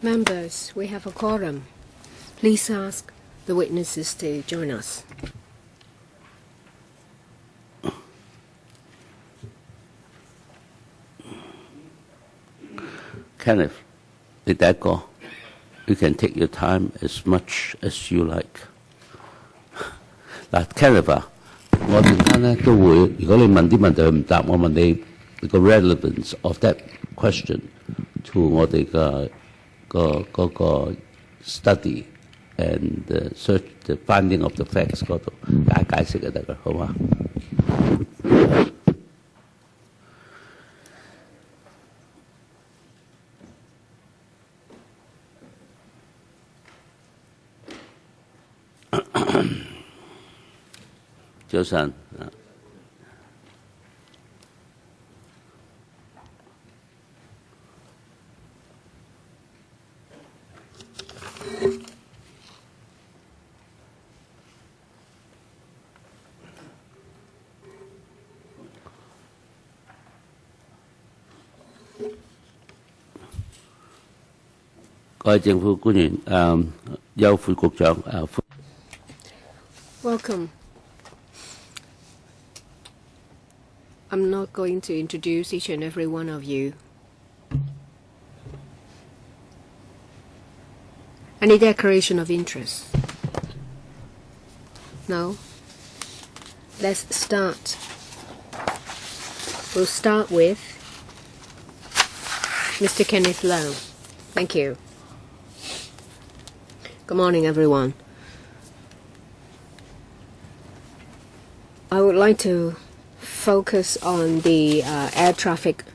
Members, we have a quorum. Please ask the witnesses to join us. Kenneth, you can take your time as much as you like. 嗱 ，Kenneth 啊，我陣間咧都會，如果你問啲問題佢唔答，我問你個 relevance of that question to 我哋個 study and search the finding of the facts 嗰度解釋就得㗎，好嘛？早晨。各位政府官員，邱副局長，Welcome. I'm not going to introduce each and every one of you. Any declaration of interest? No? Let's start. We'll start with Mr. Kenneth Lowe. Thank you. Good morning, everyone. I would like to focus on the air traffic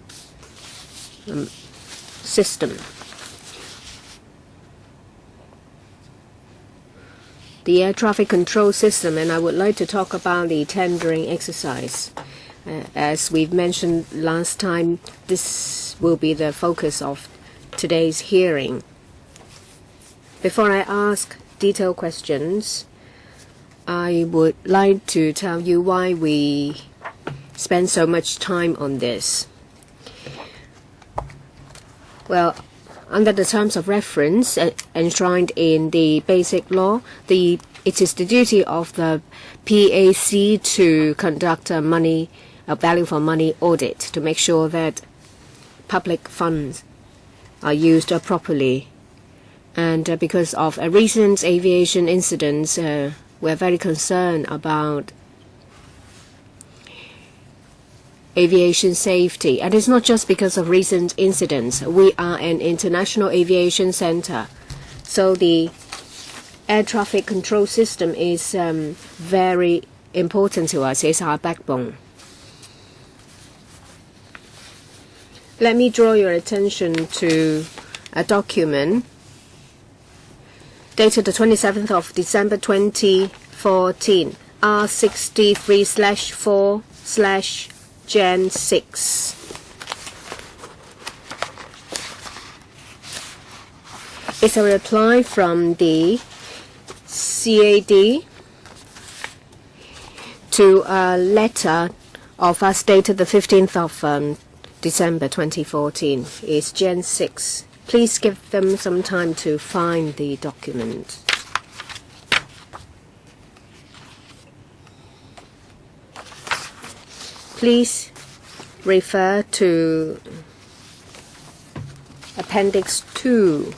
system. The air traffic control system, and I would like to talk about the tendering exercise. As we've mentioned last time, this will be the focus of today's hearing. Before I ask detailed questions, I would like to tell you why we spend so much time on this. Well, under the terms of reference enshrined in the Basic Law, it is the duty of the PAC to conduct a value for money audit to make sure that public funds are used properly. And because of a recent aviation incidents, we're very concerned about aviation safety. And it's not just because of recent incidents. We are an international aviation center. So the air traffic control system is very important to us. It's our backbone. Let me draw your attention to a document dated the 27th of December 2014, R63/4/Gen 6. It's a reply from the CAD to a letter of us dated the 15th of December 2014. It's Gen 6. Please give them some time to find the document. Please refer to Appendix 2,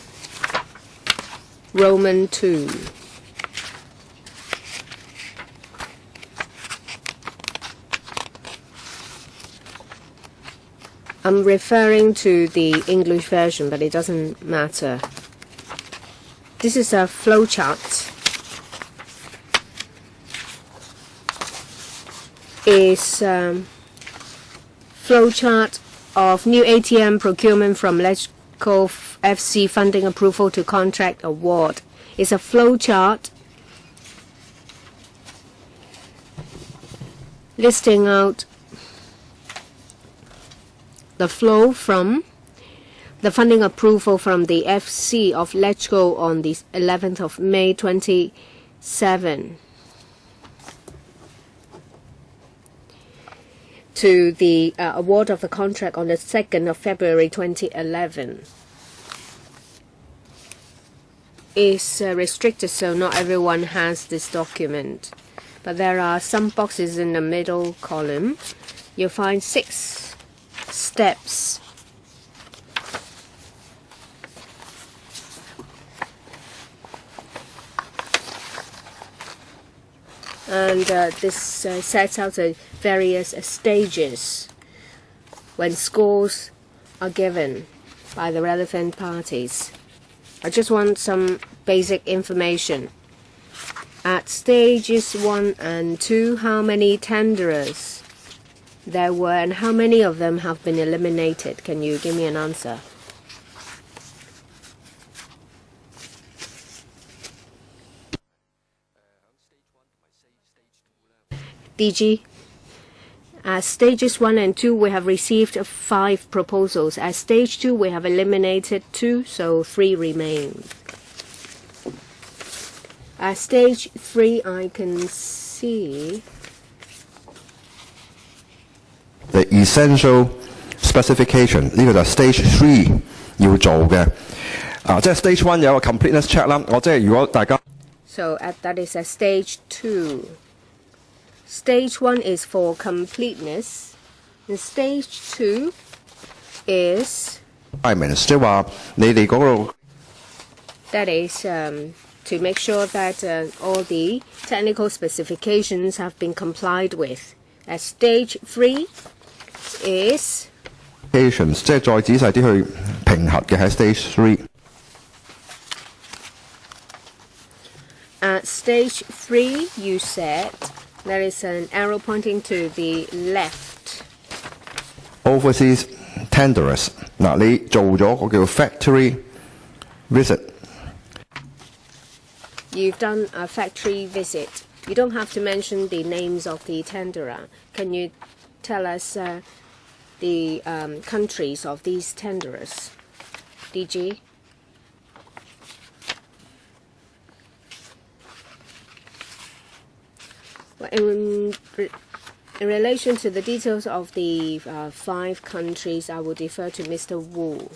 Roman 2. I'm referring to the English version, but it doesn't matter. This is a flowchart. It's flowchart of new ATM procurement from LegCo FC funding approval to contract award. It's a flowchart listing out the flow from the funding approval from the FC of LegCo on the 11th of May 2007. to the award of the contract on the 2nd of February 2011. It's restricted, so not everyone has this document. But there are some boxes in the middle column. You'll find 6 steps. And this sets out the various stages when scores are given by the relevant parties. I just want some basic information. At stages 1 and 2, how many tenderers there were and how many of them have been eliminated? Can you give me an answer? DG? At stages 1 and 2, we have received 5 proposals. At stage 2, we have eliminated 2, so 3 remain. At stage 3, I can see the essential specification 呢個就係 stage 3要做嘅。即係 stage 1有個 completeness check 啦。我即係如果大家 So that is at stage 2. Stage 1 is for completeness, and stage 2 is requirements，即係話你哋嗰度 that is to make sure that all the technical specifications have been complied with. At stage 3 is 即係再仔細啲去評核嘅喺 stage 3。At stage 3, you said there is an arrow pointing to the left. Overseas tenderers 嗱，你做咗個叫 factory visit。You've done a factory visit. You don't have to mention the names of the tenderer. Can you tell us the countries of these tenderers? DG? Well, in relation to the details of the 5 countries, I will defer to Mr. Wu.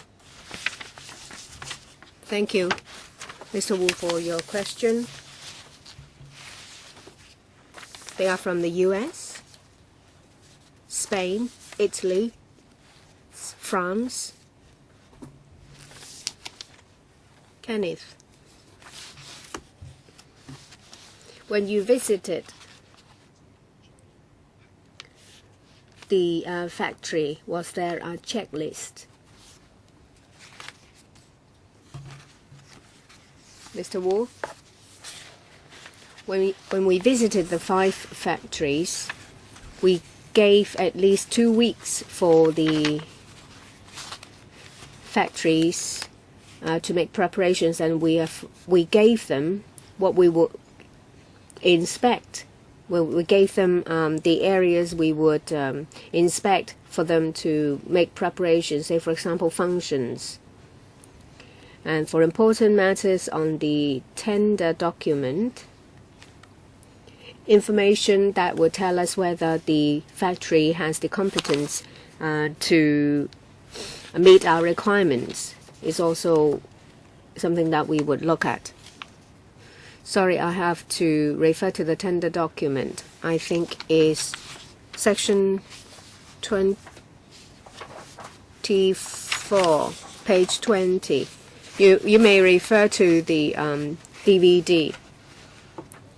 Thank you, Mr. Wu, for your question. They are from the US, Spain, Italy, France. Kenneth, when you visited the factory, was there a checklist? Mr. Wu? When we visited the 5 factories, we gave at least 2 weeks for the factories to make preparations, and we gave them what we would inspect. We gave them the areas we would inspect for them to make preparations, say for example functions. And for important matters on the tender document, information that will tell us whether the factory has the competence to meet our requirements is also something that we would look at. Sorry, I have to refer to the tender document. I think is section 24, page 20. You may refer to the DVD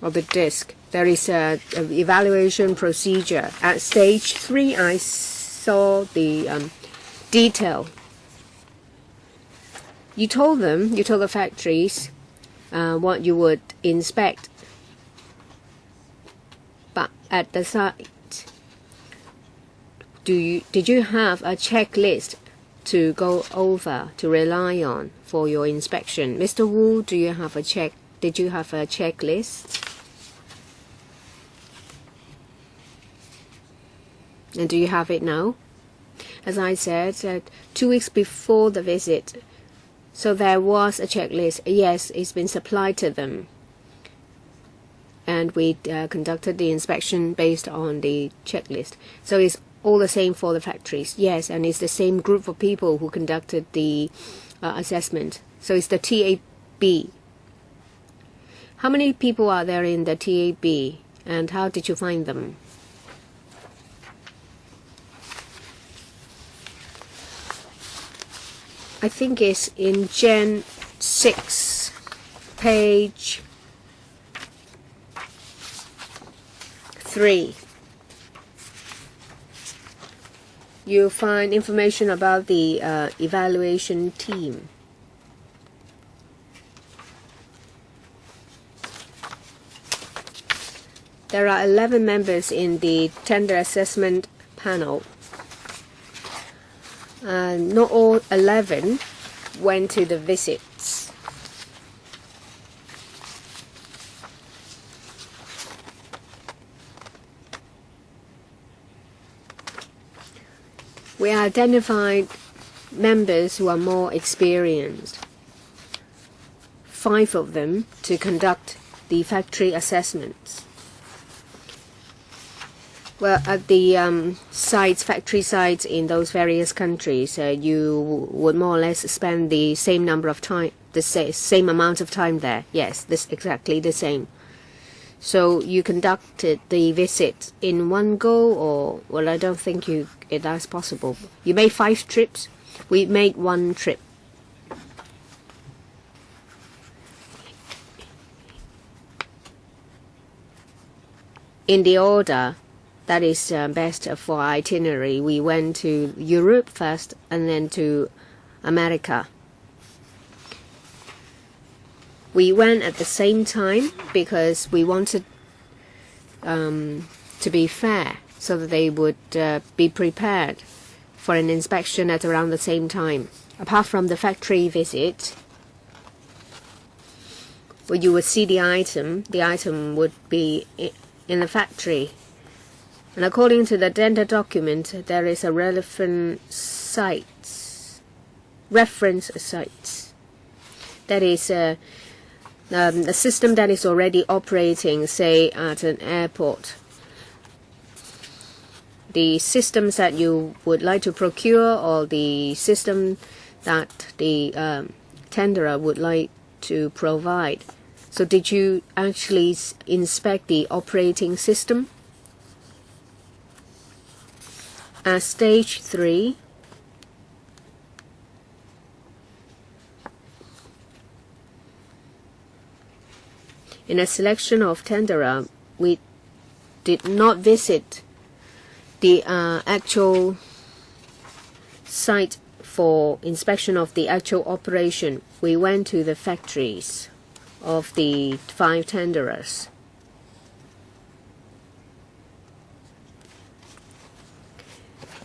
or the disc. There is an evaluation procedure. At stage 3, I saw the detail. You told the factories what you would inspect, but at the site, did you have a checklist to go over, to rely on for your inspection? Mr. Wu, did you have a checklist? And do you have it now? As I said, 2 weeks before the visit, so there was a checklist. Yes, it's been supplied to them. And we conducted the inspection based on the checklist. So it's all the same for the factories. Yes, and it's the same group of people who conducted the assessment. So it's the TAB. How many people are there in the TAB, and how did you find them? I think it's in Gen 6, page 3. You'll find information about the evaluation team. There are 11 members in the tender assessment panel. Not all 11 went to the visits. We identified members who are more experienced, 5 of them to conduct the factory assessments. Well, at the factory sites in those various countries, you would more or less spend the same number of time, the same amount of time there. Yes, this exactly the same. So you conducted the visit in one go, or well, I don't think that's possible. You made 5 trips. We made 1 trip. In the order that is best for itinerary, we went to Europe first and then to America. We went at the same time because we wanted to be fair, so that they would be prepared for an inspection at around the same time. Apart from the factory visit, where you would see the item would be in the factory. And according to the tender document, there is a reference sites. That is a system that is already operating, say, at an airport. The systems that you would like to procure, or the system that the tenderer would like to provide. So did you actually inspect the operating system? At stage 3, in a selection of tenderer, we did not visit the actual site for inspection of the actual operation. We went to the factories of the 5 tenderers.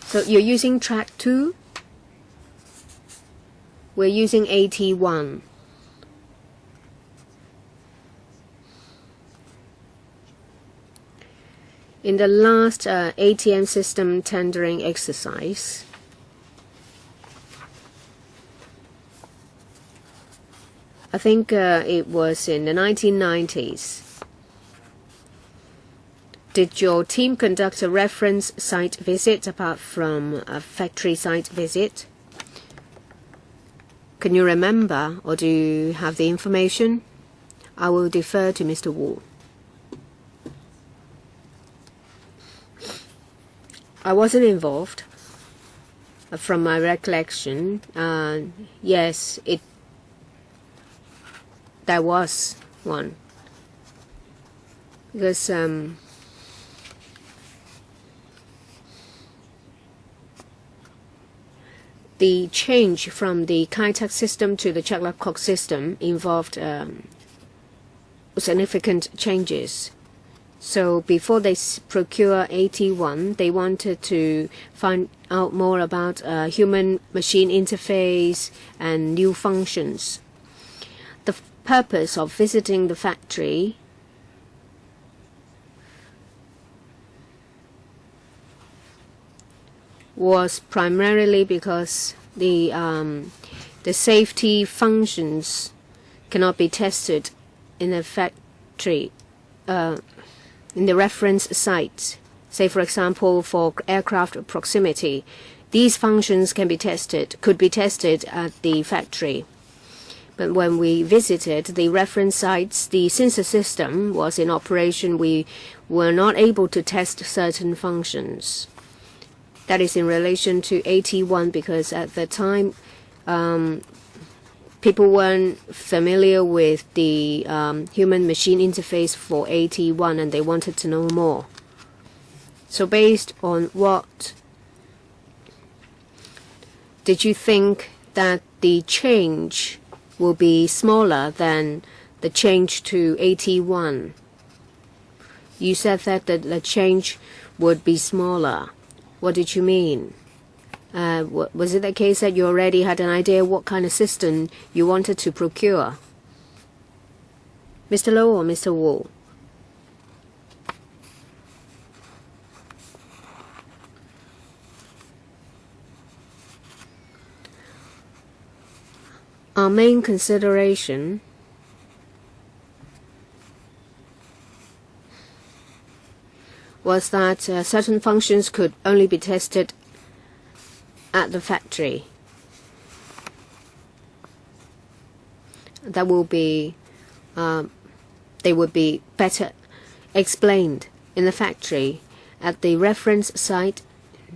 So you're using track 2. We're using AT1. In the last ATM system tendering exercise, I think it was in the 1990s. Did your team conduct a reference site visit apart from a factory site visit? Can you remember, or do you have the information? I will defer to Mr. Wu. I wasn't involved. From my recollection, yes, there was one. Because the change from the Kai-Tak system to the Chek-Lap-Kok system involved significant changes. So before they procure AT1, they wanted to find out more about human-machine interface and new functions. The purpose of visiting the factory was primarily because the safety functions cannot be tested in a factory, in the reference site. Say, for example, for aircraft proximity, these functions could be tested at the factory. But when we visited the reference sites, the sensor system was in operation. We were not able to test certain functions. That is in relation to AT1, because at the time, people weren't familiar with the human-machine interface for AT1, and they wanted to know more. So based on what did you think that the change will be smaller than the change to AT1? You said that the change would be smaller. What did you mean? Was it the case that you already had an idea what kind of system you wanted to procure? Mr. Low or Mr. Wu? Our main consideration was that certain functions could only be tested at the factory. That will be, they would be better explained in the factory. At the reference site,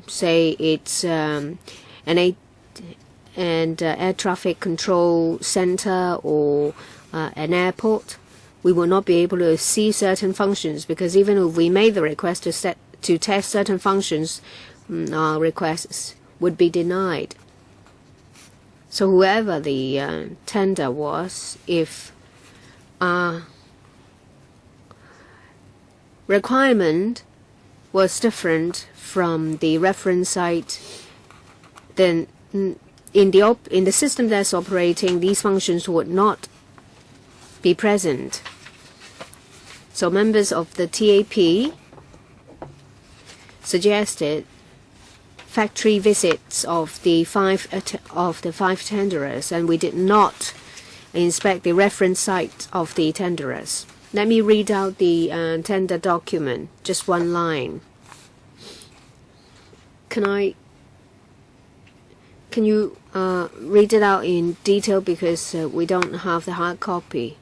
say it's an air traffic control center or an airport, we will not be able to see certain functions, because even if we made the request to test certain functions, our requests would be denied. So whoever the tender was, if our requirement was different from the reference site, then in the system that's operating, these functions would not be present. So members of the TAP suggested factory visits of the five tenderers, and we did not inspect the reference site of the tenderers. Let me read out the tender document, just one line. Can you read it out in detail, because we don't have the hard copy?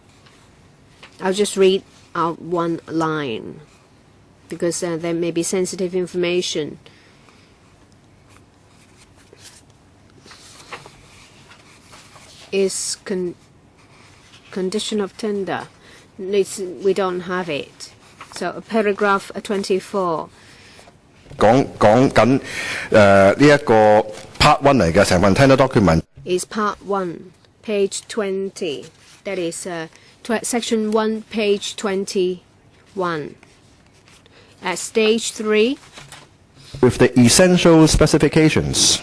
I'll just read out one line, because there may be sensitive information. Is condition of tender. We don't have it. So paragraph 24. 講緊呢一個 part one 嚟嘅成份 tender document。 Is part 1, page 20. That is section 1, page 21. At stage 3. With the essential specifications。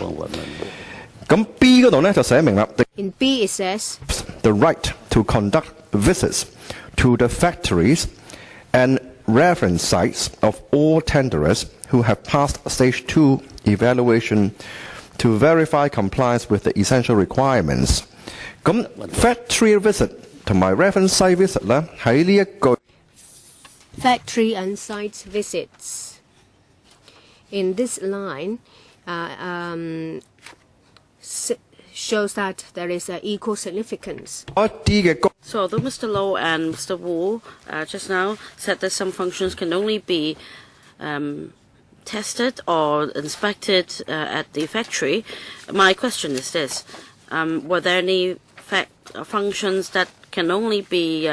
咁 B 嗰度咧就寫明啦。In B it says the right to conduct visits to the factories and reference sites of all tenderers who have passed stage 2 evaluation to verify compliance with the essential requirements。咁 factory visit 同埋 reference site visit 咧喺呢一句 factory and site visits. In this line, shows that there is equal significance. So although Mr. Low and Mr. Wu just now said that some functions can only be tested or inspected at the factory, my question is this. Were there any functions that can only be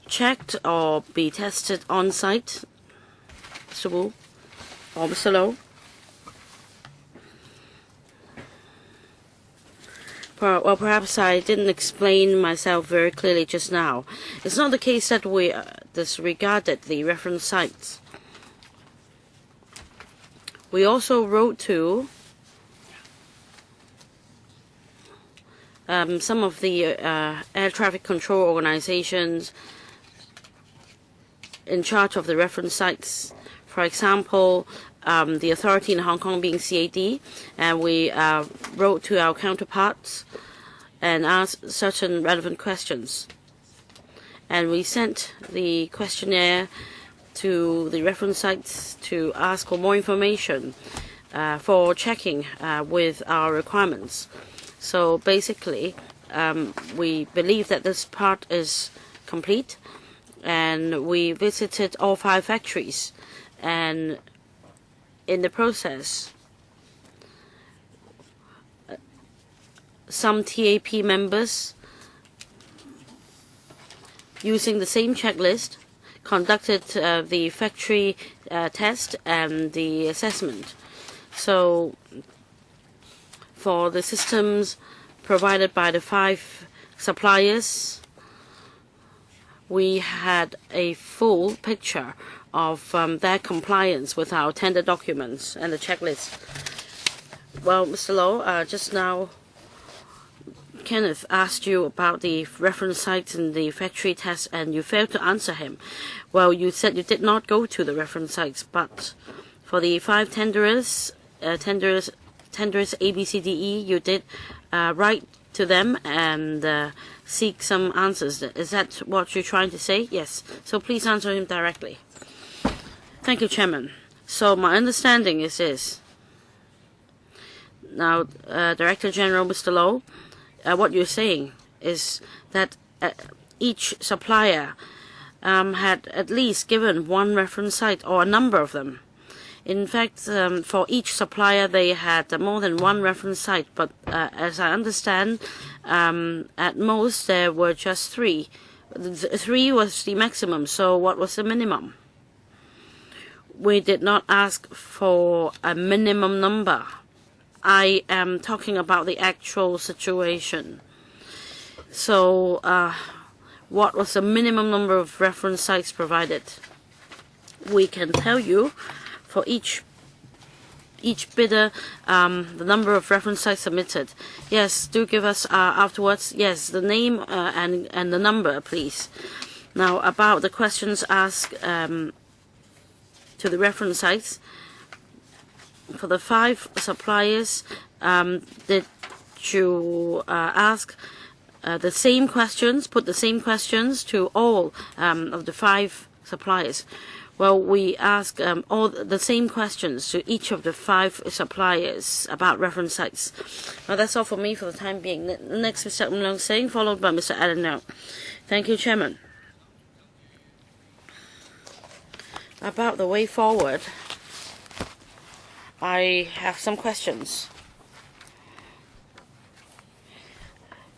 checked or be tested on site, Mr. Wu or Mr. Low? Well, perhaps I didn't explain myself very clearly just now. It's not the case that we disregarded the reference sites. We also wrote to some of the air traffic control organizations in charge of the reference sites. For example, the authority in Hong Kong being CAD, and we wrote to our counterparts and asked certain relevant questions. And we sent the questionnaire to the reference sites to ask for more information for checking with our requirements. So basically, we believe that this part is complete, and we visited all 5 factories, and in the process, some TAP members, using the same checklist, conducted the factory test and the assessment. So for the systems provided by the 5 suppliers, we had a full picture of their compliance with our tender documents and the checklist. Well, Mr. Low, just now Kenneth asked you about the reference sites and the factory test, and you failed to answer him. Well, you said you did not go to the reference sites, but for the 5 tenderers A, B, C, D, E, you did write to them and seek some answers. Is that what you're trying to say? Yes. So please answer him directly. Thank you, Chairman. So my understanding is this. Now, Director General Mr. Low, what you're saying is that each supplier had at least given 1 reference site or a number of them. In fact, for each supplier, they had more than 1 reference site, but as I understand, at most there were just 3. 3 was the maximum, so what was the minimum? We did not ask for a minimum number. I am talking about the actual situation. So, what was the minimum number of reference sites provided? We can tell you for each bidder the number of reference sites submitted. Yes, do give us afterwards. Yes, the name and the number, please. Now, about the questions asked to the reference sites. For the 5 suppliers, did you ask the same questions, put the same questions to all of the 5 suppliers? Well, we asked all the same questions to each of the 5 suppliers about reference sites. Well, that's all for me for the time being. Next, Mr. Leong Seng, followed by Mr. Alan Now. Thank you, Chairman. About the way forward, I have some questions.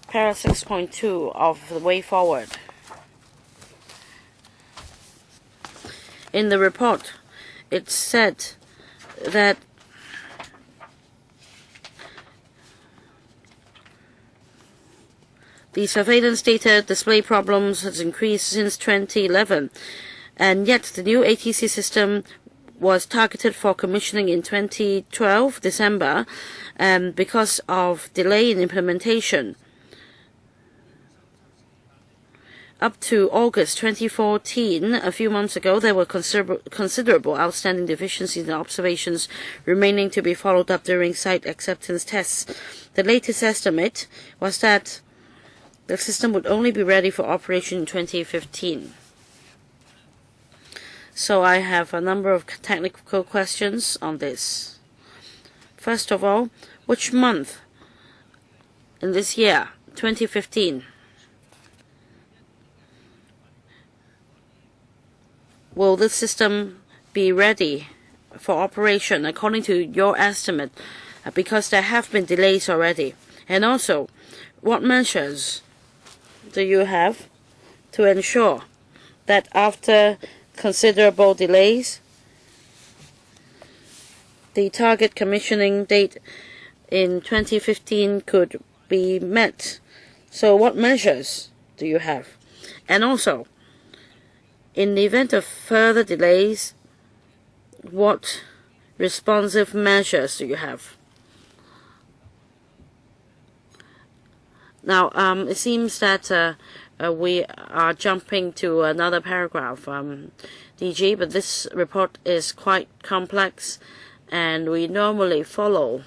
Para 6.2 of the way forward. In the report, it said that the surveillance data display problems has increased since 2011, and yet the new ATC system was targeted for commissioning in 2012 December, and because of delay in implementation, up to August 2014, a few months ago, there were considerable outstanding deficiencies and observations remaining to be followed up during site acceptance tests. The latest estimate was that the system would only be ready for operation in 2015. So I have a number of technical questions on this. First of all, which month in this year, 2015, will this system be ready for operation according to your estimate? Because there have been delays already. And also, what measures do you have to ensure that after considerable delays, the target commissioning date in 2015 could be met? So what measures do you have? And also, in the event of further delays, what responsive measures do you have? Now, it seems that we are jumping to another paragraph, DG, but this report is quite complex, and we normally follow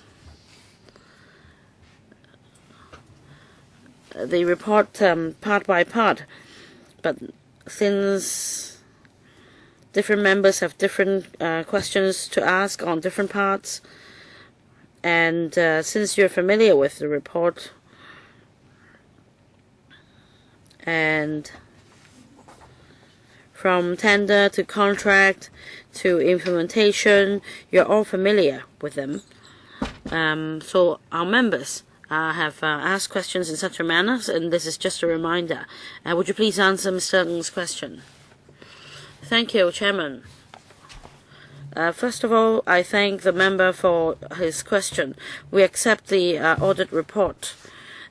the report part by part. But since different members have different questions to ask on different parts. And since you're familiar with the report, and from tender to contract to implementation, you're all familiar with them. So our members have asked questions in such a manner, and this is just a reminder. Would you please answer Mr. Ng's question? Thank you, Chairman. First of all, I thank the member for his question. We accept the audit report.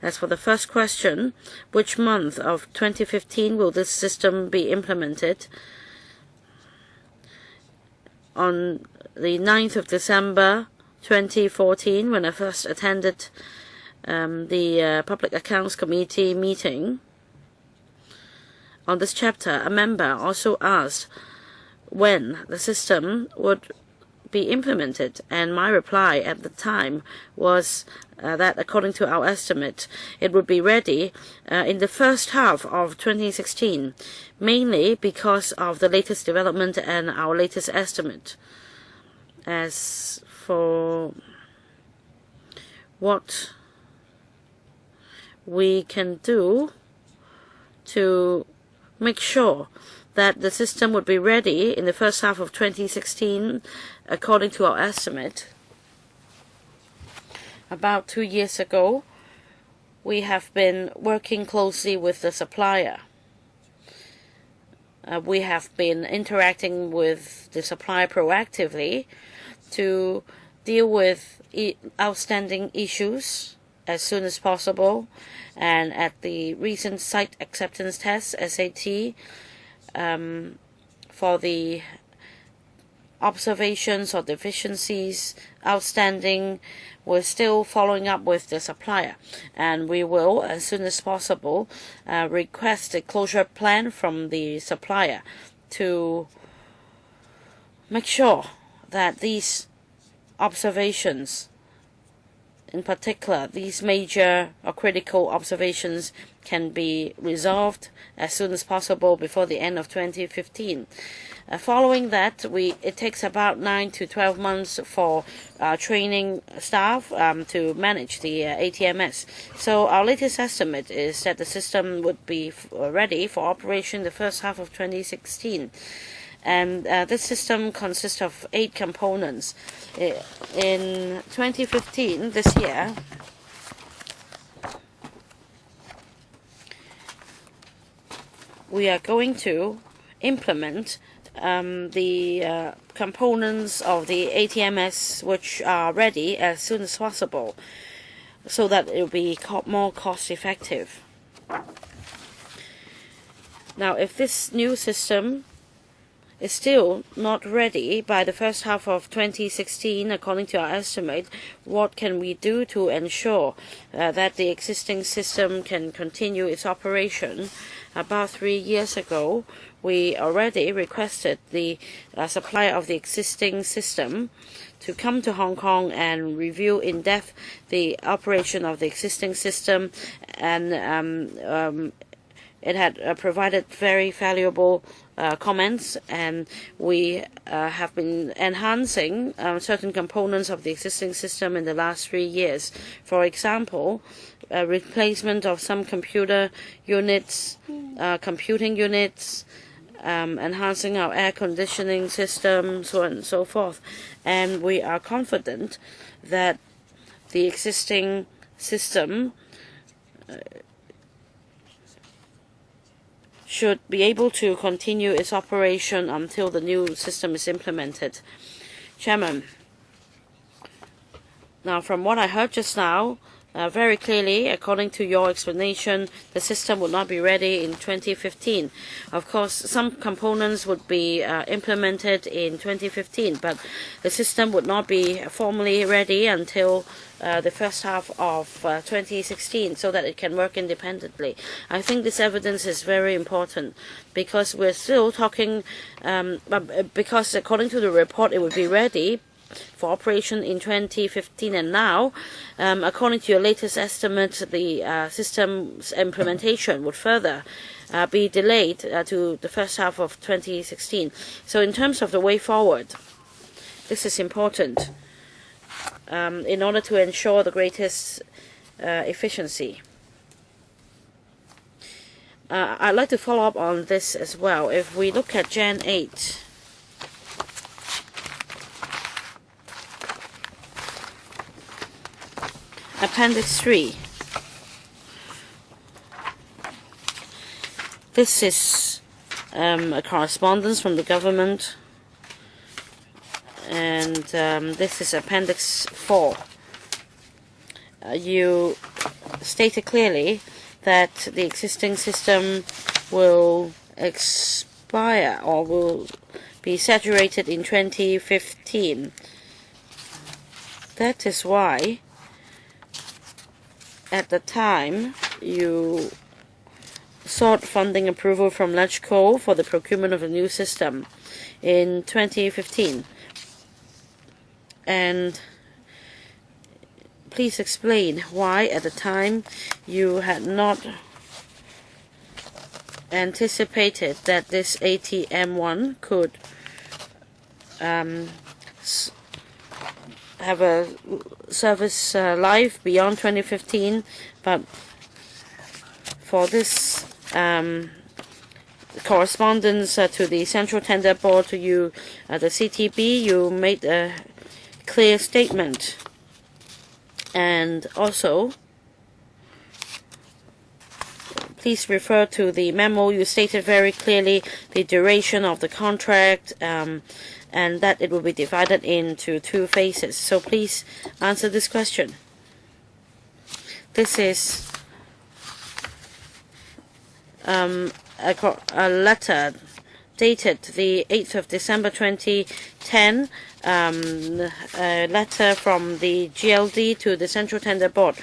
As for the first question, which month of 2015 will this system be implemented? On the 9th of December 2014, when I first attended the Public Accounts Committee meeting on this chapter, a member also asked when the system would be implemented, and my reply at the time was that according to our estimate, it would be ready in the first half of 2016, mainly because of the latest development and our latest estimate. As for what we can do to make sure that the system would be ready in the first half of 2016, according to our estimate. About 2 years ago, we have been working closely with the supplier. We have been interacting with the supplier proactively to deal with outstanding issues as soon as possible. And at the recent Site Acceptance Test, SAT, for the observations or deficiencies outstanding, we're still following up with the supplier, and we will, as soon as possible, request a closure plan from the supplier to make sure that these observations, in particular these major or critical observations, can be resolved as soon as possible before the end of 2015. Following that, it takes about 9 to 12 months for training staff to manage the ATMS. So our latest estimate is that the system would be ready for operation the first half of 2016. And this system consists of 8 components. In 2015, this year, we are going to implement the components of the ATMS which are ready as soon as possible, so that it will be more cost effective. Now, if this new system is still not ready by the first half of 2016, according to our estimate, what can we do to ensure that the existing system can continue its operation? About 3 years ago, we already requested the supplier of the existing system to come to Hong Kong and review in depth the operation of the existing system, and it had provided very valuable comments, and we have been enhancing certain components of the existing system in the last 3 years. For example, replacement of some computer units, computing units, enhancing our air conditioning system, so on and so forth. And we are confident that the existing system should be able to continue its operation until the new system is implemented. Chairman, now from what I heard just now, very clearly, according to your explanation, the system would not be ready in 2015. Of course, some components would be implemented in 2015, but the system would not be formally ready until the first half of 2016, so that it can work independently. I think this evidence is very important, because we're still talking, because according to the report, it would be ready for operation in 2015, and now, according to your latest estimate, the system's implementation would further be delayed to the first half of 2016. So in terms of the way forward, this is important in order to ensure the greatest efficiency. I'd like to follow up on this as well. If we look at Gen 8, Appendix 3, this is a correspondence from the government, and this is Appendix 4. You stated clearly that the existing system will expire or will be saturated in 2015. That is why at the time you sought funding approval from LegCo for the procurement of a new system in 2015. And please explain why at the time you had not anticipated that this ATM1 could have a service life beyond 2015, but for this correspondence to the Central Tender Board, to you, the CTB, you made a clear statement. And also, please refer to the memo. You stated very clearly the duration of the contract and that it will be divided into 2 phases. So please answer this question. This is a letter dated the 8th of December 2010, a letter from the GLD to the Central Tender Board.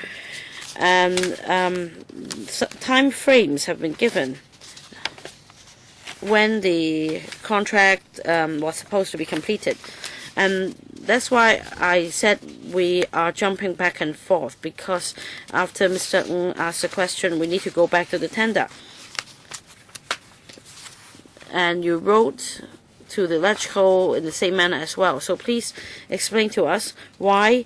And time frames have been given when the contract was supposed to be completed. And that's why I said we are jumping back and forth, because after Mr. Ng asked the question, we need to go back to the tender. And you wrote to the LegCo in the same manner as well. So please explain to us why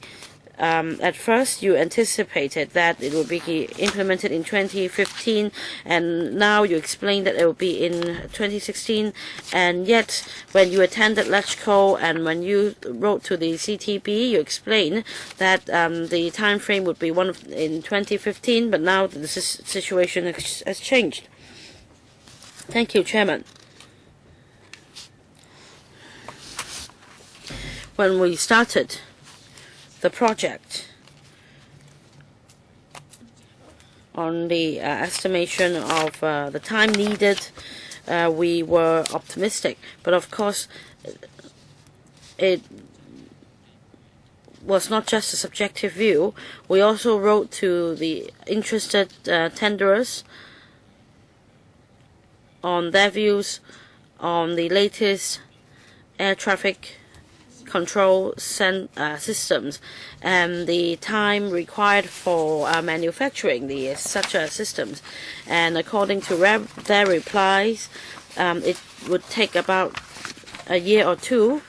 at first you anticipated that it will be implemented in 2015, and now you explain that it will be in 2016, and yet when you attended LegCo and when you wrote to the CTB, you explained that the time frame would be in 2015, but now the situation has changed. Thank you, Chairman. When we started the project on the estimation of the time needed, we were optimistic. But of course, it was not just a subjective view. We also wrote to the interested tenderers on their views on the latest air traffic control systems and the time required for manufacturing such systems. And according to their replies, it would take about a year or 2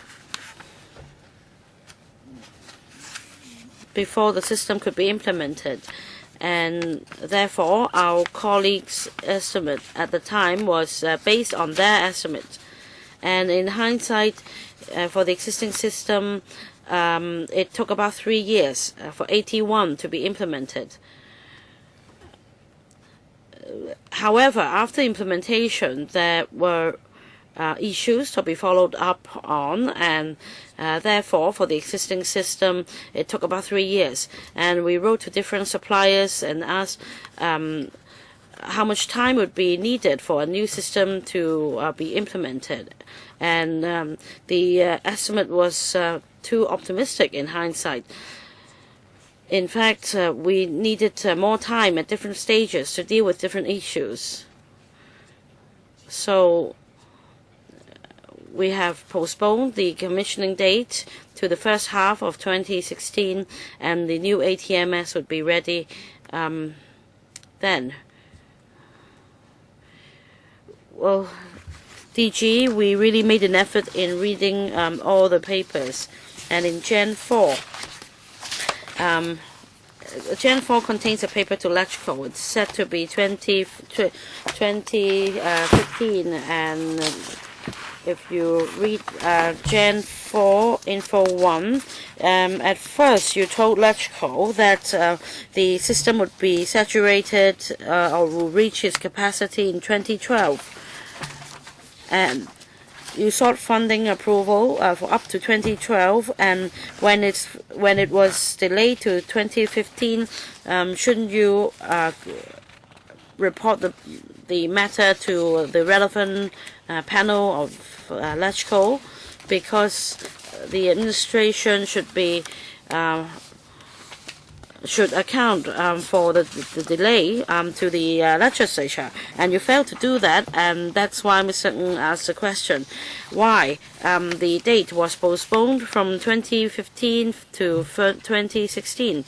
before the system could be implemented. And therefore, our colleagues' estimate at the time was based on their estimate. And in hindsight, for the existing system, it took about 3 years for AT1 to be implemented. However, after implementation, there were issues to be followed up on, and therefore, for the existing system, it took about 3 years. And we wrote to different suppliers and asked how much time would be needed for a new system to be implemented. And the estimate was too optimistic in hindsight. In fact, we needed more time at different stages to deal with different issues. So we have postponed the commissioning date to the first half of 2016, and the new ATMS would be ready then. Well, DG, we really made an effort in reading all the papers, and in Gen 4, Gen 4 contains a paper to electrical. It's set to be 2015, and if you read Gen 4 Info 1, at first you told electrical that the system would be saturated or will reach its capacity in 2012. And you sought funding approval for up to 2012, and when it was delayed to 2015, shouldn't you report the matter to the relevant panel of electrical, because the administration should account for the delay to the legislature, and you failed to do that, and that's why Mr. Ng asked the question, why the date was postponed from 2015 to 2016.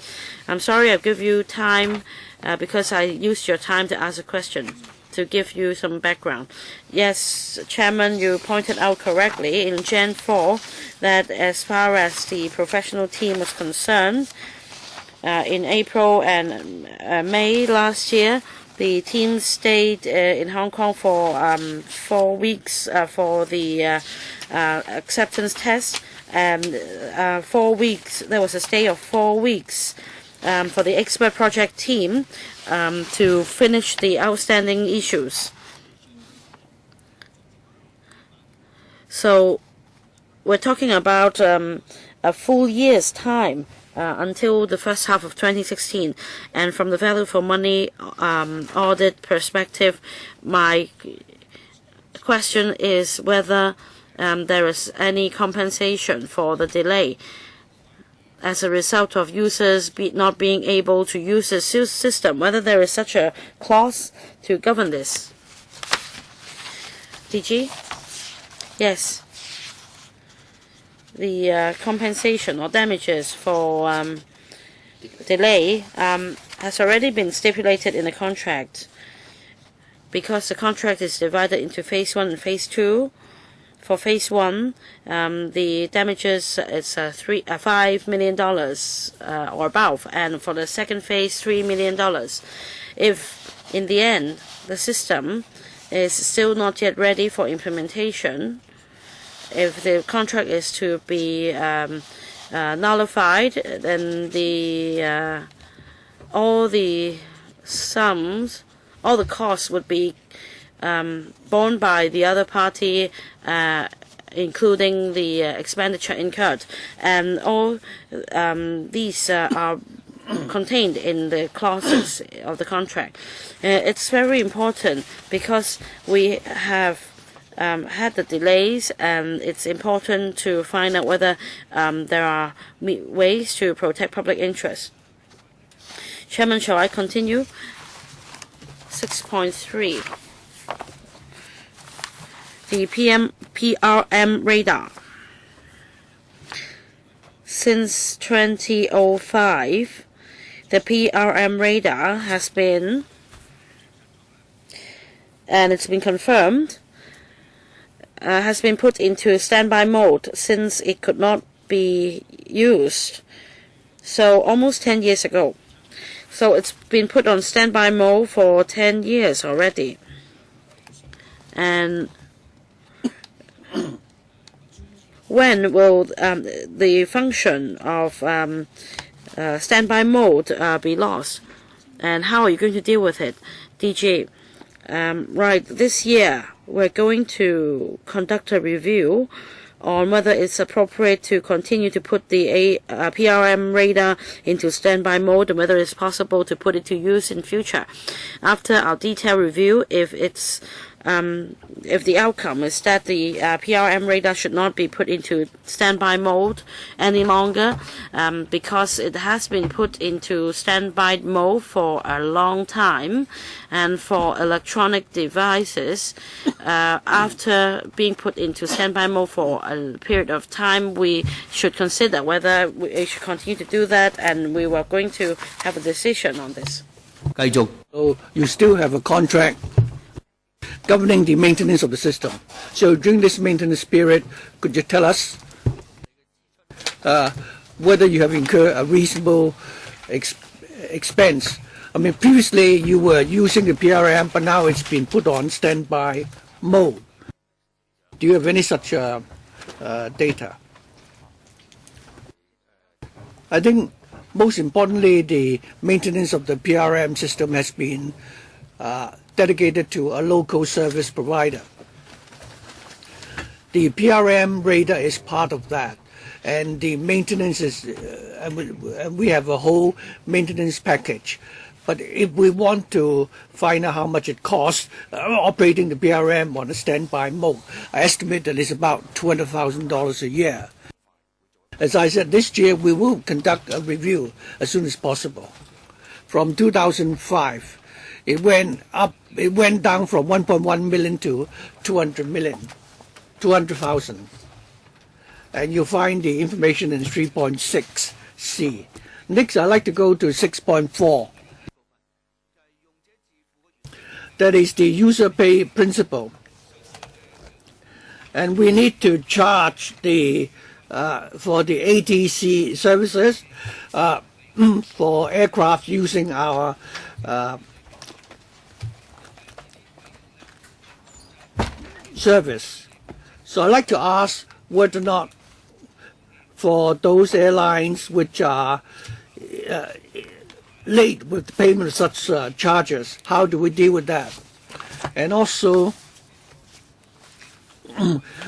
I'm sorry I've given you time because I used your time to ask a question, to give you some background. Yes, Chairman, you pointed out correctly in Gen 4 that as far as the professional team was concerned, in April and May last year, the team stayed in Hong Kong for 4 weeks for the acceptance test, and 4 weeks. There was a stay of 4 weeks for the expert project team to finish the outstanding issues. So we're talking about a full year's time until the first half of 2016. And from the value for money audit perspective, my question is whether there is any compensation for the delay as a result of users not being able to use the system, whether there is such a clause to govern this. DG? Yes. The compensation or damages for delay has already been stipulated in the contract, because the contract is divided into Phase 1 and Phase 2. For Phase 1, the damages is $5 million or above, and for the second phase, $3 million. If in the end the system is still not yet ready for implementation, if the contract is to be nullified, then all the sums, all the costs would be borne by the other party, including the expenditure incurred, and all these are contained in the clauses of the contract. It's very important because we have had the delays, and it's important to find out whether there are ways to protect public interest. Chairman, shall I continue? 6.3. The PRM radar. Since 2005, the PRM radar has been, and it's been confirmed, has been put into standby mode since it could not be used. So almost 10 years ago. So it's been put on standby mode for 10 years already. And when will the function of standby mode be lost? And how are you going to deal with it? DG, right, this year we're going to conduct a review on whether it's appropriate to continue to put the PRM radar into standby mode, and whether it's possible to put it to use in future. After our detailed review, if it's if the outcome is that the PRM radar should not be put into standby mode any longer, because it has been put into standby mode for a long time, and for electronic devices, after being put into standby mode for a period of time, we should consider whether we should continue to do that, and we were going to have a decision on this. So you still have a contract governing the maintenance of the system. So during this maintenance period, could you tell us whether you have incurred a reasonable expense? I mean, previously you were using the PRM, but now it's been put on standby mode. Do you have any such data? I think most importantly, the maintenance of the PRM system has been dedicated to a local service provider. The PRM radar is part of that, and the maintenance is, and we have a whole maintenance package. But if we want to find out how much it costs operating the PRM on a standby mode, I estimate that it's about $200,000 a year. As I said, this year we will conduct a review as soon as possible. From 2005, it went down from 1.1 million to 200,000. And you'll find the information in 3.6C. Next, I'd like to go to 6.4. That is the user pay principle. And we need to charge the for the ATC services for aircraft using our service. So I'd like to ask whether or not for those airlines which are late with the payment of such charges, how do we deal with that? And also,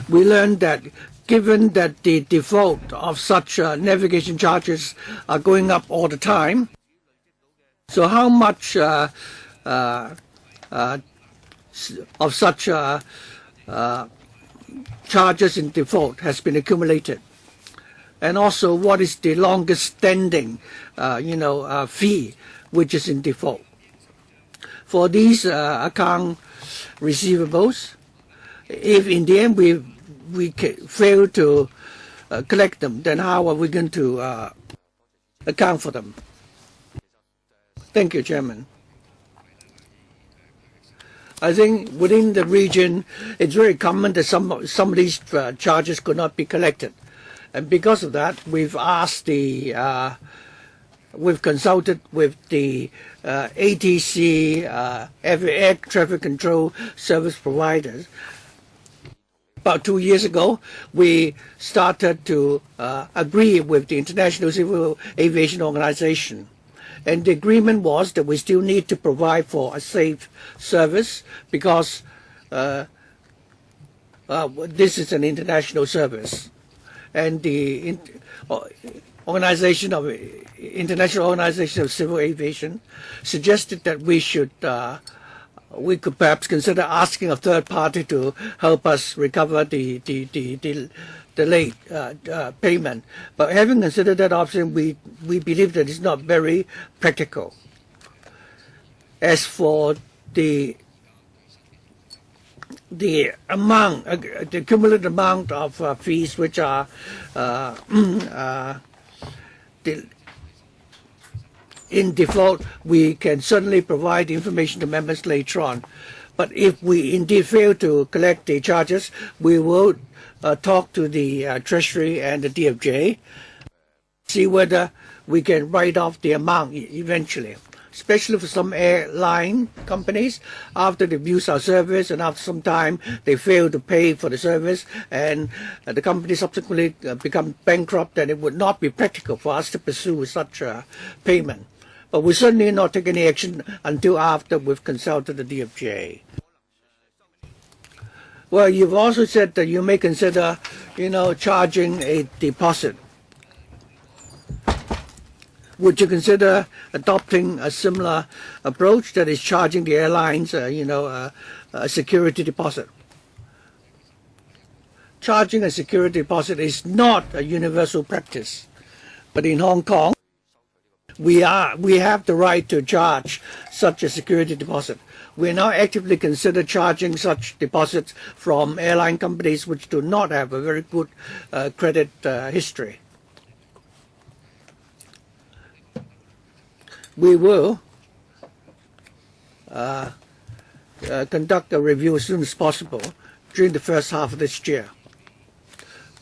we learned that given that the default of such navigation charges are going up all the time, so how much of such charges in default has been accumulated? And also, what is the longest standing, fee which is in default? For these account receivables, if in the end we fail to collect them, then how are we going to account for them? Thank you, Chairman. I think within the region, it's very common that some of these charges could not be collected. And because of that, we've asked we've consulted with the ATC, air traffic control service providers. About 2 years ago, we started to agree with the International Civil Aviation Organization. And the agreement was that we still need to provide for a safe service because this is an international service. And the International Organization of Civil Aviation suggested that we could perhaps consider asking a third party to help us recover the late payment. But having considered that option, we believe that it's not very practical. As for the amount, the cumulative amount of fees which are in default, we can certainly provide information to members later on. But if we indeed fail to collect the charges, we will talk to the Treasury and the DFJ, see whether we can write off the amount eventually. Especially for some airline companies, after they've used our service and after some time they fail to pay for the service and the company subsequently become bankrupt, and it would not be practical for us to pursue such a payment. But we certainly not take any action until after we've consulted the DFJ. Well, you've also said that you may consider, charging a deposit. Would you consider adopting a similar approach, that is charging the airlines, a security deposit? Charging a security deposit is not a universal practice, but in Hong Kong, we have the right to charge such a security deposit. We now actively consider charging such deposits from airline companies which do not have a very good credit history. We will conduct a review as soon as possible during the first half of this year.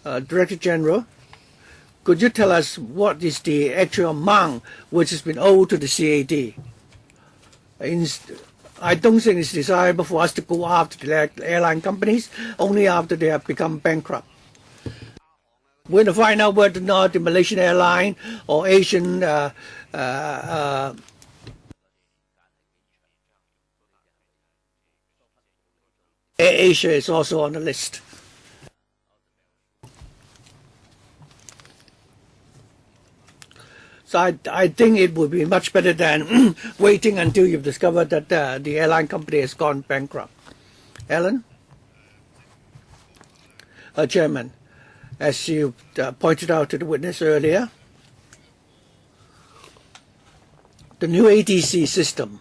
Director General, could you tell us what is the actual amount which has been owed to the CAD? I don't think it's desirable for us to go after the airline companies only after they have become bankrupt. We're going to find out whether or not the Malaysian airline or Asian Asia is also on the list. So I think it would be much better than waiting until you've discovered that the airline company has gone bankrupt. Ellen? Chairman, as you pointed out to the witness earlier, the new ATC system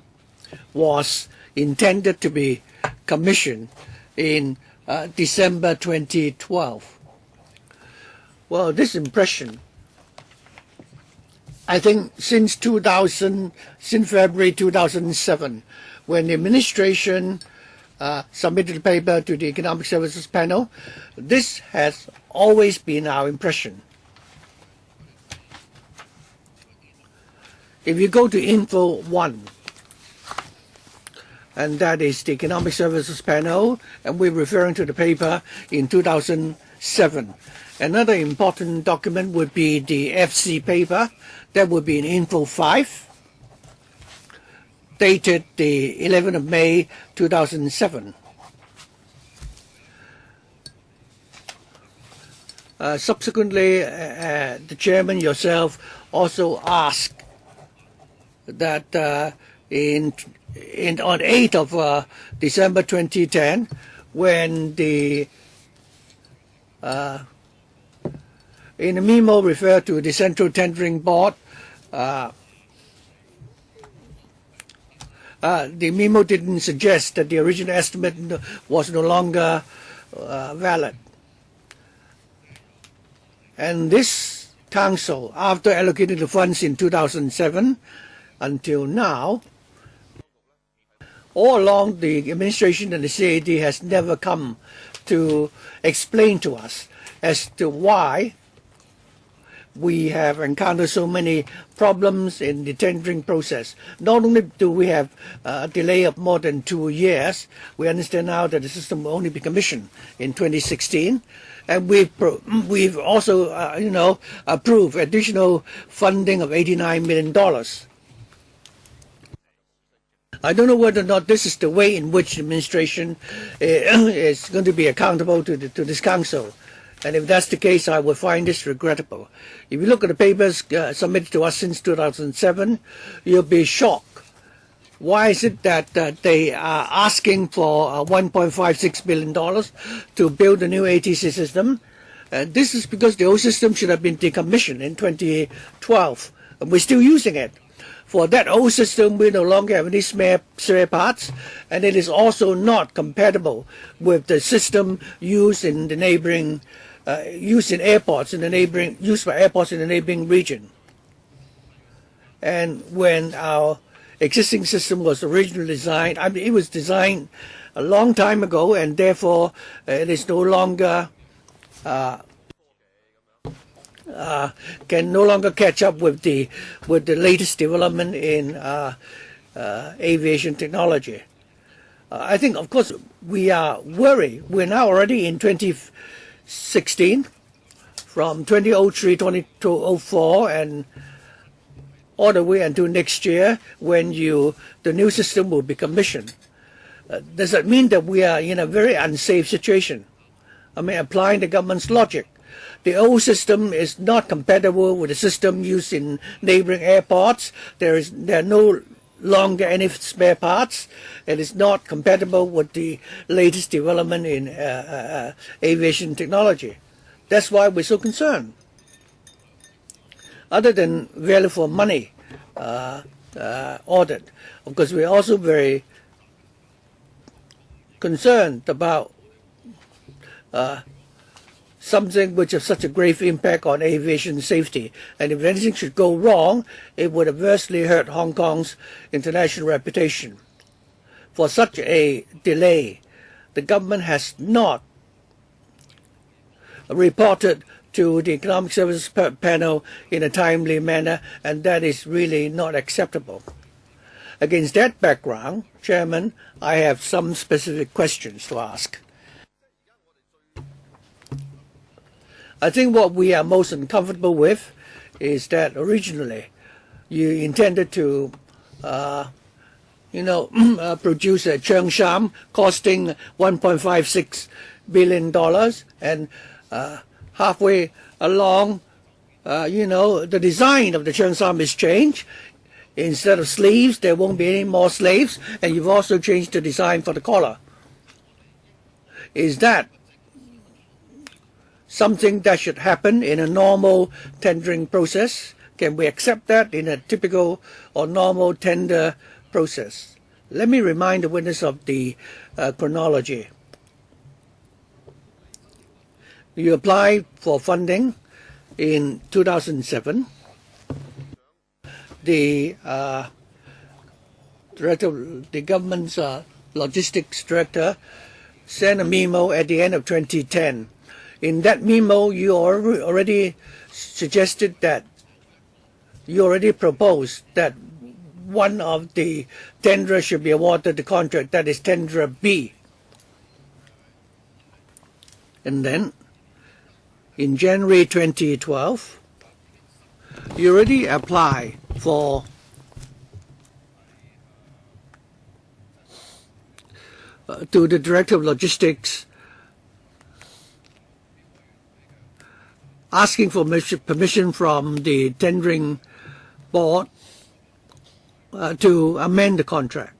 was intended to be commissioned in December 2012. Well, this impression, I think since February 2007, when the administration submitted the paper to the Economic Services Panel, this has always been our impression. If you go to Info 1, and that is the Economic Services Panel, and we're referring to the paper in 2007. Another important document would be the FC paper. That would be in Info 5, dated the 11th of May 2007. Subsequently, the chairman yourself also asked that on 8th of December 2010, when the in a memo referred to the Central Tendering Board, the memo didn't suggest that the original estimate was no longer valid. And this council, after allocating the funds in 2007 until now, all along the administration and the CAD has never come to explain to us as to why we have encountered so many problems in the tendering process. Not only do we have a delay of more than 2 years, we understand now that the system will only be commissioned in 2016, and we've also, approved additional funding of $89 million. I don't know whether or not this is the way in which the administration is going to be accountable to this council. And if that's the case, I would find this regrettable. If you look at the papers submitted to us since 2007, you'll be shocked. Why is it that they are asking for $1.56 billion to build a new ATC system? This is because the old system should have been decommissioned in 2012, and we're still using it. For that old system, we no longer have any spare parts, and it is also not compatible with the system used in the neighboring, used by airports in the neighboring region. And when our existing system was originally designed, it was designed a long time ago, and therefore it is no longer can no longer catch up with the latest development in aviation technology. I think, of course, we are worried. We're now already in 2016, from 2003, 2004, and all the way until next year when the new system will be commissioned. Does that mean that we are in a very unsafe situation? I mean, applying the government's logic, The old system is not compatible with the system used in neighboring airports. There are no longer any spare parts. It is not compatible with the latest development in aviation technology. That's why we're so concerned. Other than value for money audit, of course, we're also very concerned about something which has such a grave impact on aviation safety. And if anything should go wrong, it would adversely hurt Hong Kong's international reputation. For such a delay, the government has not reported to the Economic Services Panel in a timely manner, and that is really not acceptable. Against that background, Chairman, I have some specific questions to ask. I think what we are most uncomfortable with is that originally you intended to, produce a Cheongsam costing $1.56 billion, and halfway along, the design of the Cheongsam is changed. Instead of sleeves, there won't be any more sleeves, and you've also changed the design for the collar. Is that something that should happen in a normal tendering process? Can we accept that in a typical or normal tender process? Let me remind the witness of the chronology. You applied for funding in 2007. The government's logistics director sent a memo at the end of 2010. In that memo, you already suggested that you already proposed that one of the tenderers should be awarded the contract, that is tenderer B. And then, in January 2012, you already apply for to the Director of Logistics asking for permission from the tendering board to amend the contract.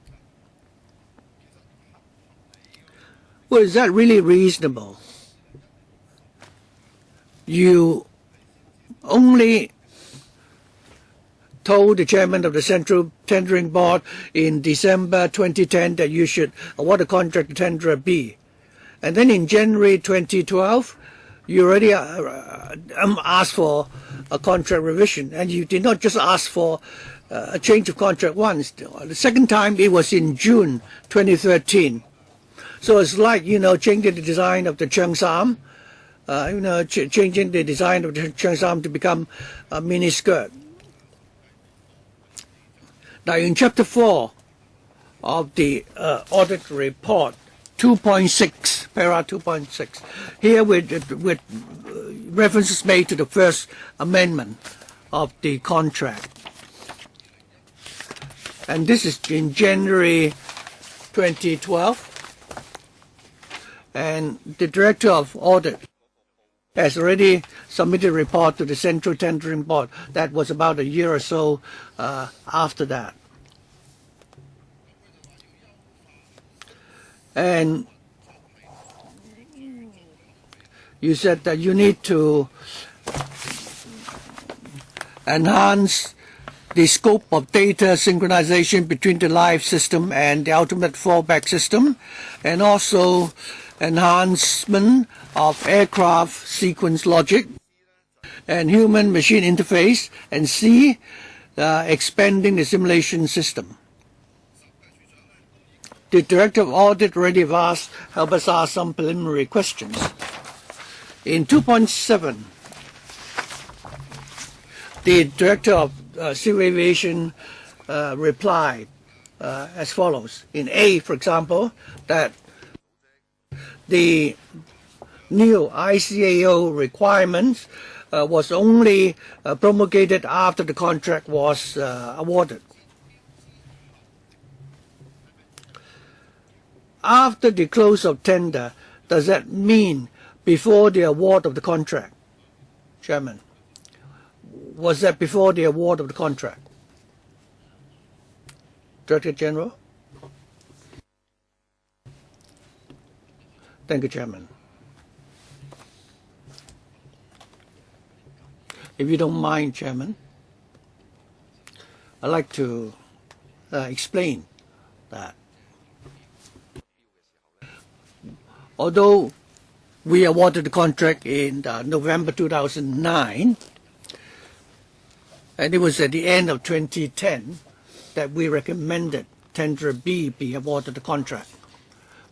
Well, is that really reasonable? You only told the chairman of the Central Tendering Board in December 2010 that you should award the contract to tenderer B. And then in January 2012, you already asked for a contract revision, and you did not just ask for a change of contract once. The second time, it was in June 2013. So it's like, changing the design of the Cheongsam, changing the design of the Cheongsam to become a mini skirt. Now, in Chapter 4 of the audit report, 2.6, paragraph 2.6, here with references made to the first amendment of the contract. And this is in January 2012. And the Director of Audit has already submitted a report to the Central Tendering Board. That was about a year or so after that. And you said that you need to enhance the scope of data synchronization between the live system and the ultimate fallback system, and also enhancement of aircraft sequence logic and human-machine interface, and C, expanding the simulation system. The Director of Audit already helped us ask some preliminary questions. In 2.7, the Director of Civil Aviation replied as follows. In A, for example, that the new ICAO requirements was only promulgated after the contract was awarded. After the close of tender, does that mean before the award of the contract? Chairman, was that before the award of the contract? Director General? Thank you, Chairman. If you don't mind, Chairman, I'd like to explain that. Although we awarded the contract in November 2009, and it was at the end of 2010 that we recommended Tender B be awarded the contract.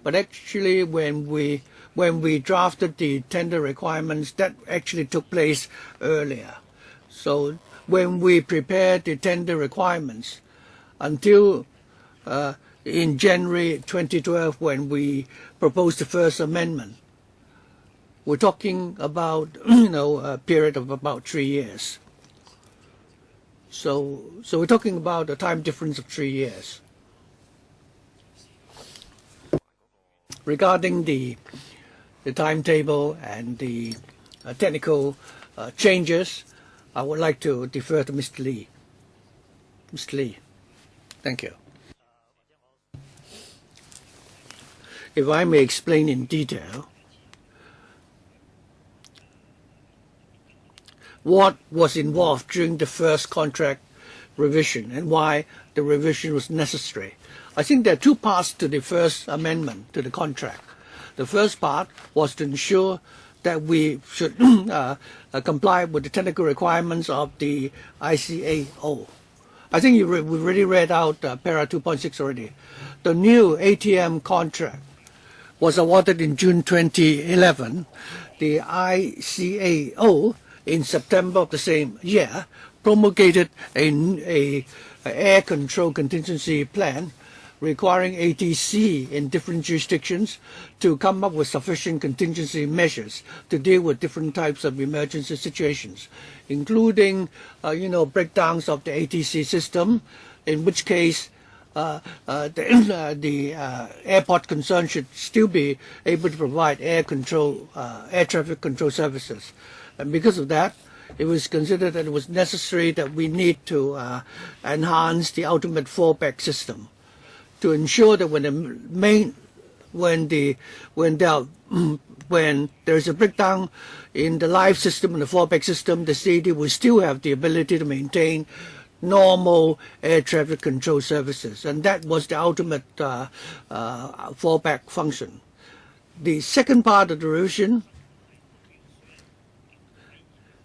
But actually, when we drafted the tender requirements, that actually took place earlier. So when we prepared the tender requirements, until in January 2012, when we proposed the first amendment, we're talking about a period of about 3 years. So we're talking about a time difference of 3 years. Regarding the timetable and the technical changes, I would like to defer to Mr. Lee. Mr. Lee, thank you. If I may explain in detail what was involved during the first contract revision and why the revision was necessary. I think there are two parts to the first amendment to the contract. The first part was to ensure that we should comply with the technical requirements of the ICAO. I think we've already read out para 2.6 already. The new ATM contract was awarded in June 2011. The ICAO, in September of the same year, promulgated a air control contingency plan requiring ATC in different jurisdictions to come up with sufficient contingency measures to deal with different types of emergency situations, including, breakdowns of the ATC system, in which case the airport concerned should still be able to provide air traffic control services. And because of that, it was considered that it was necessary that we need to enhance the ultimate fallback system to ensure that when there is a breakdown in the live system and the fallback system, the city will still have the ability to maintain normal air traffic control services, and that was the ultimate fallback function. The second part of the revision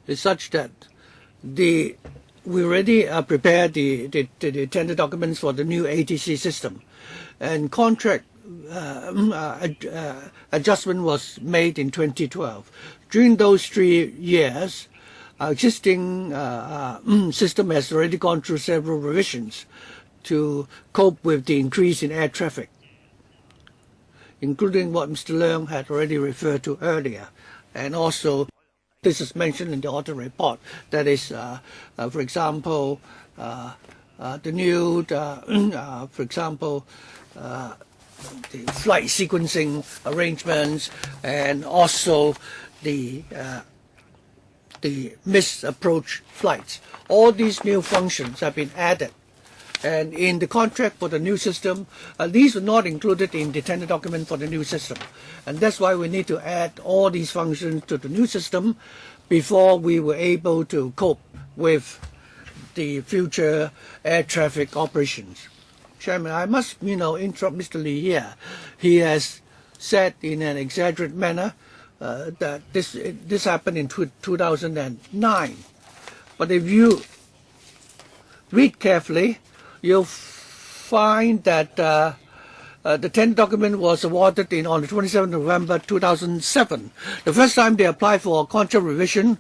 is such that we already prepared the tender documents for the new ATC system, and contract adjustment was made in 2012. During those 3 years, our existing system has already gone through several revisions to cope with the increase in air traffic, including what Mr. Leung had already referred to earlier, and also this is mentioned in the audit report. That is, for example, the new, for example, the flight sequencing arrangements, and also the missed approach flights. All these new functions have been added. And in the contract for the new system, these were not included in the tender document for the new system. And that's why we need to add all these functions to the new system before we were able to cope with the future air traffic operations. Chairman, I must, interrupt Mr. Lee here. He has said in an exaggerated manner that this happened in 2009. But if you read carefully, you'll find that the tender document was awarded on the 27th of November 2007. The first time they applied for a contract revision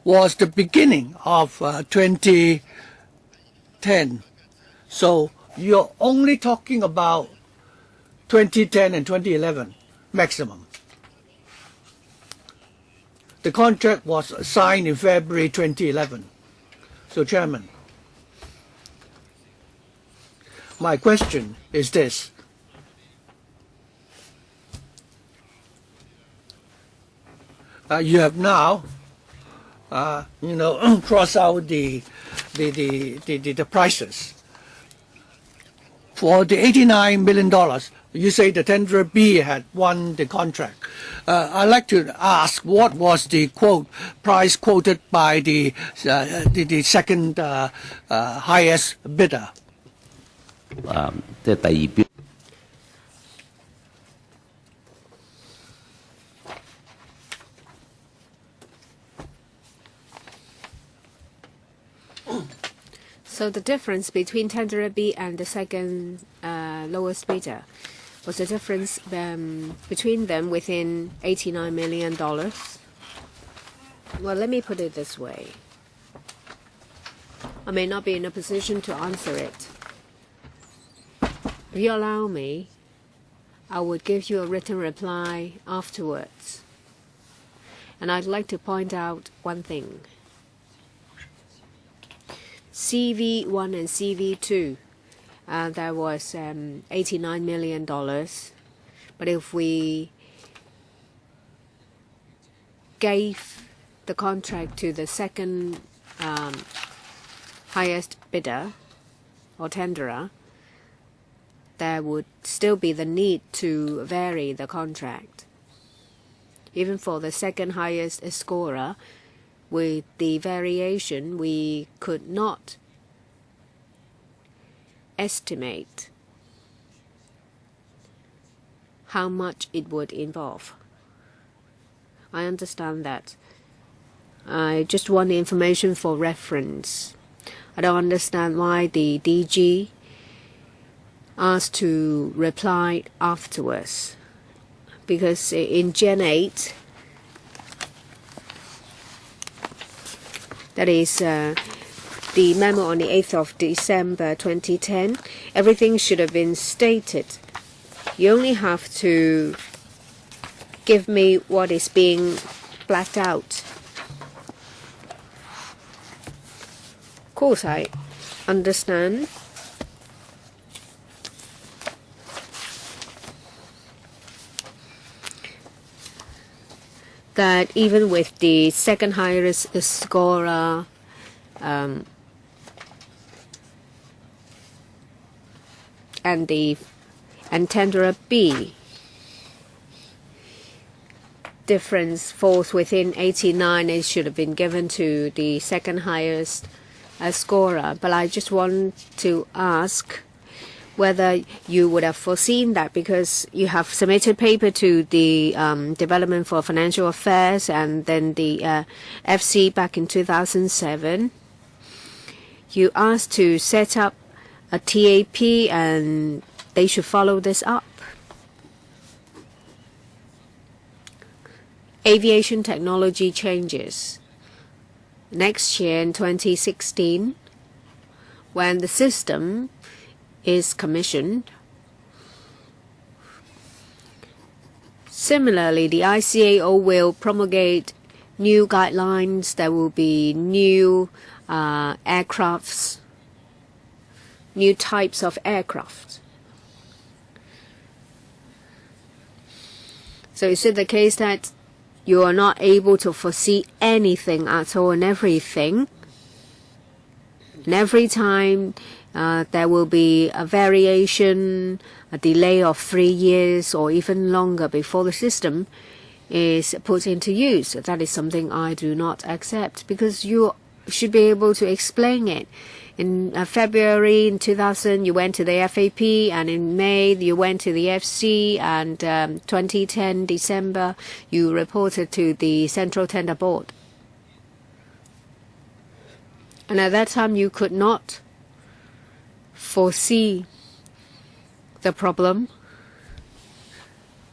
was the beginning of 2010. So you're only talking about 2010 and 2011 maximum. The contract was signed in February 2011. So, Chairman, my question is this. You have now cross out the prices. For the $89 million, you say the tenderer B had won the contract. I'd like to ask, what was the price quoted by the second highest bidder? 即係第二標。So the difference between tenderer B and the second lowest bidder was the difference between them within $89 million. Well, let me put it this way. I may not be in a position to answer it. If you allow me, I would give you a written reply afterwards. And I'd like to point out one thing. CV1 and CV2, there was $89 million. But if we gave the contract to the second highest bidder or tenderer, there would still be the need to vary the contract. Even for the second highest scorer, with the variation, we could not estimate how much it would involve. I understand that. I just want the information for reference. I don't understand why the DG asked to reply afterwards, because in Gen 8, that is the memo on the 8th of December 2010, everything should have been stated. You only have to give me what is being blacked out. Of course, I understand. That even with the second highest scorer and tenderer B, difference falls within 89, it should have been given to the second highest scorer. But I just want to ask whether you would have foreseen that, because you have submitted paper to the Development for Financial Affairs and then the FC back in 2007. You asked to set up a TAP and they should follow this up. Aviation technology changes. Next year in 2016, when the system is commissioned. Similarly, the ICAO will promulgate new guidelines. There will be new aircrafts, new types of aircraft. So is it the case that you are not able to foresee anything at all and everything? And every time there will be a variation, a delay of 3 years or even longer before the system is put into use. That is something I do not accept, because you should be able to explain it. In February in 2000, you went to the FAP, and in May you went to the FC, and 2010 December you reported to the Central Tender Board. And at that time you could not foresee the problem.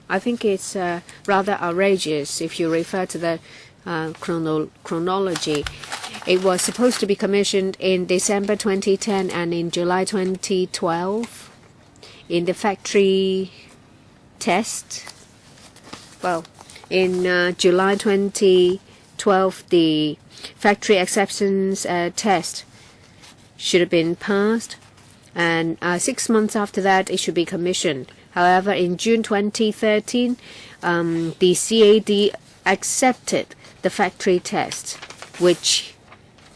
I think it's rather outrageous if you refer to the chronology. It was supposed to be commissioned in December 2010 and in July 2012 in the factory test. Well, in July 2012, the factory acceptance test should have been passed, and 6 months after that it should be commissioned. However, in June 2013, the CAD accepted the factory test. which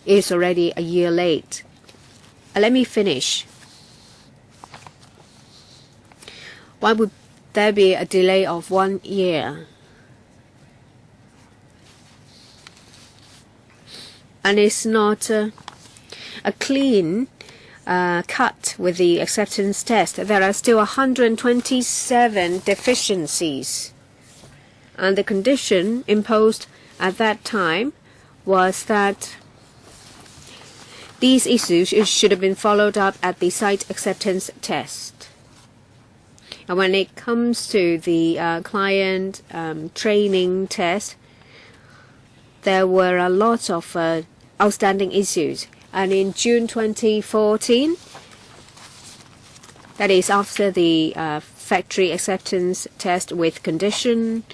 is already a year late. Let me finish. Why would there be a delay of 1 year? And it's not a clean cut with the acceptance test. There are still 127 deficiencies. And the condition imposed at that time was that these issues should have been followed up at the site acceptance test. And when it comes to the client training test, there were a lot of outstanding issues. And in June 2014, that is after the factory acceptance test with condition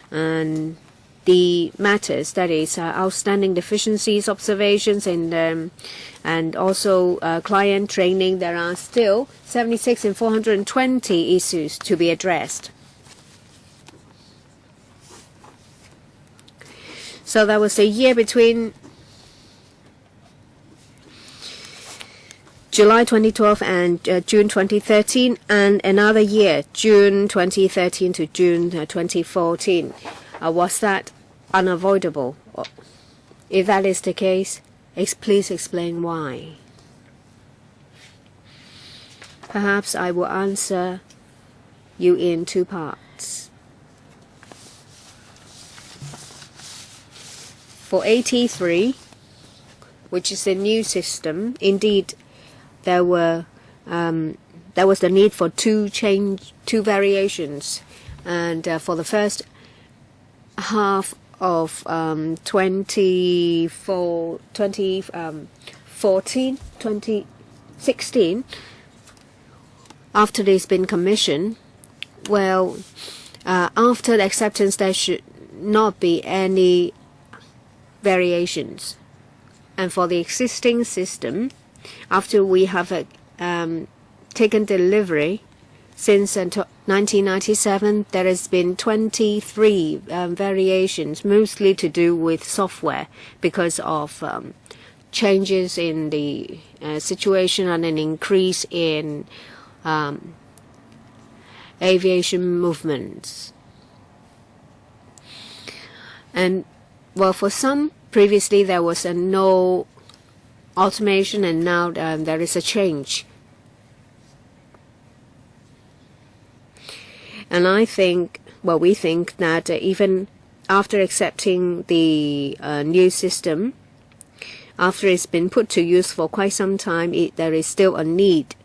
and the matters, that is outstanding deficiencies, observations, and also client training, there are still 76 and 420 issues to be addressed. So there was a year between July 2012 and June 2013, and another year, June 2013 to June 2014. Was that unavoidable? If that is the case, please explain why. Perhaps I will answer you in 2 parts. For AT3, which is a new system, indeed there was the need for two variations, and for the first half of 2016, after it's been commissioned, well, after the acceptance there should not be any variations. And for the existing system, after we have taken delivery since 1997, there has been 23 variations, mostly to do with software because of changes in the situation and an increase in aviation movements. And well, for some, previously there was no automation, and now there is a change. And I think, well, we think that even after accepting the new system, after it's been put to use for quite some time, there is still a need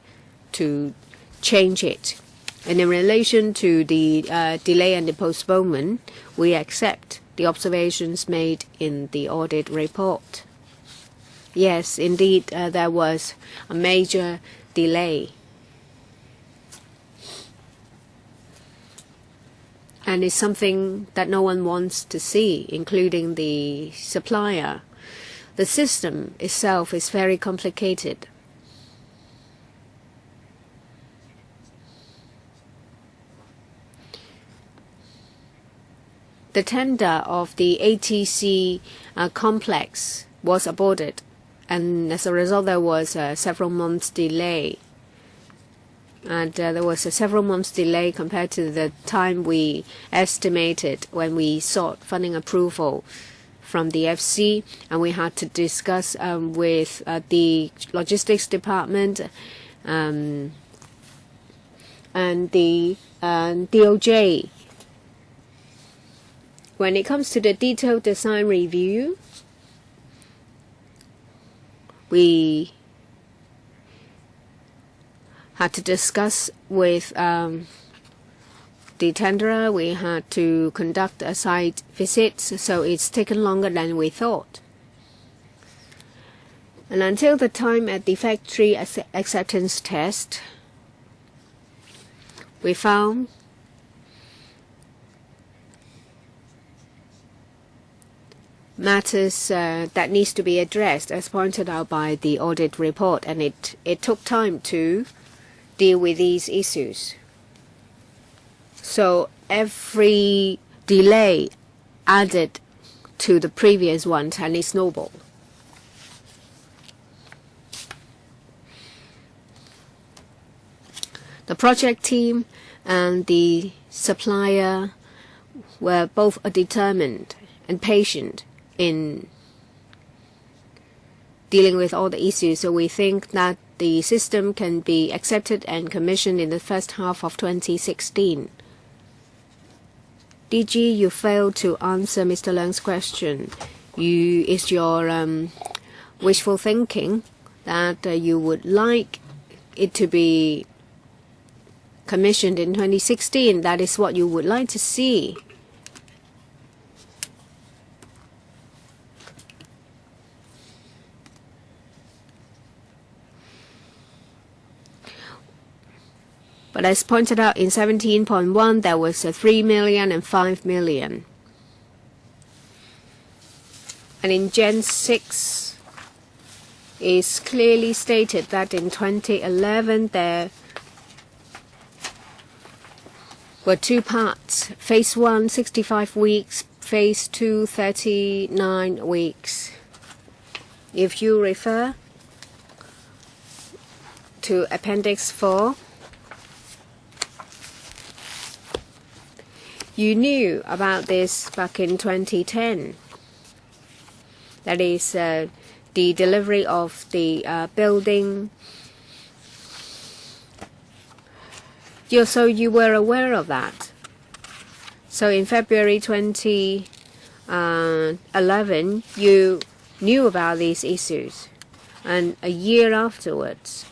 to change it. And in relation to the delay and the postponement, we accept the observations made in the audit report. Yes, indeed, there was a major delay. And it's something that no one wants to see, including the supplier. The system itself is very complicated. The tender of the ATC complex was aborted, and as a result there was a several months delay. And there was a several months delay compared to the time we estimated when we sought funding approval from the FC, and we had to discuss with the logistics department and the DOJ. When it comes to the detailed design review, we had to discuss with the tenderer. We had to conduct a site visit, so it's taken longer than we thought. And until the time at the factory acceptance test, we found matters that needs to be addressed, as pointed out by the audit report, and it took time to deal with these issues. So every delay added to the previous one, and it snowballed. The project team and the supplier were both determined and patient in dealing with all the issues. So we think that the system can be accepted and commissioned in the first half of 2016. DG, you failed to answer Mr. Leung's question. Is your wishful thinking that you would like it to be commissioned in 2016? That is what you would like to see. But as pointed out in 17.1, there was 3 million and 5 million. And in Gen 6, it's clearly stated that in 2011 there were 2 parts. Phase 1, 65 weeks. Phase 2, 39 weeks. If you refer to Appendix 4, you knew about this back in 2010. That is the delivery of the building. So you were aware of that. So in February 2011, you knew about these issues. And a year afterwards,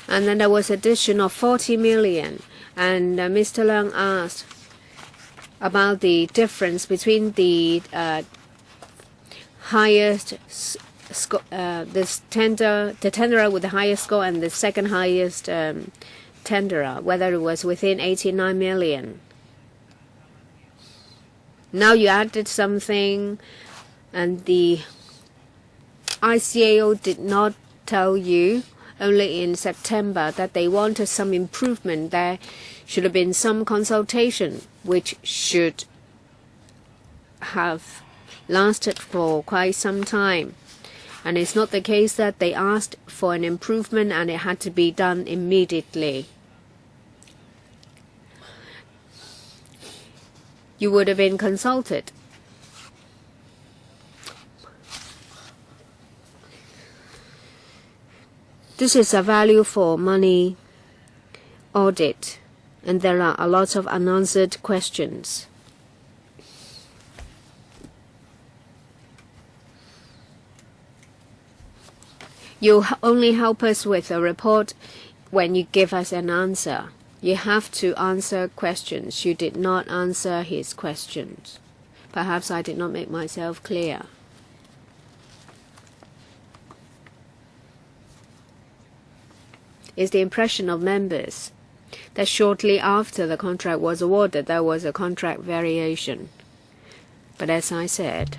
and then there was addition of 40 million. And Mr. Leung asked about the difference between the highest the tenderer with the highest score and the second highest tenderer, whether it was within 89 million. Now you added something, and the ICAO did not tell you only in September that they wanted some improvement. There should have been some consultation, which should have lasted for quite some time. And it's not the case that they asked for an improvement and it had to be done immediately. You would have been consulted. This is a value for money audit, and there are a lot of unanswered questions. You only help us with a report when you give us an answer. You have to answer questions. You did not answer his questions. Perhaps I did not make myself clear. It's the impression of members that shortly after the contract was awarded, there was a contract variation. But as I said,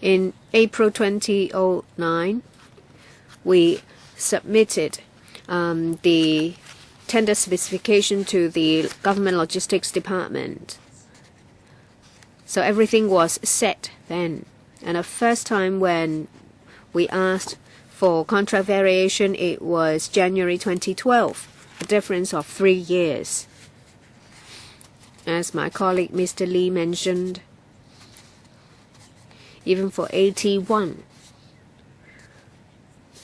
in April 2009, we submitted the tender specification to the Government Logistics Department. So everything was set then. And the first time when we asked for contract variation, it was January 2012, a difference of 3 years. As my colleague Mr. Lee mentioned, even for AT1,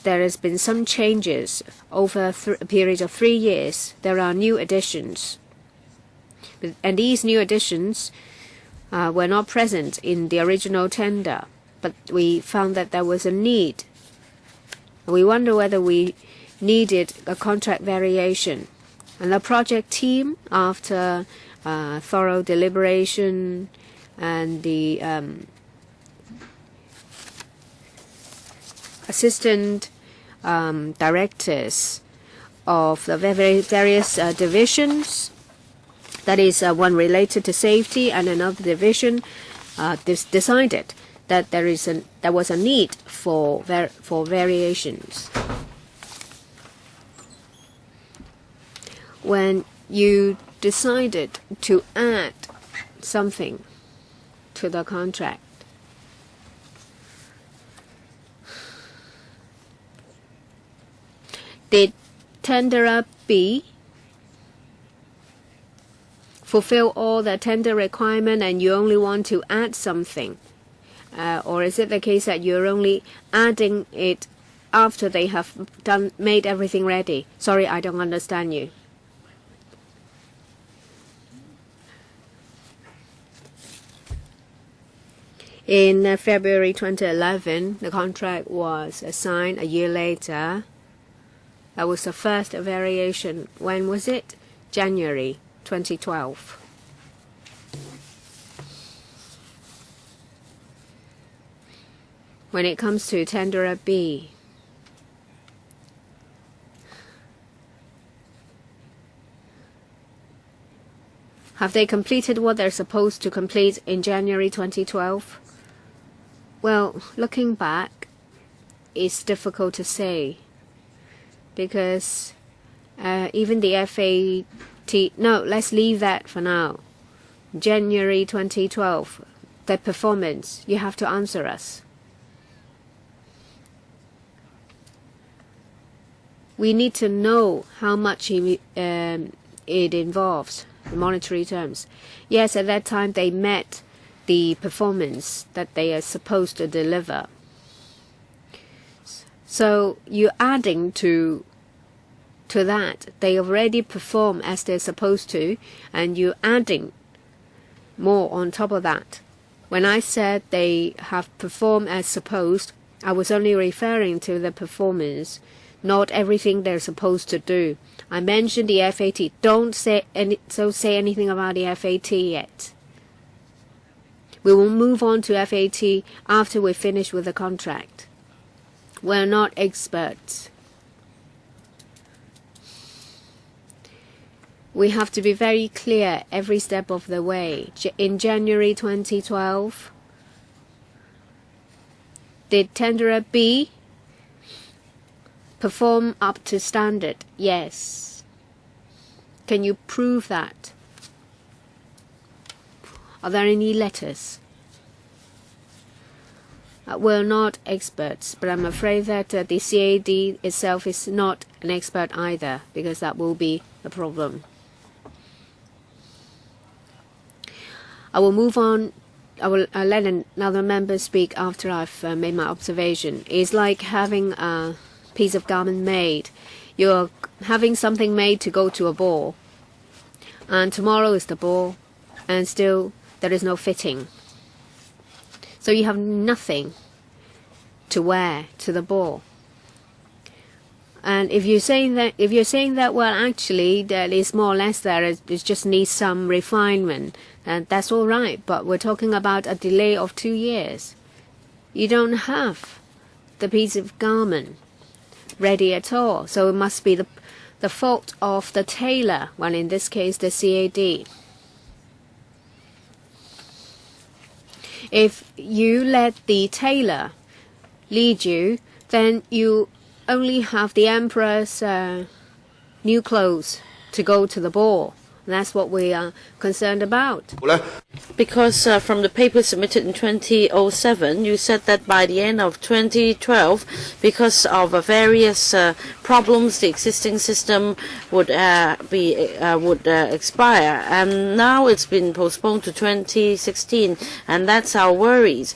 there has been some changes over a period of 3 years. There are new additions. And these new additions were not present in the original tender, but we found that there was a need. We wonder whether we needed a contract variation. And the project team, after thorough deliberation and the assistant directors of the various divisions, that is one related to safety and another division, decided that there was a need for variations. When you decided to add something to the contract, did tenderer B fulfill all the tender requirement and you only want to add something? Or is it the case that you're only adding it after they have made everything ready? Sorry, I don't understand you. In February 2011, the contract was signed. A year later, that was the first variation. When was it? January 2012. When it comes to tenderer B, have they completed what they're supposed to complete in January 2012? Well, looking back, it's difficult to say, because even the FAT, no, let's leave that for now. January 2012, the performance, you have to answer us. We need to know how much it involves, the monetary terms. Yes, at that time they met the performance that they are supposed to deliver. So you're adding to that. They already perform as they're supposed to, and you're adding more on top of that. When I said they have performed as supposed, I was only referring to the performance, not everything they're supposed to do. I mentioned the FAT. Don't say anything about the FAT yet. We will move on to FAT after we finish with the contract. We're not experts. We have to be very clear every step of the way. In January 2012, did tenderer B perform up to standard? Yes. Can you prove that? Are there any letters? We're not experts, but I'm afraid that the CAD itself is not an expert either, because that will be a problem. I will move on. I will let another member speak after I've made my observation. It's like having a piece of garment made. You're having something made to go to a ball, and tomorrow is the ball, and still there is no fitting. So you have nothing to wear to the ball. And if you're saying that, well, actually, that is more or less there. It just needs some refinement, and that's all right. But we're talking about a delay of 2 years. You don't have the piece of garment ready at all. So it must be the fault of the tailor. Well, in this case, the CAD. If you let the tailor lead you, then you only have the emperor's new clothes to go to the ball. And that's what we are concerned about. Because from the paper submitted in 2007, you said that by the end of 2012, because of various problems, the existing system would expire, and now it's been postponed to 2016, and that's our worries.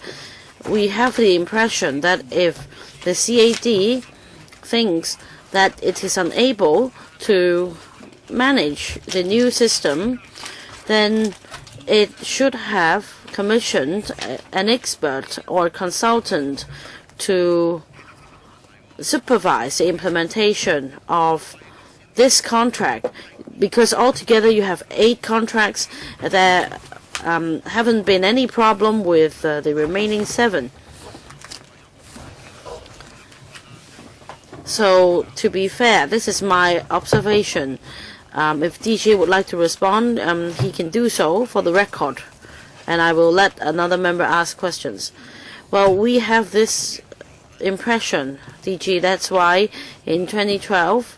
We have the impression that if the CAD thinks that it is unable to manage the new system, then it should have commissioned an expert or consultant to supervise the implementation of this contract, because altogether you have 8 contracts. There haven't been any problem with the remaining 7. So, to be fair, this is my observation. If DJ would like to respond, he can do so for the record, and I will let another member ask questions. Well, we have this impression, DG. That's why in 2012,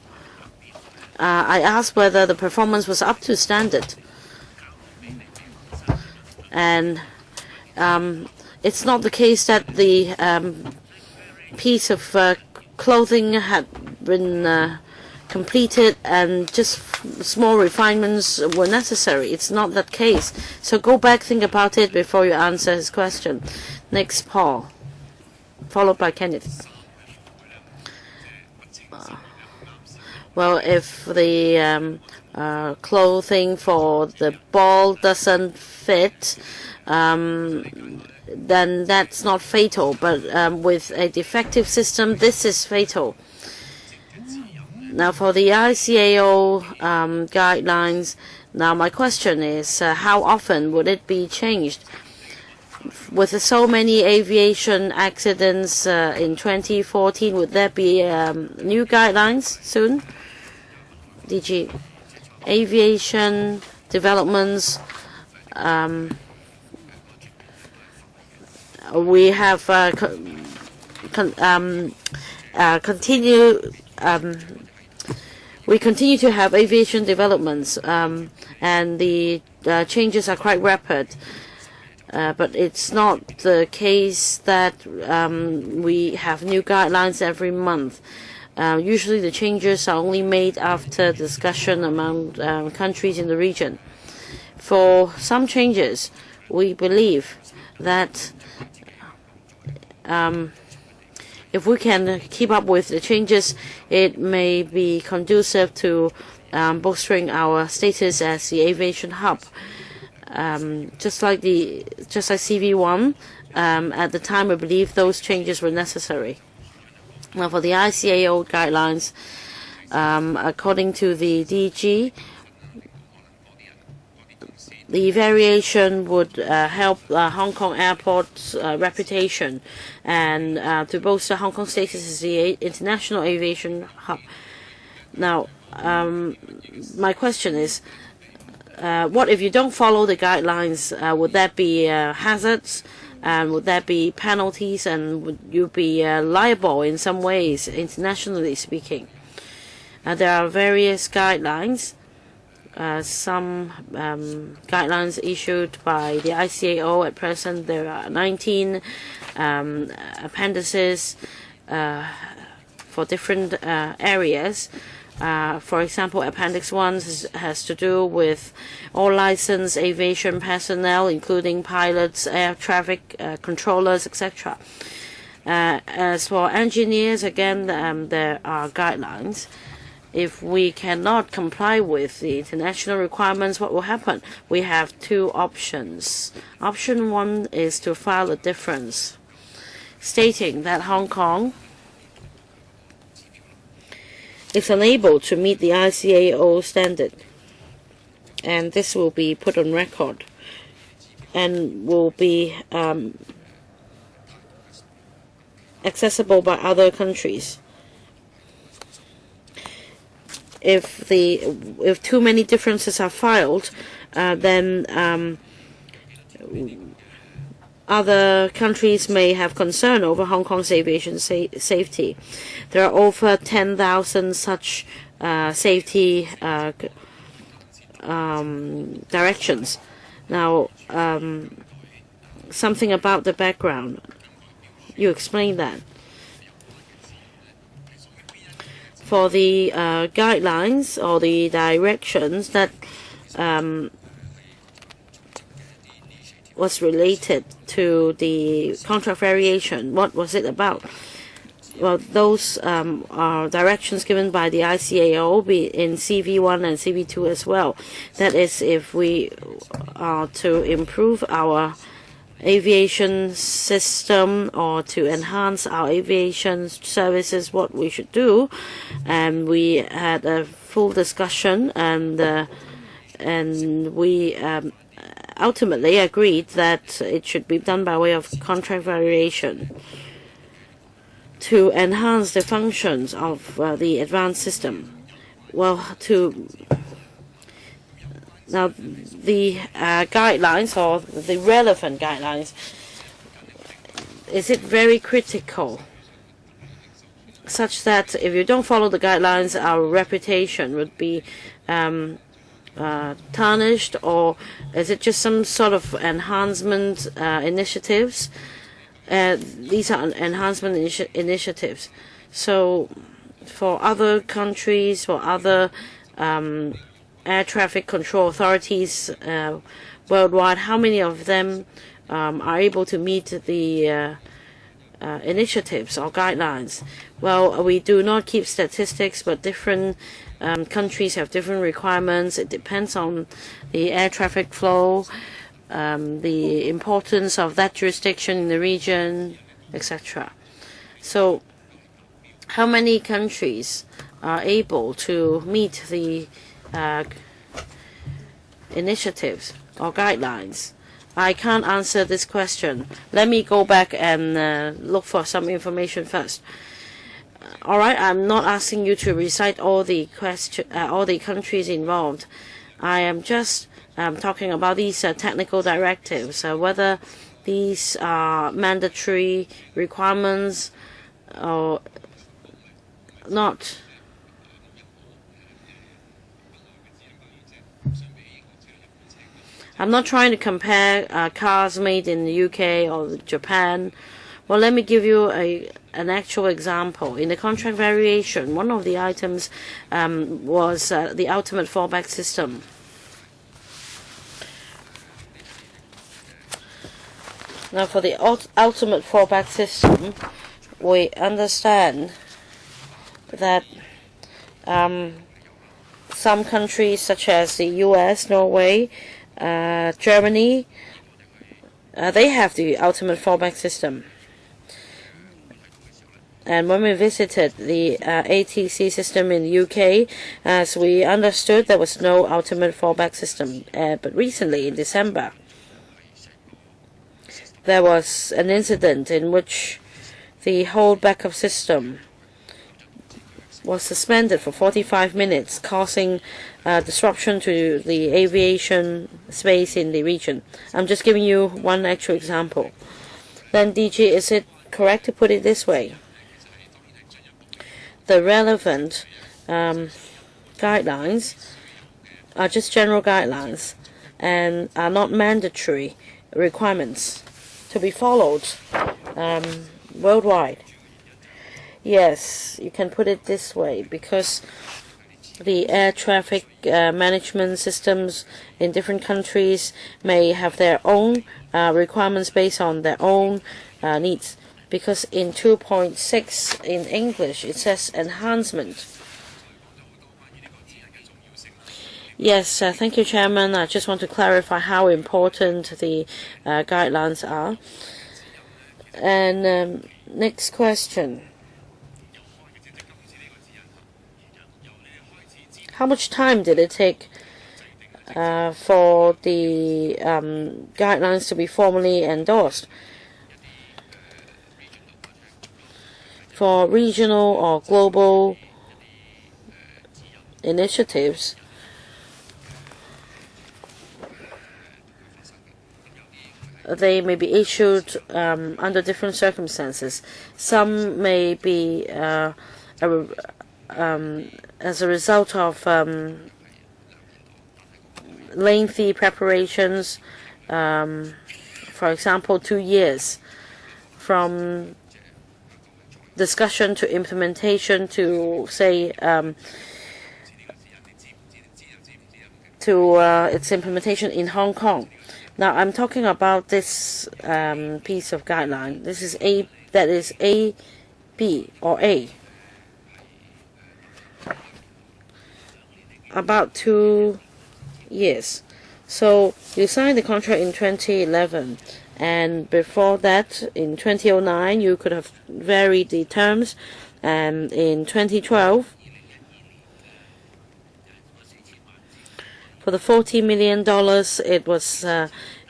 I asked whether the performance was up to standard. And it's not the case that the piece of clothing had been completed and just small refinements were necessary. It's not that case. So go back, think about it before you answer his question. Next, Paul, followed by Kenneth. Well, if the clothing for the ball doesn't fit, then that's not fatal. But with a defective system, this is fatal. Now, for the ICAO guidelines, now my question is, how often would it be changed? With so many aviation accidents in 2014, would there be new guidelines soon? DG, aviation developments. We have we continue to have aviation developments, and the changes are quite rapid. But it's not the case that we have new guidelines every month. Usually the changes are only made after discussion among countries in the region. For some changes, we believe that if we can keep up with the changes, it may be conducive to bolstering our status as the aviation hub. Just like CV1, at the time we believe those changes were necessary. Now, for the ICAO guidelines, according to the DG, the variation would help Hong Kong Airport's reputation and to bolster Hong Kong status as the international aviation hub. Now, my question is, what if you don't follow the guidelines? Would there be hazards? And would there be penalties? And would you be liable in some ways, internationally speaking? There are various guidelines. Some guidelines issued by the ICAO at present. There are 19 appendices for different areas. For example, Appendix 1 has to do with all licensed aviation personnel, including pilots, air traffic controllers, etc. As for engineers, again, there are guidelines. If we cannot comply with the international requirements, what will happen? We have two options. Option 1 is to file a difference, stating that Hong Kong is unable to meet the ICAO standard, and this will be put on record and will be accessible by other countries. If too many differences are filed, then other countries may have concern over Hong Kong's aviation safety. There are over 10,000 such safety directions. Now, something about the background. You explain that. For the guidelines or the directions that was related to the contract variation, what was it about? Well, those are directions given by the ICAO in CV1 and CV2 as well. That is, if we are to improve our aviation system or to enhance our aviation services, what we should do. And we had a full discussion, and we ultimately agreed that it should be done by way of contract variation to enhance the functions of the advanced system. Well, now the guidelines or the relevant guidelines, is it very critical, such that if you don't follow the guidelines, our reputation would be tarnished, or is it just some sort of enhancement initiatives? These are enhancement initiatives. So for other countries, for other air traffic control authorities worldwide, how many of them are able to meet the initiatives or guidelines? Well, we do not keep statistics, but different countries have different requirements. It depends on the air traffic flow, the importance of that jurisdiction in the region, etc. So how many countries are able to meet the initiatives or guidelines? I can't answer this question. Let me go back and look for some information first. All right, I'm not asking you to recite all the countries involved. I am just talking about these technical directives, whether these are mandatory requirements or not. I'm not trying to compare cars made in the UK or Japan. Well, let me give you an actual example. In the contract variation, one of the items was the ultimate fallback system. Now, for the ultimate fallback system, we understand that some countries such as the US, Norway, Germany, they have the ultimate fallback system. And when we visited the ATC system in the UK, as we understood, there was no ultimate fallback system. But recently, in December, there was an incident in which the whole backup system was suspended for 45 minutes, causing disruption to the aviation space in the region. I'm just giving you one actual example. Then, DG, is it correct to put it this way? The relevant guidelines are just general guidelines and are not mandatory requirements to be followed worldwide. Yes, you can put it this way, because the air traffic management systems in different countries may have their own requirements based on their own needs. Because in 2.6 in English it says enhancement. Yes, thank you, Chairman. I just want to clarify how important the guidelines are. And next question. How much time did it take for the guidelines to be formally endorsed? For regional or global initiatives, they may be issued under different circumstances. Some may be as a result of lengthy preparations, for example, 2 years from discussion to implementation to, say, its implementation in Hong Kong. Now, I'm talking about this piece of guideline. This is that is A, B, or A. About 2 years. So you signed the contract in 2011. And before that, in 2009, you could have varied the terms. And in 2012, for the $40 million, it was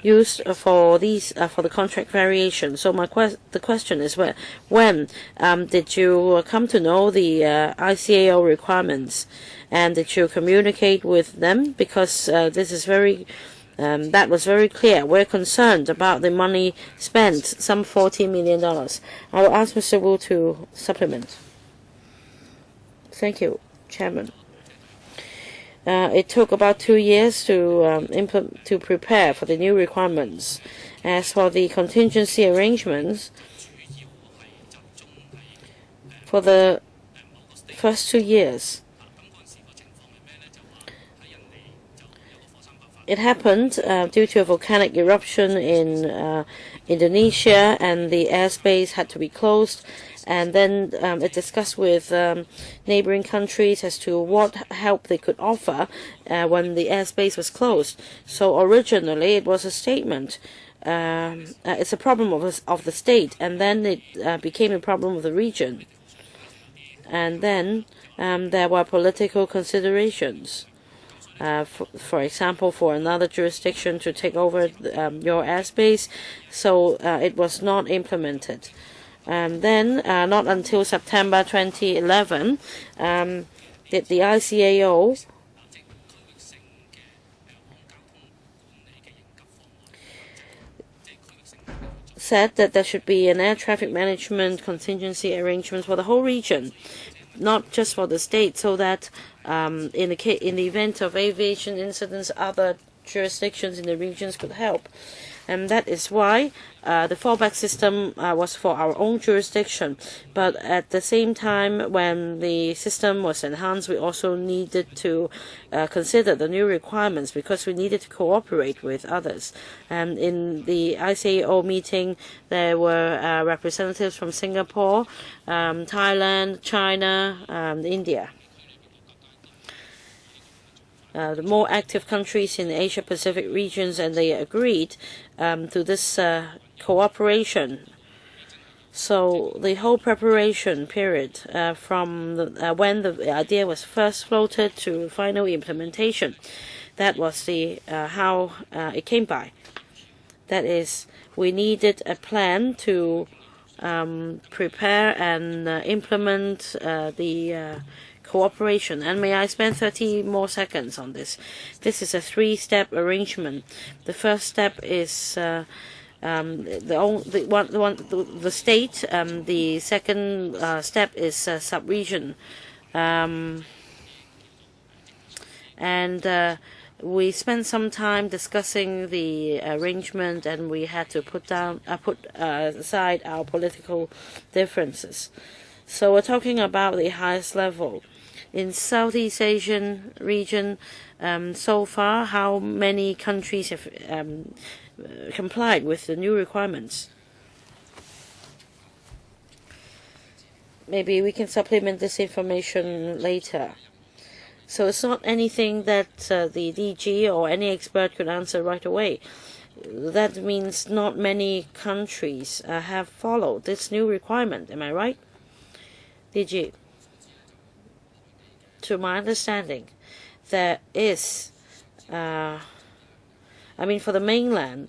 used for the contract variation. So the question is, when did you come to know the ICAO requirements, and did you communicate with them? Because this is very That was very clear. We're concerned about the money spent, some $40 million. I will ask Mr. Wu to supplement. Thank you, Chairman. It took about 2 years to prepare for the new requirements. As for the contingency arrangements, for the first 2 years, it happened due to a volcanic eruption in Indonesia, and the airspace had to be closed. And then it discussed with neighboring countries as to what help they could offer when the airspace was closed. So originally it was a statement. It's a problem of the state, and then it became a problem of the region. And then there were political considerations. For example, for another jurisdiction to take over your airspace, so it was not implemented. Then, not until September 2011, did the ICAO said that there should be an air traffic management contingency arrangement for the whole region, not just for the state, so that in the event of aviation incidents, other jurisdictions in the regions could help. And that is why the fallback system was for our own jurisdiction. But at the same time, when the system was enhanced, we also needed to consider the new requirements, because we needed to cooperate with others. And in the ICAO meeting, there were representatives from Singapore, Thailand, China, India. The more active countries in the Asia-Pacific regions, and they agreed to this cooperation. So the whole preparation period from when the idea was first floated to final implementation, that was the how it came by. That is, we needed a plan to prepare and implement the cooperation. And may I spend 30 more seconds on this? This is a 3-step arrangement. The first step is the state. The second step is sub-region, and we spent some time discussing the arrangement, and we had to put aside our political differences. So we're talking about the highest level. In Southeast Asian region, so far, how many countries have complied with the new requirements? Maybe we can supplement this information later. So it's not anything that the DG or any expert could answer right away. That means not many countries have followed this new requirement. Am I right? DG? To my understanding, there is, for the mainland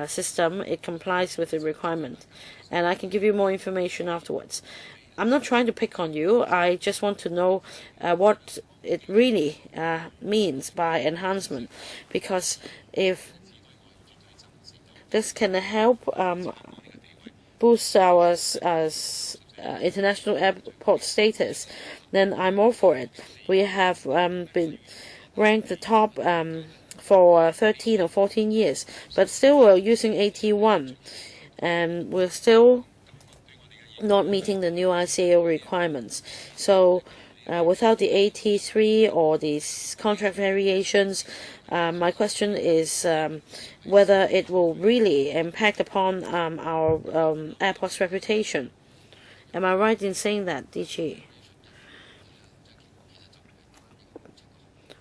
system, it complies with the requirement. And I can give you more information afterwards. I'm not trying to pick on you. I just want to know what it really means by enhancement. Because if this can help boost our international airport status, then I'm all for it. We have been ranked the top for 13 or 14 years, but still we're using AT1, and we're still not meeting the new ICAO requirements. So without the AT3 or these contract variations, my question is whether it will really impact upon our airport's reputation. Am I right in saying that, DG?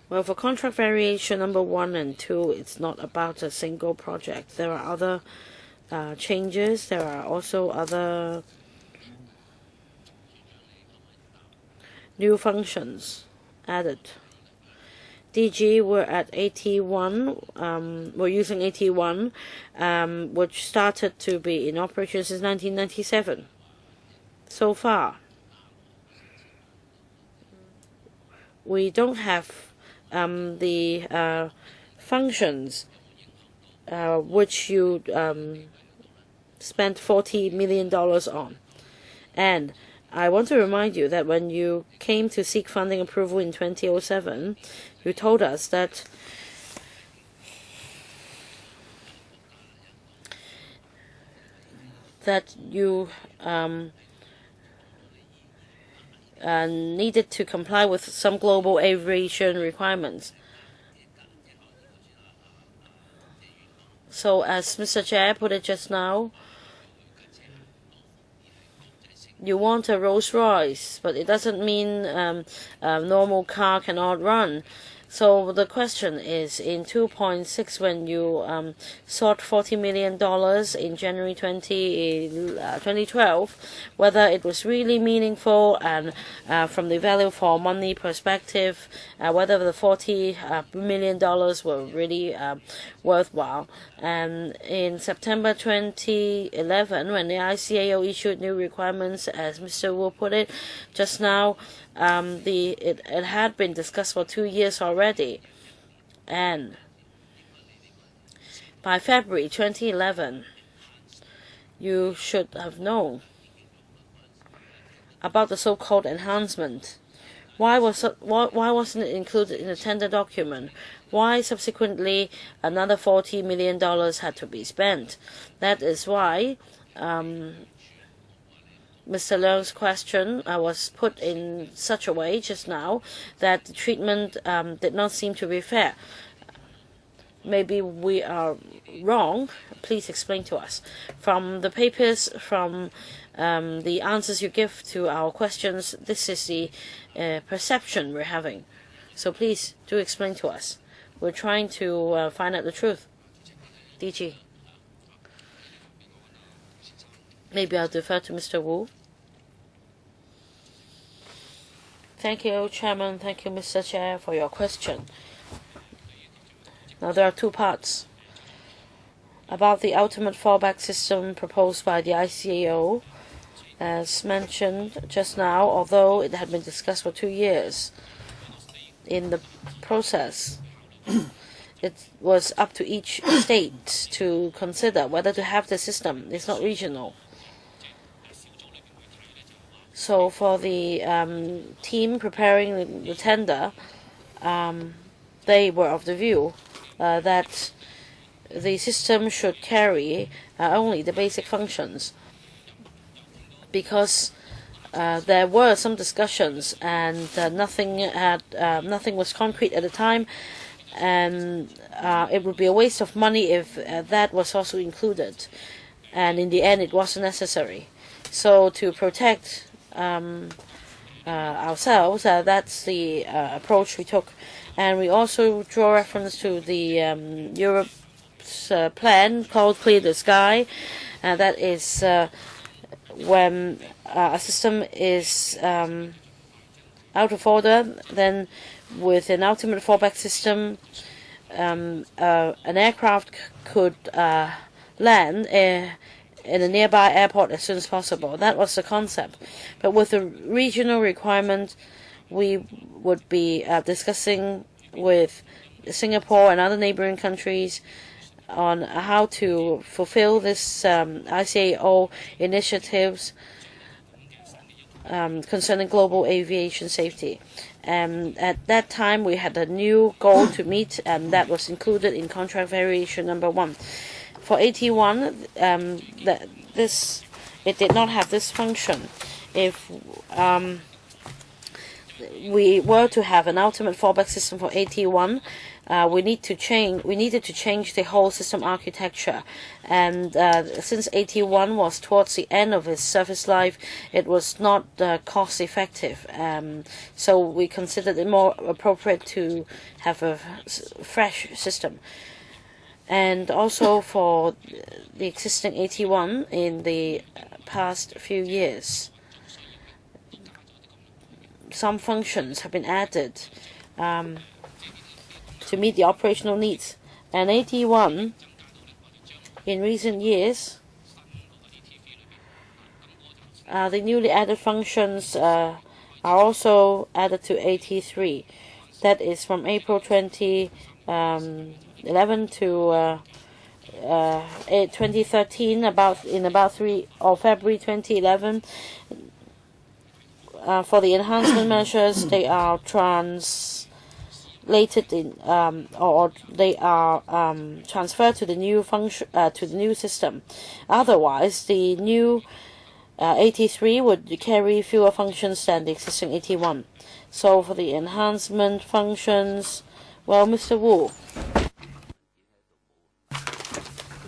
Well, for contract variation number 1 and 2, it's not about a single project. There are other changes. There are also other new functions added. DG, we're at AT1. We're using AT1, which started to be in operation since 1997. So far, we don't have the functions which you spent $40 million on. And I want to remind you that when you came to seek funding approval in 2007, you told us that you needed to comply with some global aviation requirements. So as Mr. Chair put it just now, you want a Rolls Royce, but it doesn't mean a normal car cannot run. So the question is, in 2.6, when you sought $40 million in January 2012, whether it was really meaningful and from the value for money perspective, whether the $40 million were really worthwhile. And in September 2011, when the ICAO issued new requirements, as Mr. Wu put it just now, it had been discussed for 2 years already, and by February 2011, you should have known about the so-called enhancement. Why wasn't it included in the tender document? Why subsequently another $40 million had to be spent? That is why Mr. Leung's question was put in such a way just now that the treatment did not seem to be fair. Maybe we are wrong. Please explain to us. From the papers, from the answers you give to our questions, this is the perception we're having. So please do explain to us. We're trying to find out the truth. DG. Maybe I'll defer to Mr. Wu. Thank you, Chairman. Thank you, Mr. Chair, for your question. Now, there are two parts. About the ultimate fallback system proposed by the ICAO, as mentioned just now, although it had been discussed for 2 years, in the process, it was up to each state to consider whether to have the system. It's not regional. So for the team preparing the tender, they were of the view that the system should carry only the basic functions, because there were some discussions and nothing was concrete at the time, and it would be a waste of money if that was also included, and in the end it wasn't necessary. So to protect ourselves, that's the approach we took. And we also draw reference to the Europe's plan called Clear the Sky. That is when a system is out of order, then with an ultimate fallback system, an aircraft could land in a nearby airport as soon as possible. That was the concept. But with the regional requirement, we would be discussing with Singapore and other neighboring countries on how to fulfill this ICAO initiatives concerning global aviation safety. And at that time, we had a new goal to meet, and that was included in contract variation number 1. For AT1, it did not have this function. If we were to have an ultimate fallback system for AT1, we needed to change the whole system architecture. And since AT1 was towards the end of its service life, it was not cost effective. So we considered it more appropriate to have a fresh system. And also for the existing AT1 in the past few years, some functions have been added to meet the operational needs. And AT1 in recent years, the newly added functions are also added to AT3. That is from April 2011 to 2013, in about February 2011. For the enhancement measures, they are translated in or they are transferred to the new function to the new system. Otherwise, the new 83 would carry fewer functions than the existing 81. So for the enhancement functions, well, Mr. Wu.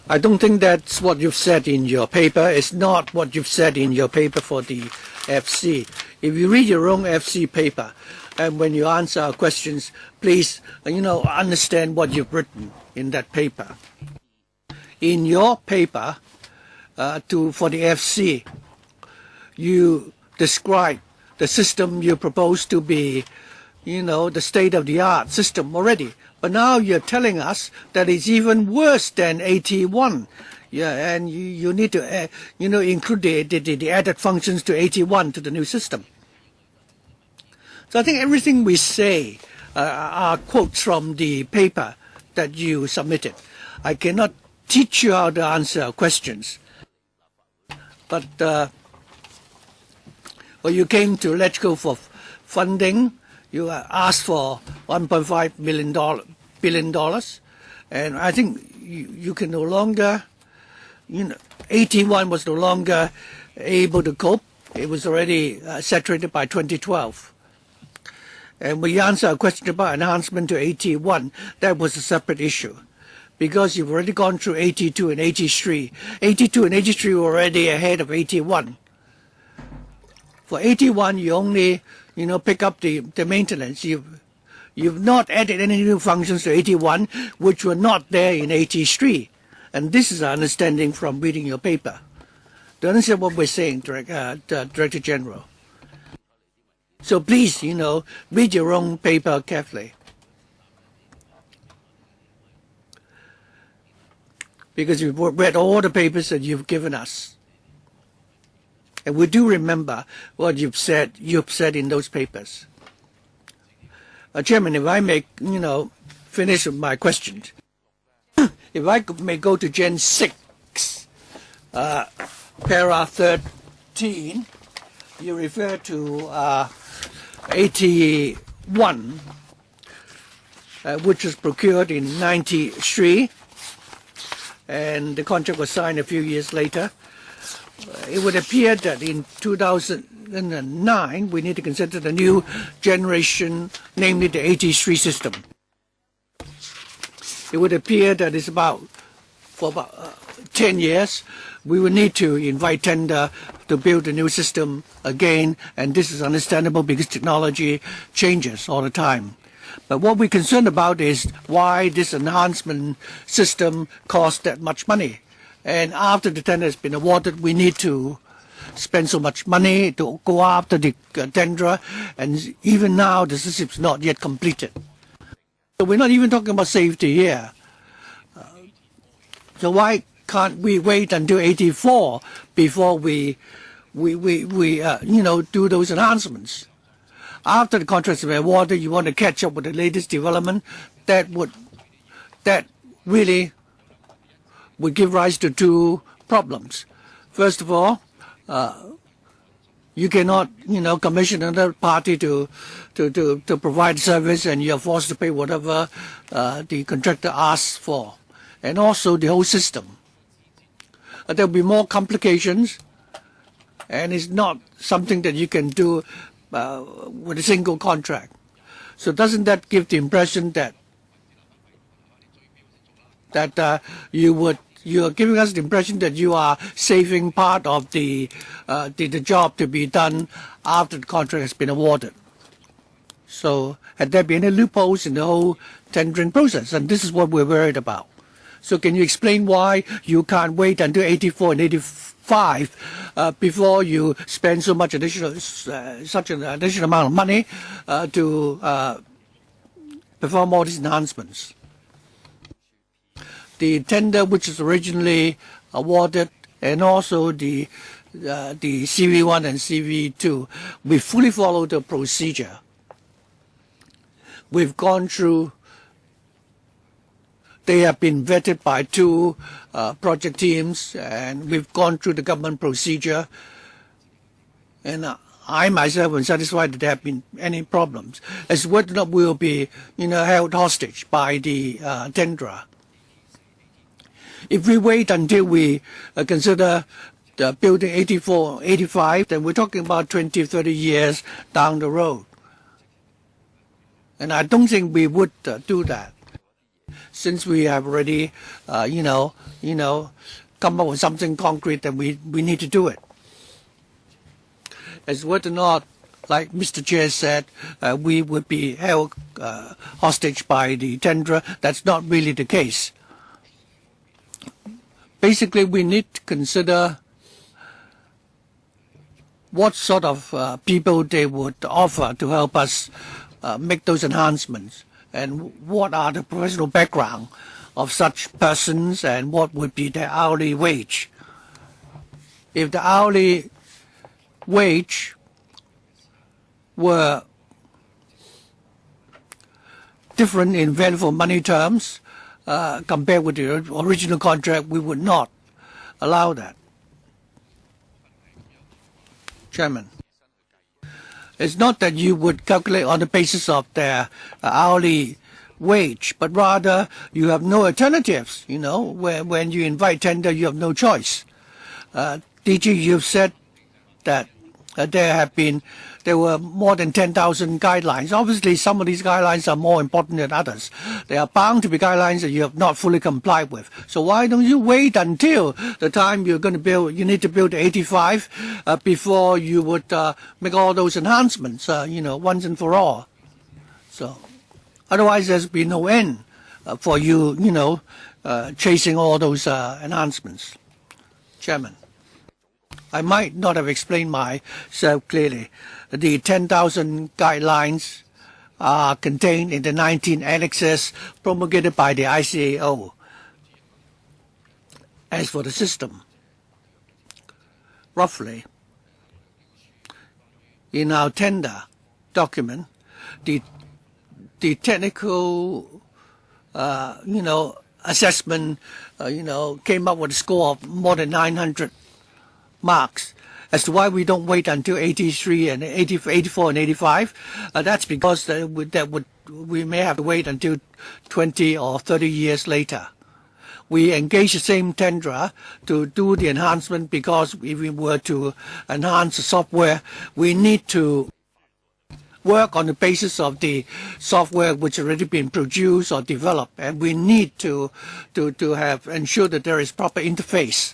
I don't think that's what you've said in your paper. It's not what you've said in your paper for the FC. If you read your own FC paper, and when you answer our questions, please, understand what you've written in that paper. In your paper for the FC, you describe the system you propose to be, the state-of-the-art system already. But now you're telling us that it's even worse than 81. Yeah, and you need to, include the added functions to 81 to the new system. So I think everything we say are quotes from the paper that you submitted. I cannot teach you how to answer questions. But when you came to Let's Go for funding, you asked for $1.5 billion, and I think you can no longer, 81 was no longer able to cope. It was already saturated by 2012. And when you answer a question about enhancement to 81, that was a separate issue, because you've already gone through 82 and 83. 82 and 83 were already ahead of 81. For 81, you only, pick up the maintenance. You've not added any new functions to 81, which were not there in 83. And this is our understanding from reading your paper. Do you understand what we're saying, Director General? So please, read your own paper carefully. Because we've read all the papers that you've given us. And we do remember what you've said in those papers. Chairman, if I may, finish my questions. If I may go to Gen 6, para 13, you refer to 81, which was procured in 93, and the contract was signed a few years later. It would appear that in 2009, we need to consider the new generation, namely the 83 system. It would appear that it's for about 10 years, we will need to invite tender to build a new system again, and this is understandable because technology changes all the time. But what we're concerned about is why this enhancement system costs that much money. And after the tender has been awarded, we need to spend so much money to go after the tenderer, and even now the system is not yet completed. So we're not even talking about safety here. So why can't we wait until 84 before we do those enhancements? After the contracts have been awarded, you want to catch up with the latest development. That really would give rise to two problems. First of all, you cannot, commission another party to provide service, and you're forced to pay whatever the contractor asks for, and also the whole system. There will be more complications, and it's not something that you can do with a single contract. So doesn't that give the impression that you are giving us the impression that you are saving part of the job to be done after the contract has been awarded? So had there been any loopholes in the whole tendering process? And this is what we're worried about. So can you explain why you can't wait until 84 and 85 before you spend so much such an additional amount of money to perform all these enhancements? The tender which is originally awarded, and also the CV1 and CV2, we fully follow the procedure. We've gone through They have been vetted by two project teams, and we've gone through the government procedure. And I myself am satisfied that there have been any problems. As whether or not we will be, held hostage by the tenderer. If we wait until we consider the building 84, 85, then we're talking about 20, 30 years down the road. And I don't think we would do that, since we have already, come up with something concrete that we need to do it. As whether or not, like Mr. Chair said, we would be held hostage by the tenderer, that's not really the case. Basically, we need to consider what sort of people they would offer to help us make those enhancements, and what are the professional background of such persons, and what would be their hourly wage. If the hourly wage were different in value for money terms compared with the original contract, we would not allow that. Chairman, it's not that you would calculate on the basis of their hourly wage, but rather you have no alternatives. When you invite tender, you have no choice. DG, you've said that there were more than 10,000 guidelines. Obviously, some of these guidelines are more important than others. There are bound to be guidelines that you have not fully complied with. So why don't you wait until the time you're going to build, you need to build 85 before you would make all those enhancements, once and for all. So otherwise there's be no end for you, chasing all those enhancements. Chairman, I might not have explained myself clearly. The 10,000 guidelines are contained in the 19 annexes promulgated by the ICAO. As for the system, roughly, in our tender document, the technical, assessment, came up with a score of more than 900 marks. As to why we don't wait until 83 and 84 and 85, that's because we may have to wait until 20 or 30 years later. We engage the same tenderer to do the enhancement, because if we were to enhance the software, we need to work on the basis of the software which already been produced or developed, and we need to have ensure that there is proper interface.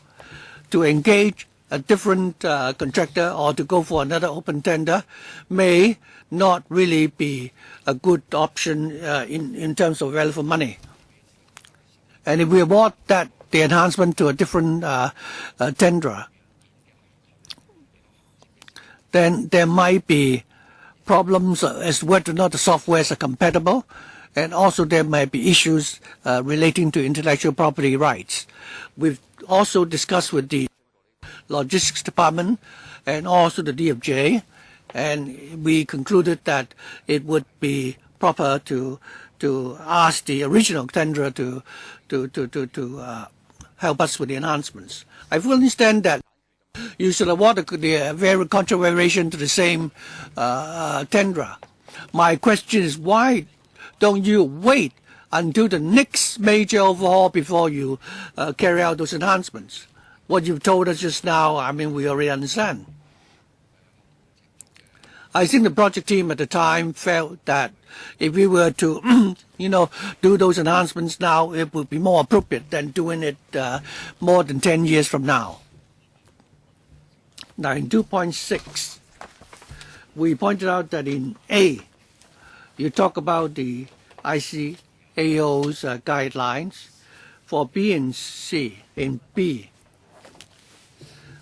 To engage a different contractor or to go for another open tender may not really be a good option in terms of value for money. And if we award the enhancement to a different tenderer, then there might be problems as to whether or not the softwares are compatible, and also there might be issues relating to intellectual property rights. We've also discussed with the Logistics Department and also the DFJ, and we concluded that it would be proper to ask the original tenderer to help us with the enhancements. I fully understand that you should award the very contract variation to the same tenderer. My question is, why don't you wait until the next major overhaul before you carry out those enhancements? What you've told us just now, we already understand. I think the project team at the time felt that if we were to, do those enhancements now, it would be more appropriate than doing it more than 10 years from now. Now, in 2.6, we pointed out that in A, you talk about the ICAO's guidelines. For B and C, in B,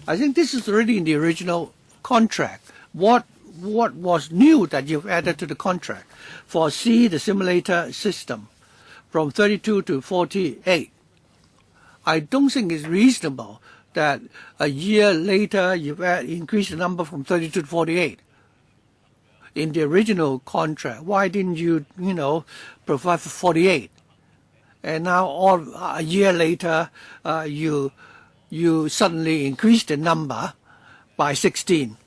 I think this is already in the original contract. What was new that you've added to the contract? For C, the simulator system, from 32 to 48. I don't think it's reasonable that a year later you've increased the number from 32 to 48. In the original contract, why didn't you, provide for 48? and now a year later, you suddenly increase the number by 16.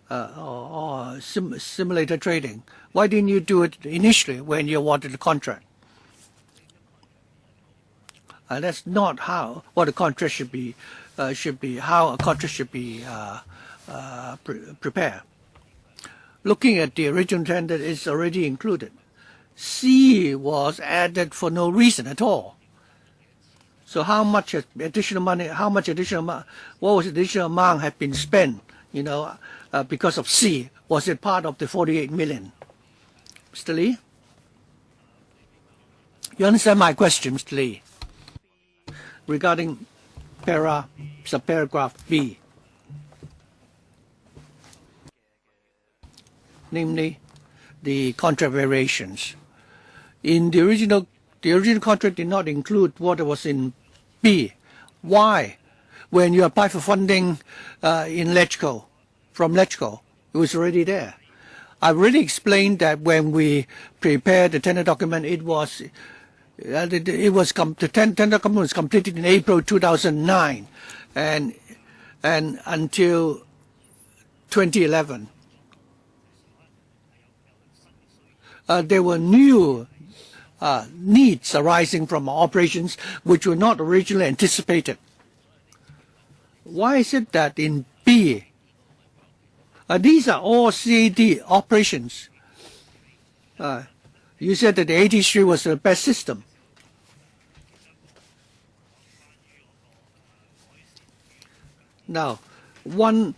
Or simulator trading. Why didn't you do it initially when you wanted the contract? That's not what a contract should be. How a contract should be prepared. Looking at the original tender, it's already included. C was added for no reason at all. So how much additional money? What was the additional amount had been spent? Because of C. Was it part of the 48 million? Mr. Lee? You understand my question, Mr. Lee? Regarding subparagraph B. Namely, the contract variations. In the original contract did not include what was in B. Why? When you apply for funding from LegCo, it was already there. I've already explained that when we prepared the tender document, the tender document was completed in April 2009, and until 2011. There were new needs arising from operations which were not originally anticipated. Why is it that in B, these are all CAD operations? You said that the 83 was the best system. Now, one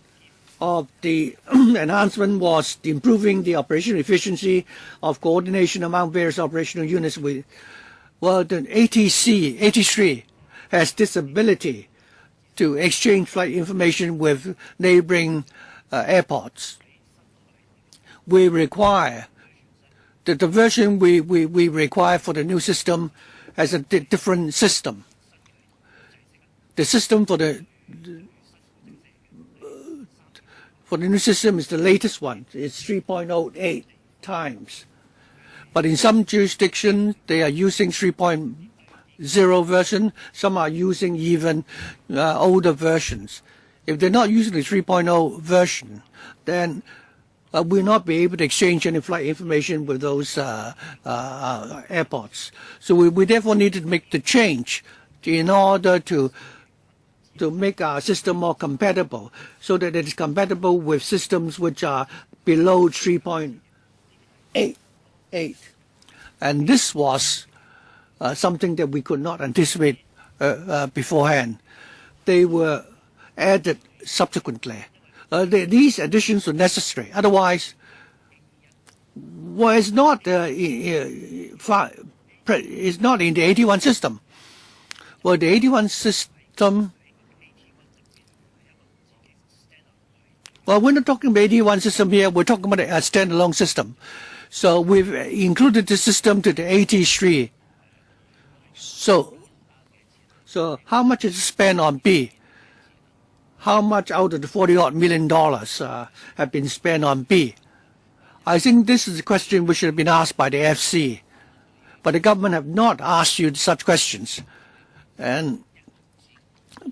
of the enhancement was improving the operational efficiency of coordination among various operational units. The ATC 83 has this ability to exchange flight information with neighboring airports. We require the version we require for the new system has a different system. The system for the new system is the latest one. It's 3.08 times. But in some jurisdictions, they are using 3.0 version. Some are using even older versions. If they're not using the 3.0 version, then we'll not be able to exchange any flight information with those airports. So we therefore need to make the change in order to make our system more compatible, so that it is compatible with systems which are below 3.88. And this was something that we could not anticipate beforehand. They were added subsequently. These additions were necessary. Otherwise, it's not in the 81 system. Well, the 81 system. Well, we're not talking about 81 system here. We're talking about a standalone system. So we've included the system to the 83. So how much is spent on B? How much out of the $40-odd million have been spent on B? I think this is a question which should have been asked by the FC. But the government have not asked you such questions.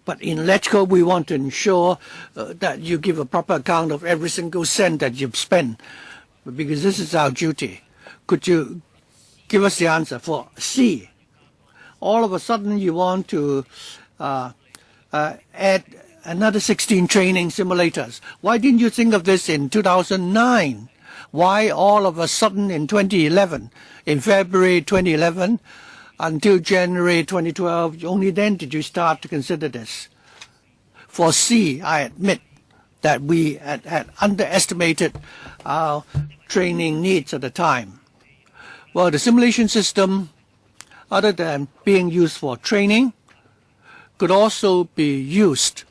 But in LegCo, we want to ensure that you give a proper account of every single cent that you've spent, because this is our duty. Could you give us the answer for C? All of a sudden, you want to add another 16 training simulators. Why didn't you think of this in 2009? Why all of a sudden in 2011, in February 2011, until January 2012, only then did you start to consider this? For C, I admit that we had underestimated our training needs at the time. Well, the simulation system, other than being used for training, could also be used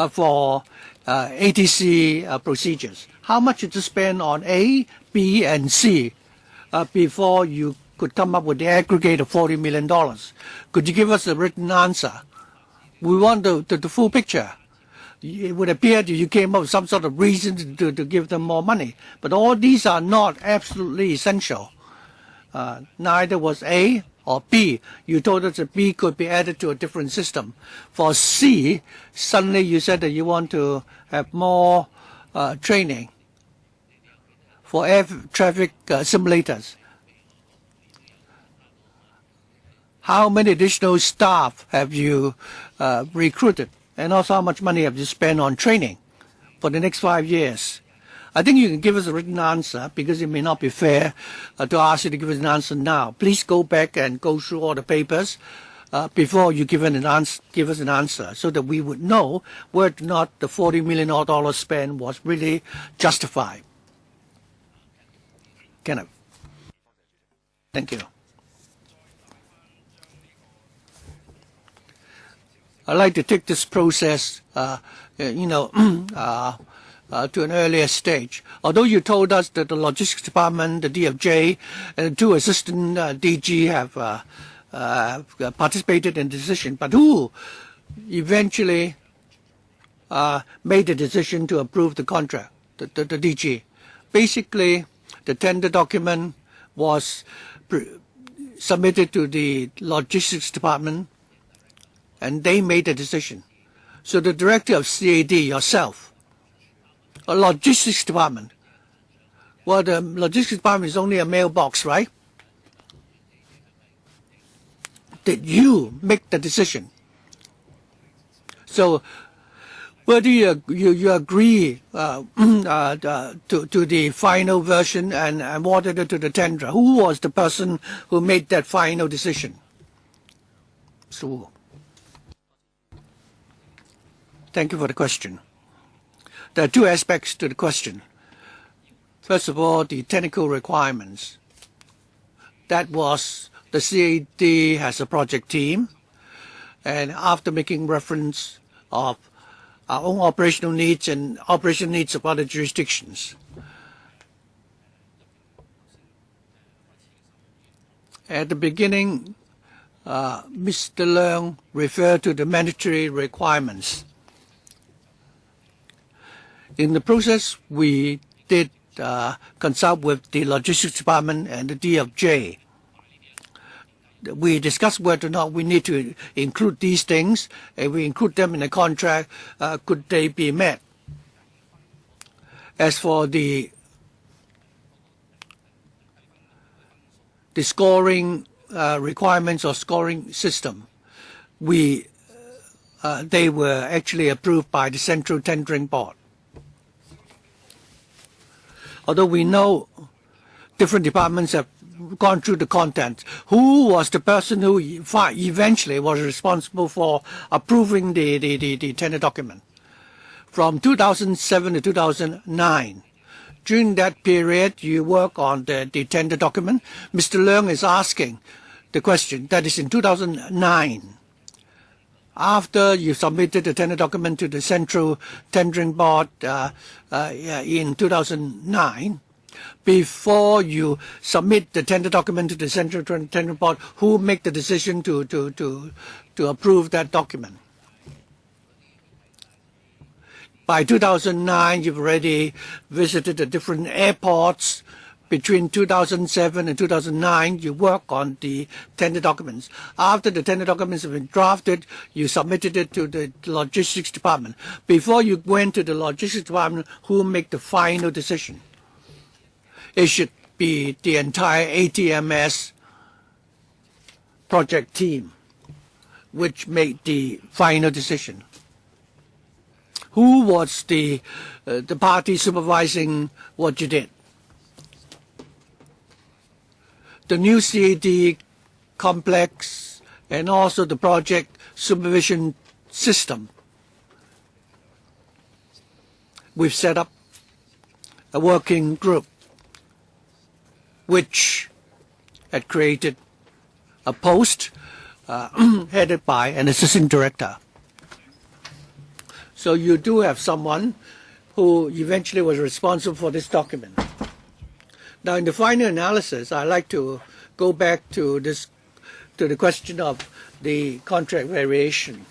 for ATC procedures. How much did you spend on A, B, and C before you could come up with the aggregate of $40 million? Could you give us a written answer? We want the full picture. it would appear that you came up with some sort of reason to give them more money. But all these are not absolutely essential. Neither was A or B. You told us that B could be added to a different system. For C, suddenly you said that you want to have more training for air traffic simulators. How many additional staff have you recruited? And also how much money have you spent on training for the next 5 years? I think you can give us a written answer because it may not be fair to ask you to give us an answer now. Please go back and go through all the papers before you give us an answer so that we would know whether or not the $40 million spent was really justified. Kenneth. Thank you. I'd like to take this process, to an earlier stage. Although you told us that the Logistics Department, the DFJ, and the 2 assistant DG have participated in the decision, but who eventually made the decision to approve the contract, the DG? Basically, the tender document was submitted to the Logistics Department, and they made the decision. So the director of CAD, yourself, a logistics department, well, the logistics department is only a mailbox, right? Did you make the decision? So whether you agree to the final version and awarded it to the tenderer, who was the person who made that final decision? So, thank you for the question. There are 2 aspects to the question. First of all, the technical requirements. That was the CAD has a project team, and after making reference of our own operational needs and operational needs of other jurisdictions, at the beginning, Mr. Leung referred to the mandatory requirements. In the process, we did consult with the Logistics Department and the DFJ. We discussed whether or not we need to include these things. If we include them in the contract, could they be met? As for the scoring requirements or scoring system, they were actually approved by the Central Tendering Board. Although we know different departments have gone through the content, who was the person who eventually was responsible for approving the tender document? From 2007 to 2009, during that period, you work on the tender document. Mr. Leung is asking the question, that is in 2009, after you submitted the tender document to the Central Tendering Board in 2009, before you submit the tender document to the Central Tendering Board, who make the decision to approve that document? By 2009, you've already visited the different airports. Between 2007 and 2009, you work on the tender documents. After the tender documents have been drafted, you submitted it to the Logistics Department. Before you went to the Logistics Department, who make the final decision? It should be the entire ATMS project team which made the final decision. Who was the party supervising what you did? The new CAD complex and also the project supervision system. We've set up a working group which had created a post headed by an assistant director. So you do have someone who eventually was responsible for this document. Now, in the final analysis, I'd like to go back to the question of the contract variation.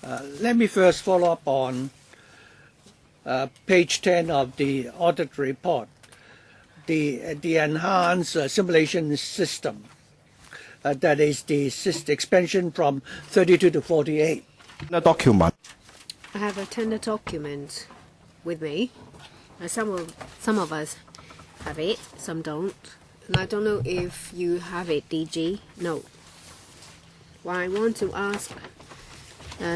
Let me first follow up on page 10 of the audit report, the enhanced simulation system. That is the expansion from 32 to 48. The document. I have a tender document with me. Some of us have it, some don't. And I don't know if you have it, DG. No. Well, I want to ask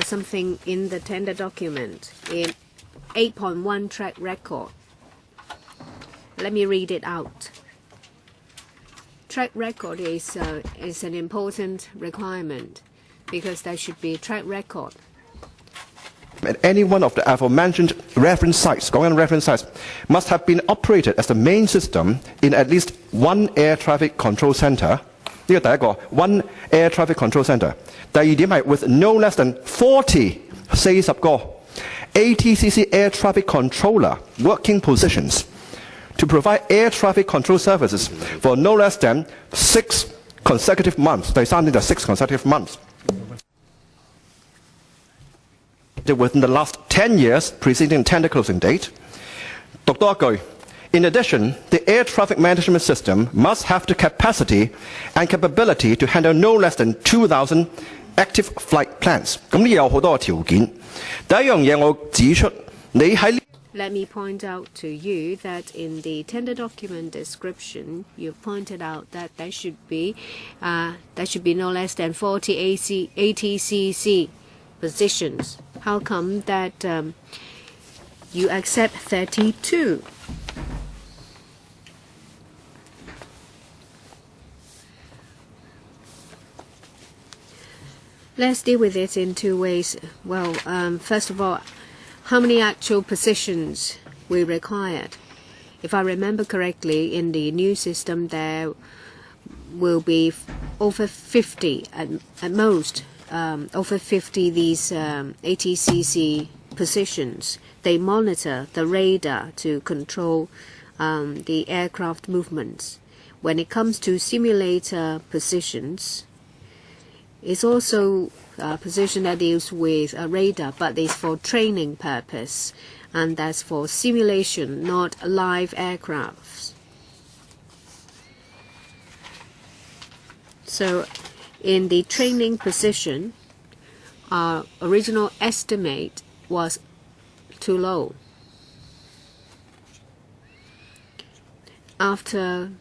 something in the tender document in 8.1 track record. Let me read it out. Track record is an important requirement because there should be a track record. And any one of the aforementioned reference sites, reference sites, must have been operated as the main system in at least one air traffic control center. 呢個第一個 one air traffic control center. 第二點係 with no less than 40個 ATCC air traffic controller working positions to provide air traffic control services for no less than 6 consecutive months. 第三點就 6 consecutive months. Within the last 10 years preceding tender closing date. 讀多一句. In addition, the air traffic management system must have the capacity and capability to handle no less than 2,000 active flight plans. 咁呢有好多個條件。第一樣嘢我指出，你喺 Let me point out to you that in the tender document description, you've pointed out that there should be no less than 40 ATCC positions. How come that you accept 32? Let's deal with it in two ways. Well, first of all, how many actual positions we required? If I remember correctly, in the new system there will be over 50 at most, over 50 these ATCC positions. They monitor the radar to control the aircraft movements. When it comes to simulator positions, it's also a position that deals with a radar, but it's for training purpose, and that's for simulation, not live aircrafts. So in the training position, our original estimate was too low. After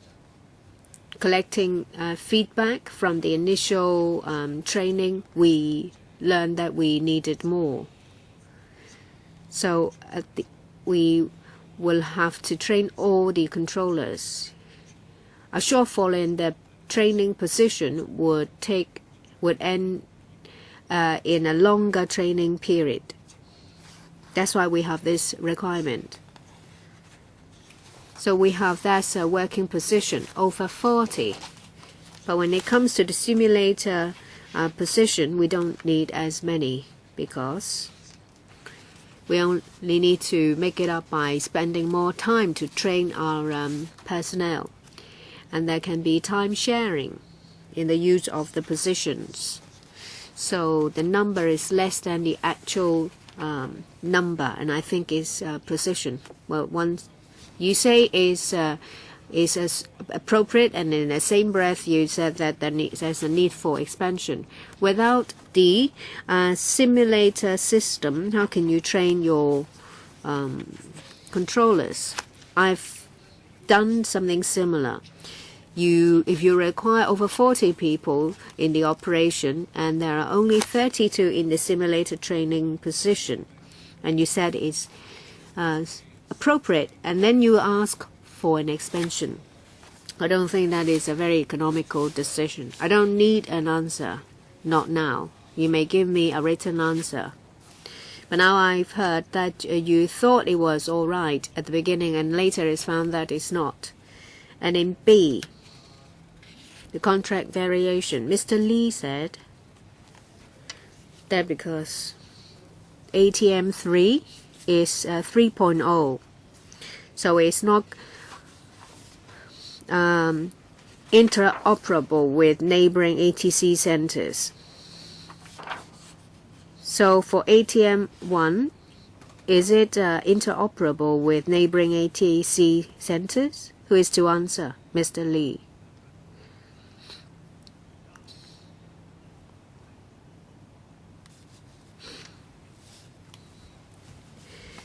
collecting feedback from the initial training, we learned that we needed more. So we will have to train all the controllers. A shortfall in the training position would end in a longer training period. That's why we have this requirement. So we have that working position over 40. But when it comes to the simulator position, we don't need as many because we only need to make it up by spending more time to train our personnel. And there can be time sharing in the use of the positions. So the number is less than the actual number, and I think is precision. Well, once you say is as appropriate, and in the same breath you said that there's a need for expansion. Without the simulator system, how can you train your controllers? I've done something similar. If you require over 40 people in the operation and there are only 32 in the simulator training position, and you said it's appropriate, and then you ask for an expansion, I don't think that is a very economical decision. I don't need an answer, not now. You may give me a written answer. But now I've heard that you thought it was all right at the beginning and later it's found that it's not. And in B, the contract variation, Mr. Lee said that because ATM 3 is 3.0, so it's not interoperable with neighboring ATC centers. So for ATM 1, is it interoperable with neighboring ATC centers? Who is to answer? Mr. Lee.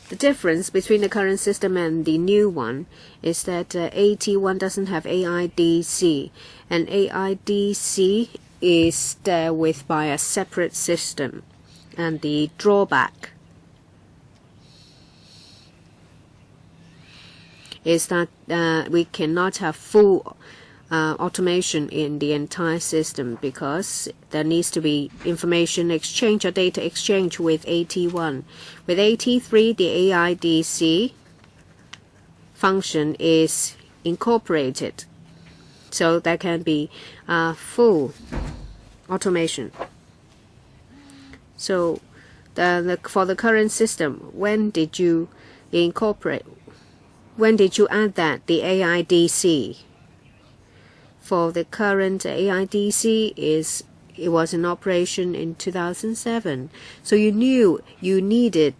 The difference between the current system and the new one is that AT1 doesn't have AIDC, and AIDC is dealt with by a separate system. And the drawback is that we cannot have full automation in the entire system because there needs to be information exchange or data exchange with AT1. With AT3, the AIDC function is incorporated, so there can be full automation. So for the current system, when did you add that, the AIDC? For the current AIDC, it was in operation in 2007. So you knew you needed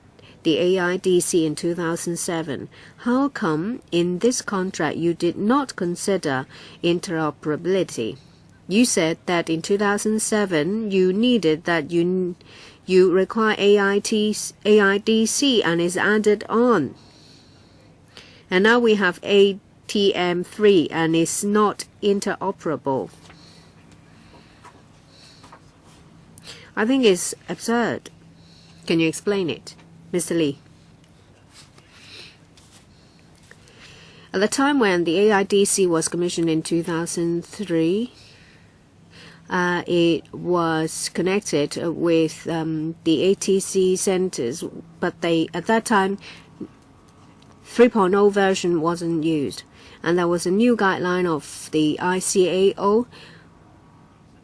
the AIDC in 2007. How come in this contract you did not consider interoperability? You said that in 2007 you needed that you require AIDC and is added on. And now we have ATM3 and it's not interoperable. I think it's absurd. Can you explain it, Mr. Lee? At the time when the AIDC was commissioned in 2003, it was connected with the ATC centers, but at that time 3.0 version wasn't used, and there was a new guideline of the ICAO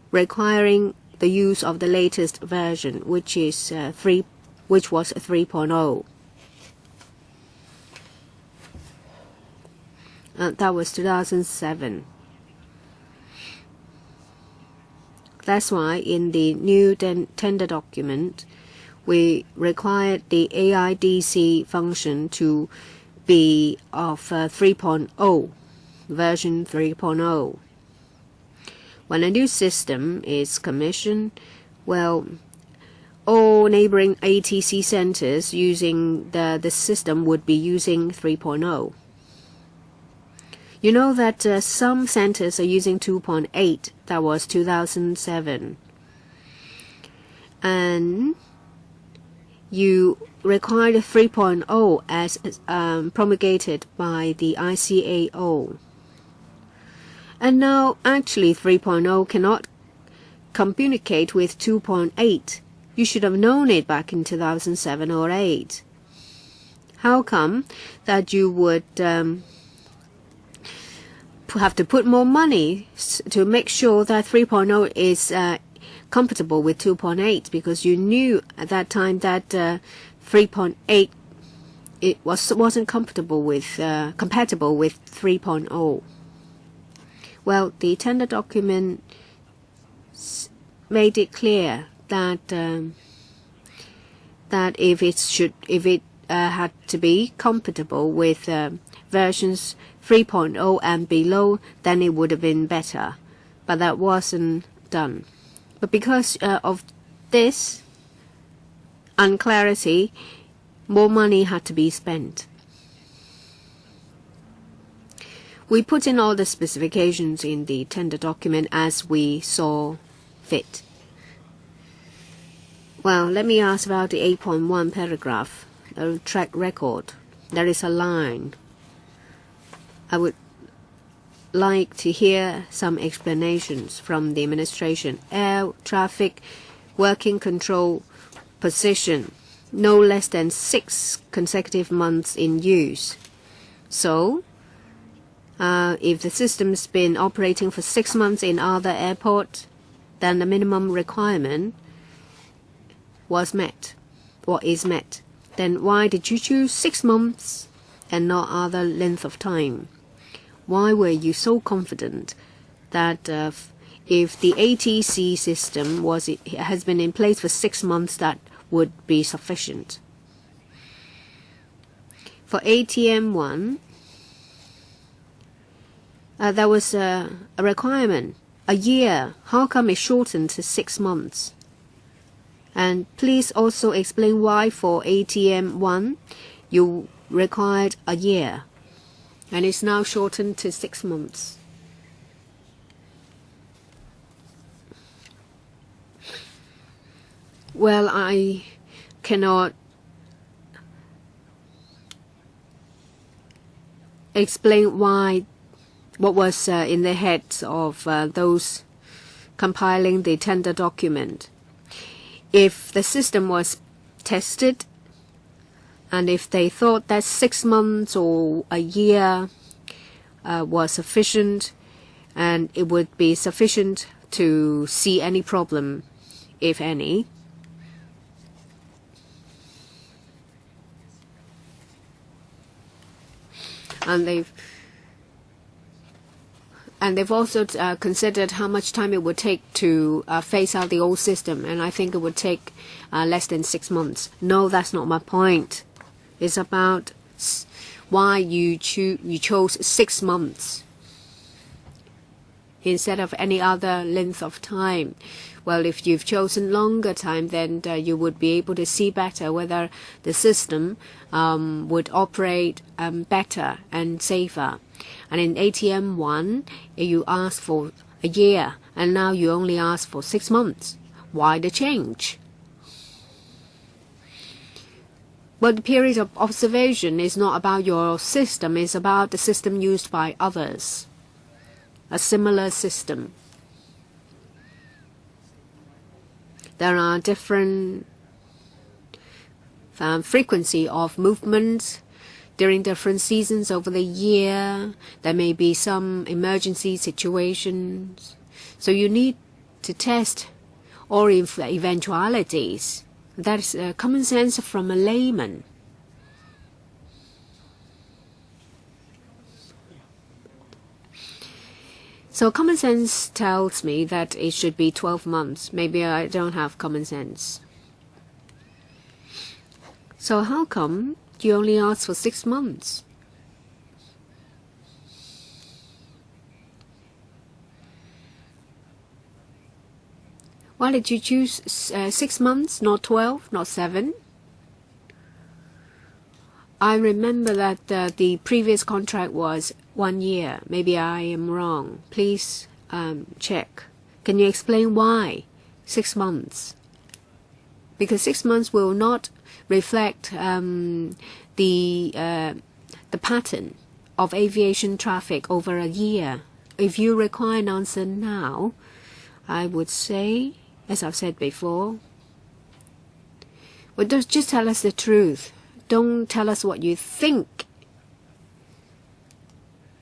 requiring the use of the latest version, which was 3.0. That was 2007. That's why in the new tender document, we required the AIDC function to be of 3.0, version 3.0. When a new system is commissioned, well, all neighboring ATC centers using the system would be using 3.0. You know that some centers are using 2.8. That was 2007. And you required 3.0 as promulgated by the ICAO. And now actually 3.0 cannot communicate with 2.8. You should have known it back in 2007 or 8. How come that you would have to put more money to make sure that 3.0 is compatible with 2.8, because you knew at that time that 3.8 wasn't compatible with 3.0. Well, the tender document made it clear that if it had to be compatible with versions 3.0 and below, then it would have been better, but that wasn't done. But because of this unclarity, more money had to be spent. We put in all the specifications in the tender document as we saw fit. Well, let me ask about the 8.1 paragraph, the track record. There is a line. I would like to hear some explanations from the administration. Air traffic working control position, no less than 6 consecutive months in use. So, if the system's been operating for 6 months in other airports, then the minimum requirement was met, or is met. Then why did you choose 6 months and not other length of time? Why were you so confident that if the ATC system has been in place for 6 months, that would be sufficient. For ATM 1, there was a requirement, a year. How come it shortened to 6 months? And please also explain why for ATM 1 you required a year and it's now shortened to 6 months. Well, I cannot explain what was in the heads of those compiling the tender document. If the system was tested and if they thought that 6 months or a year was sufficient, and it would be sufficient to see any problem, if any, and they've also considered how much time it would take to phase out the old system, and I think it would take less than 6 months. No, that's not my point. It's about why you chose 6 months instead of any other length of time. Well, if you've chosen longer time, then you would be able to see better whether the system would operate better and safer. And in ATM 1, you asked for a year, and now you only ask for 6 months. Why the change? Well, the period of observation is not about your system, it's about the system used by others. A similar system. There are different frequency of movements during different seasons over the year. There may be some emergency situations. So you need to test all eventualities. That is common sense from a layman. So common sense tells me that it should be 12 months. Maybe I don't have common sense. So how come you only asked for 6 months? Why did you choose 6 months, not 12, not 7? I remember that the previous contract was 1 year. Maybe I am wrong. Please check. Can you explain why 6 months? Because 6 months will not reflect the pattern of aviation traffic over a year. If you require an answer now, I would say, as I've said before, well, just tell us the truth. Don't tell us what you think.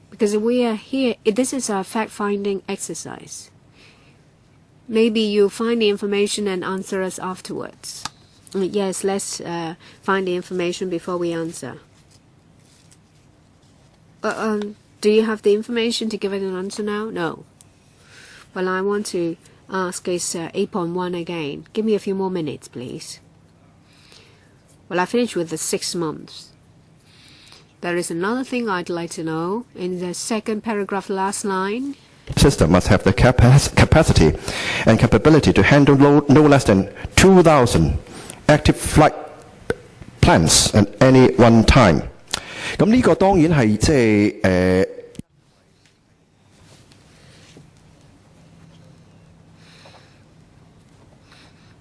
Because we are here, this is a fact-finding exercise. Maybe you'll find the information and answer us afterwards. Yes, let's find the information before we answer. Do you have the information to give it an answer now? No. Well, I want to ask is 8.1 again. Give me a few more minutes, please. Well, I finished with the 6 months. There is another thing I'd like to know. In the second paragraph, last line. System must have the capacity and capability to handle no less than 2,000 active flight plans at any one time. 咁呢個當然係即係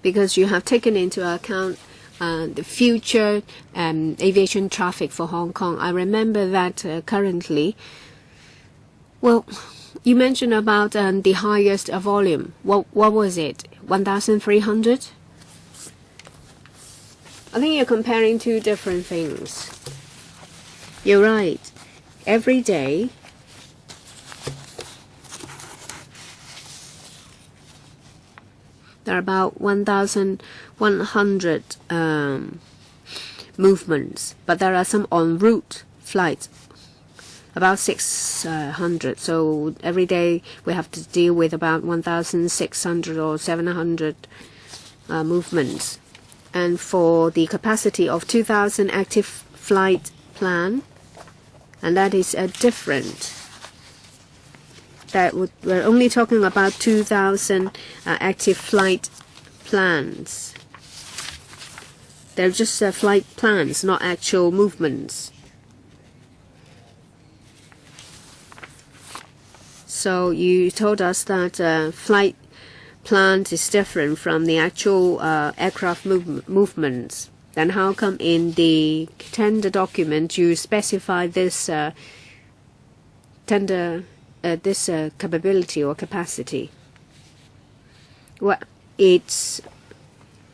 Because you have taken into account the future aviation traffic for Hong Kong. I remember that currently, well, you mentioned about the highest volume. What was it? 1,300? I think you're comparing two different things. You're right. Every day, there are about 1,100 movements, but there are some en route flights, about 600. So every day we have to deal with about 1,600 or 700 movements. And for the capacity of 2,000 active flight plan, and that is different. We're only talking about 2,000 active flight plans. They're just flight plans, not actual movements. So you told us that flight plans is different from the actual aircraft movements. Then how come in the tender document you specify this capability or capacity? Well, it's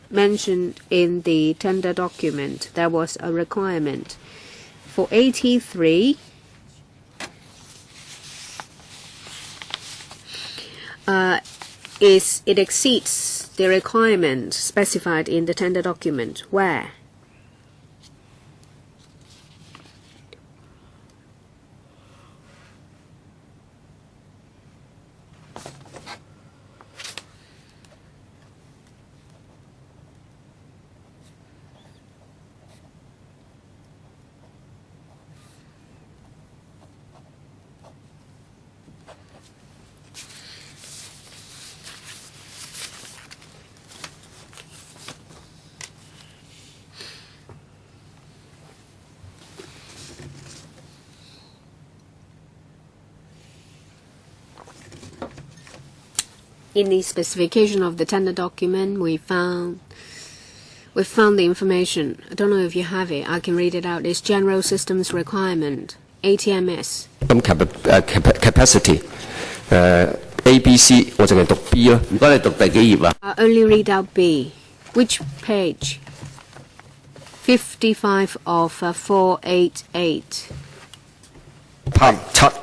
mentioned in the tender document. There was a requirement for 83. It exceeds the requirement specified in the tender document. Where? In the specification of the tender document, we found the information. I don't know if you have it. I can read it out. It's General Systems Requirement, ATMS. Capacity, A、B、C， 我淨係讀 B 咯。唔該，你讀第幾頁啊？ I only read out B. Which page? 55 of 488. Part 7。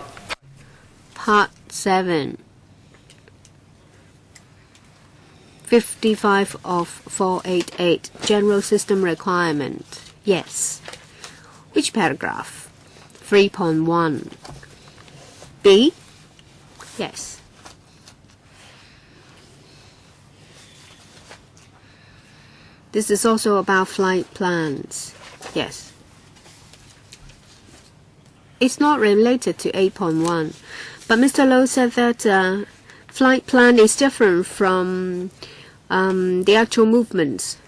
Part 7. 55 of 488. General System Requirement. Yes. Which paragraph? 3.1. B? Yes. This is also about flight plans. Yes. It's not related to 8.1. But Mr. Low said that flight plan is different from the actual movements.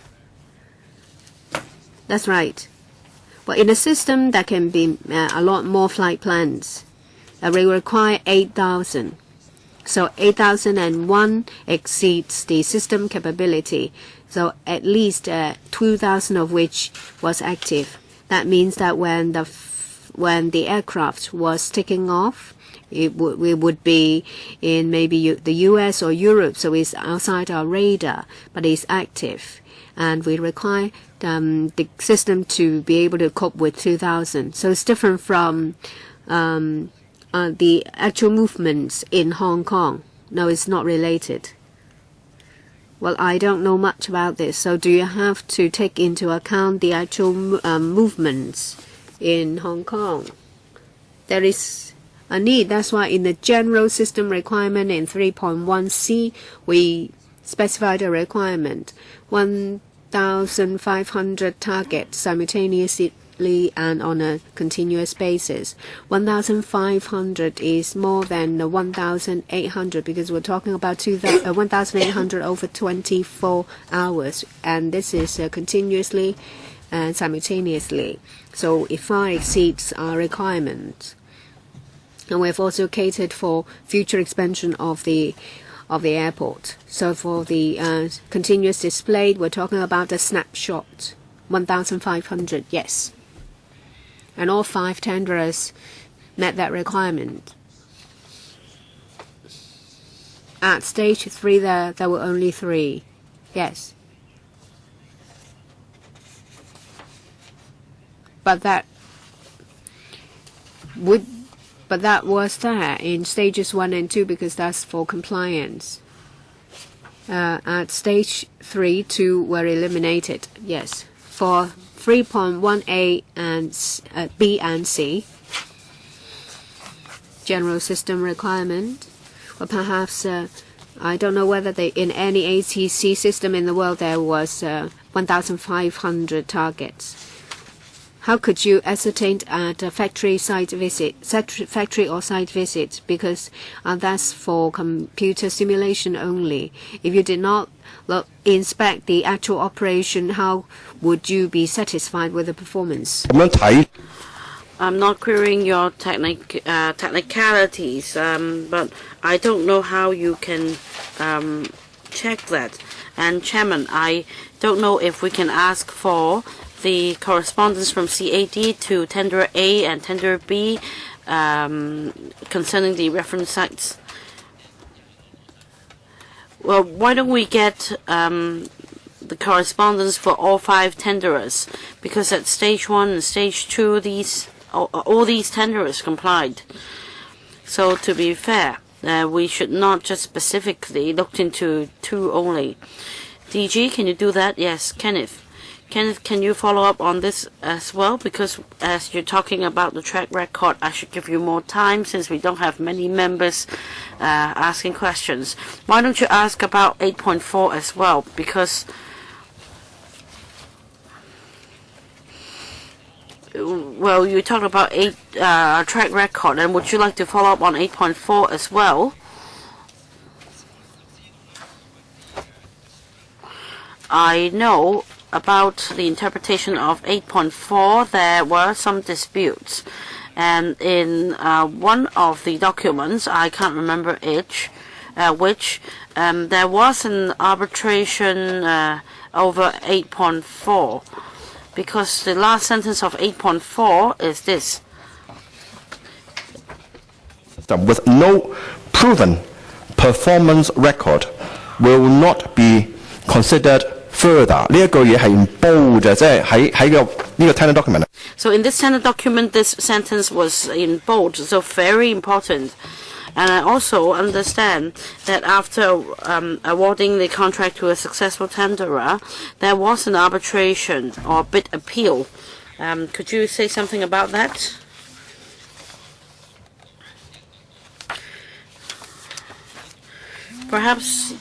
That's right. But in a system, there can be a lot more flight plans. We require 8,000. So 8,001 exceeds the system capability. So at least 2,000 of which was active. That means that when the aircraft was taking off, we would be in maybe the US or Europe, so it's outside our radar, but it's active. And we require the system to be able to cope with 2,000. So it's different from the actual movements in Hong Kong. No, it's not related. Well, I don't know much about this. So do you have to take into account the actual movements in Hong Kong? There is a need. That's why in the General System Requirement in 3.1c, we specified a requirement. 1,500 targets simultaneously and on a continuous basis. 1,500 is more than 1,800 because we're talking about 1,800 over 24 hours, and this is continuously and simultaneously. So it far exceeds our requirement. And we've also catered for future expansion of the airport. So for the continuous display, we're talking about a snapshot. 1,500, yes. And all 5 tenderers met that requirement. At stage 3, there were only 3. Yes. But that was there in stages 1 and 2 because that's for compliance. At stage 3, 2 were eliminated. Yes. For 3.1A and B and C, general system requirement, or perhaps I don't know whether in any ATC system in the world there was 1,500 targets. How could you ascertain at a factory or site visit? Because that's for computer simulation only. If you did not inspect the actual operation, how would you be satisfied with the performance? I'm not querying your technicalities, but I don't know how you can check that. And Chairman, I don't know if we can ask for the correspondence from CAD to Tender A and Tender B concerning the reference sites. Well, why don't we get the correspondence for all 5 tenderers? Because at stage 1 and stage 2, all these tenderers complied. So to be fair, we should not just specifically look into 2 only. DG, can you do that? Yes, Kenneth. Kenneth, can you follow up on this as well? Because as you're talking about the track record, I should give you more time since we don't have many members asking questions. Why don't you ask about 8.4 as well? Because well, you talked about track record, and would you like to follow up on 8.4 as well? I know about the interpretation of 8.4, there were some disputes. And in one of the documents, I can't remember which, there was an arbitration over 8.4. Because the last sentence of 8.4 is this. With no proven performance record will not be considered further. 呢一句嘢係唔bold嘅，即係喺個tender document. So in this tender document, this sentence was in bold, so very important. And I also understand that after awarding the contract to a successful tenderer, there was an arbitration or bid appeal. Could you say something about that? Perhaps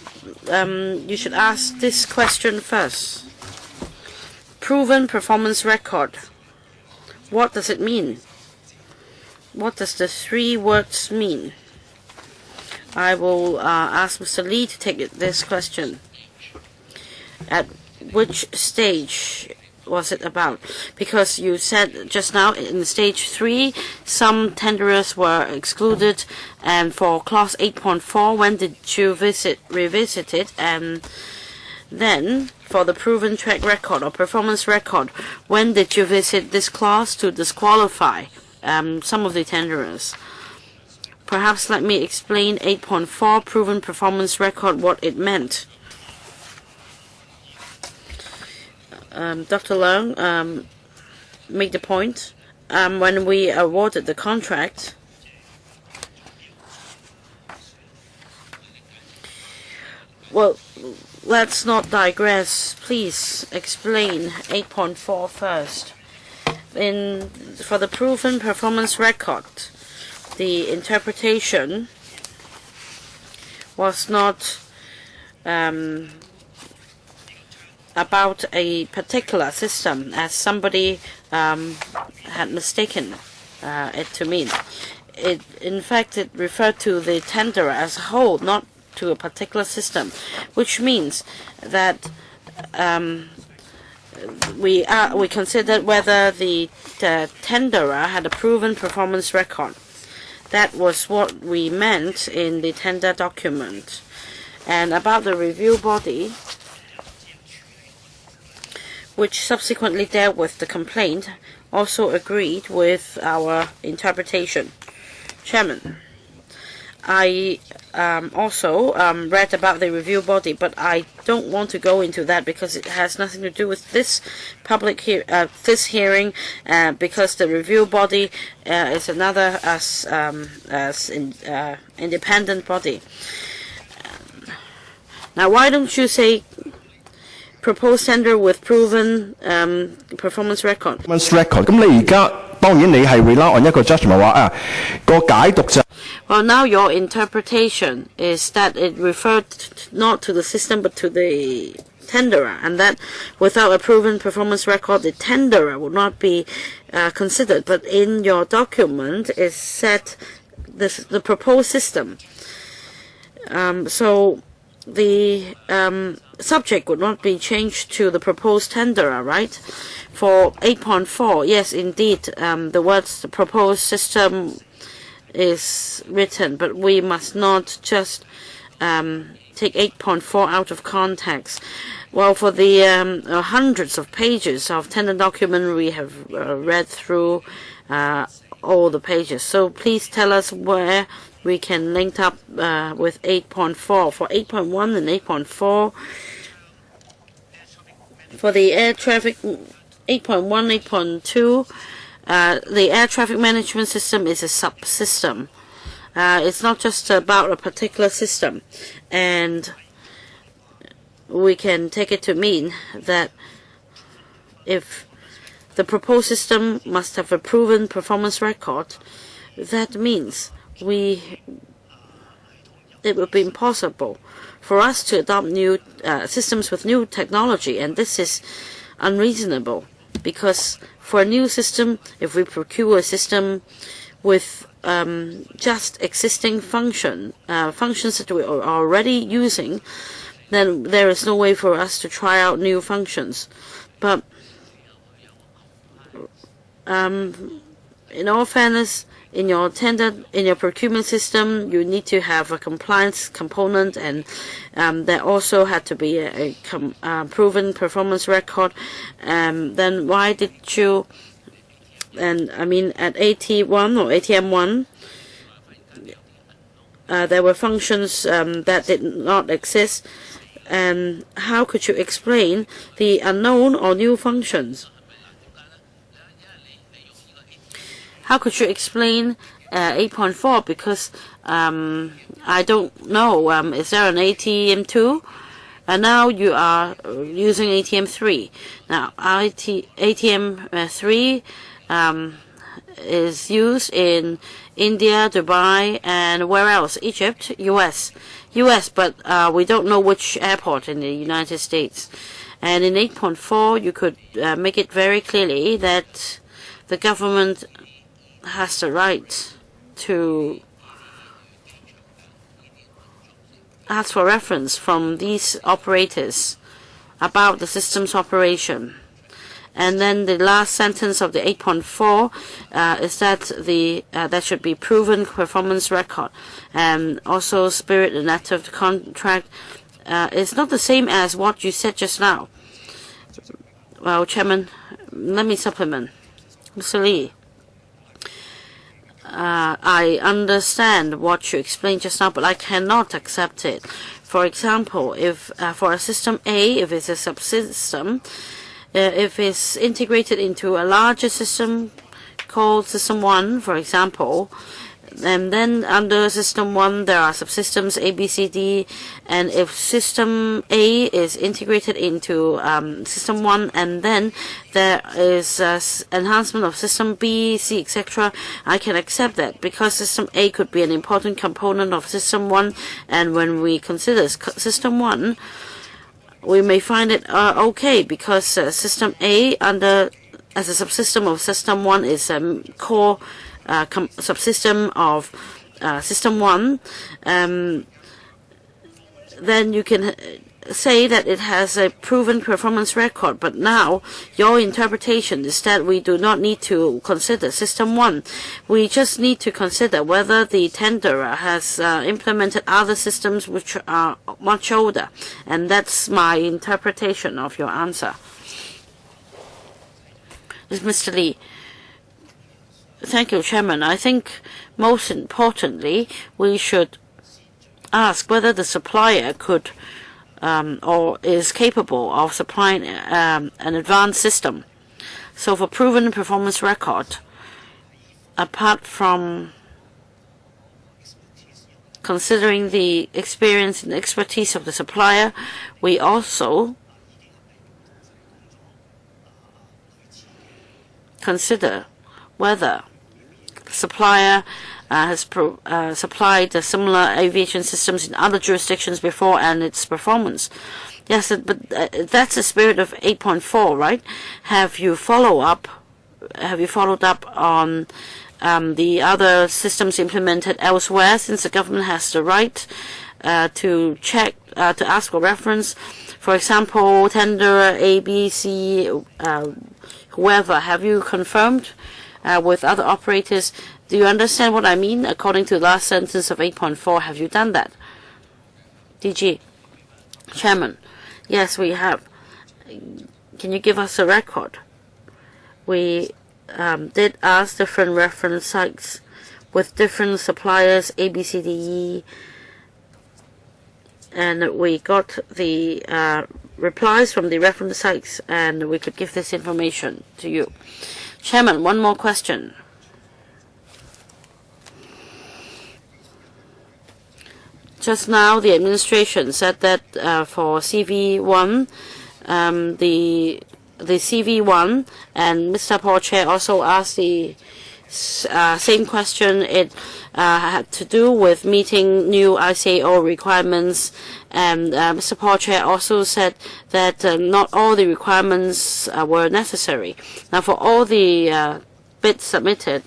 you should ask this question first. Proven performance record. What does it mean? What does the 3 words mean? I will ask Mr. Lee to take this question. At which stage was it about? Because you said just now in stage 3, some tenderers were excluded, and for clause 8.4, when did you revisit it? And then for the proven track record or performance record, when did you visit this clause to disqualify some of the tenderers? Perhaps let me explain 8.4 proven performance record, what it meant. Dr. Leung made the point. When we awarded the contract, well, let's not digress. Please explain 8.4 first. For the proven performance record, the interpretation was not about a particular system, as somebody had mistaken it to mean. In fact, it referred to the tenderer as a whole, not to a particular system, which means that we considered whether the tenderer had a proven performance record. That was what we meant in the tender document. And about the review body, which subsequently dealt with the complaint, also agreed with our interpretation. Chairman, I also read about the review body, but I don't want to go into that because it has nothing to do with this this hearing, because the review body is another independent body. Now, why don't you say proposed tender with proven performance record? Performance record. 咁你而家當然你係 rely on 一個 judgment 話個解讀就 Well, now your interpretation is that it referred not to the system but to the tenderer, and that without a proven performance record, the tenderer would not be considered. But in your document, it said the proposed system. So the subject would not be changed to the proposed tenderer, right? For 8.4, yes, indeed, the words the proposed system is written, but we must not just take 8.4 out of context. Well, for the hundreds of pages of tender document, we have read through all the pages. So please tell us where we can link up with 8.4. For 8.1 and 8.4, for the air traffic 8.1, 8.2, the air traffic management system is a subsystem. It's not just about a particular system, and we can take it to mean that if the proposed system must have a proven performance record, that means it would be impossible for us to adopt new systems with new technology, and this is unreasonable, because for a new system, if we procure a system with just existing functions that we are already using, then there is no way for us to try out new functions. But in all fairness, in your procurement system, you need to have a compliance component, and there also had to be a proven performance record. Then why did you? And I mean, at AT1 or ATM1, there were functions that did not exist. And how could you explain the unknown or new functions? How could you explain 8.4? Because I don't know. Is there an ATM2? And now you are using ATM3. Now, ATM3 is used in India, Dubai, and where else? Egypt, US, but we don't know which airport in the United States. And in 8.4, you could make it very clearly that the government has the right to ask for reference from these operators about the system's operation. And then the last sentence of the 8.4 is that there should be proven performance record, and also spirit and letter of the contract is not the same as what you said just now. Well, Chairman, let me supplement. Mr. Lee, I understand what you explained just now, but I cannot accept it. For example, if for a system A, if it's a subsystem, if it's integrated into a larger system called System 1, for example, and then under System 1 there are subsystems A, B, C, D, and if System A is integrated into System 1, and then there is enhancement of System B, C, etc., I can accept that, because System A could be an important component of System 1, and when we consider System 1, we may find it okay, because System A as a subsystem of System 1 is a core subsystem of System 1. Then you can say that it has a proven performance record, but now your interpretation is that we do not need to consider System 1. We just need to consider whether the tenderer has implemented other systems which are much older, and that's my interpretation of your answer. Mr. Lee. Thank you, Chairman. I think most importantly, we should ask whether the supplier could or is capable of supplying an advanced system. So for proven performance record, apart from considering the experience and expertise of the supplier, we also consider whether supplier has supplied similar aviation systems in other jurisdictions before and its performance. Yes, but that's the spirit of 8.4, right? Have you followed up on the other systems implemented elsewhere, since the government has the right to check, to ask for reference? For example, tenderer A, B, C, whoever. Have you confirmed with other operators? Do you understand what I mean? According to the last sentence of 8.4, have you done that? DG. Chairman. Yes, we have. Can you give us a record? We did ask different reference sites with different suppliers, A, B, C, D, E, and we got the replies from the reference sites, and we could give this information to you. Chairman, one more question. Just now, the administration said that for CV1, the CV1, and Mr. Paul Chair also asked the same question. It had to do with meeting new ICAO requirements, and Mr. Paul Chair also said that not all the requirements were necessary. Now, for all the bids submitted,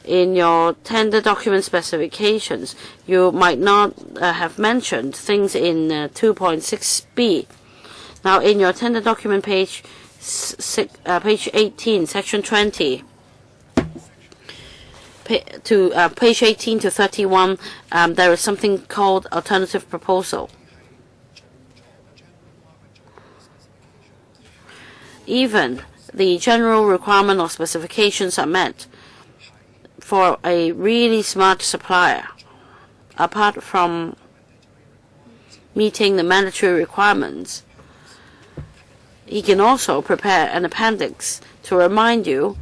in your tender document specifications, you might not have mentioned things in 2.6b. Now, in your tender document page 18, section 20, page 18 to 31, there is something called alternative proposal. Even the general requirement or specifications are met for a really smart supplier, apart from meeting the mandatory requirements. He can also prepare an appendix to remind you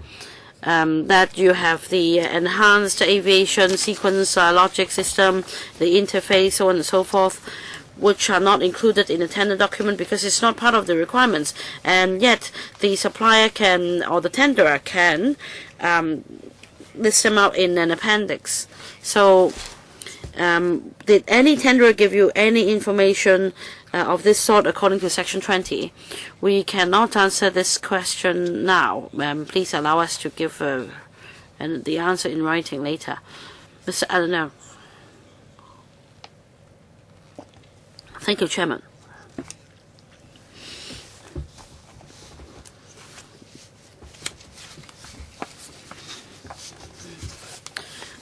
that you have the enhanced aviation sequence logic system, the interface, so on and so forth, which are not included in the tender document because it's not part of the requirements. And yet the supplier can, or the tenderer can, list them out in an appendix. So did any tenderer give you any information of this sort according to section 20? We cannot answer this question now. Please allow us to give the answer in writing later. Mr. Adenau. Thank you, Chairman.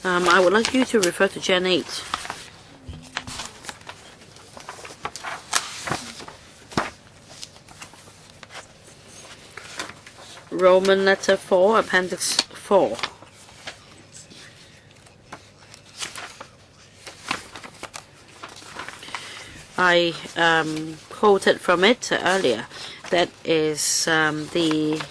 I would like you to refer to Gen 8. Roman letter 4, appendix 4. I quoted from it earlier. That is the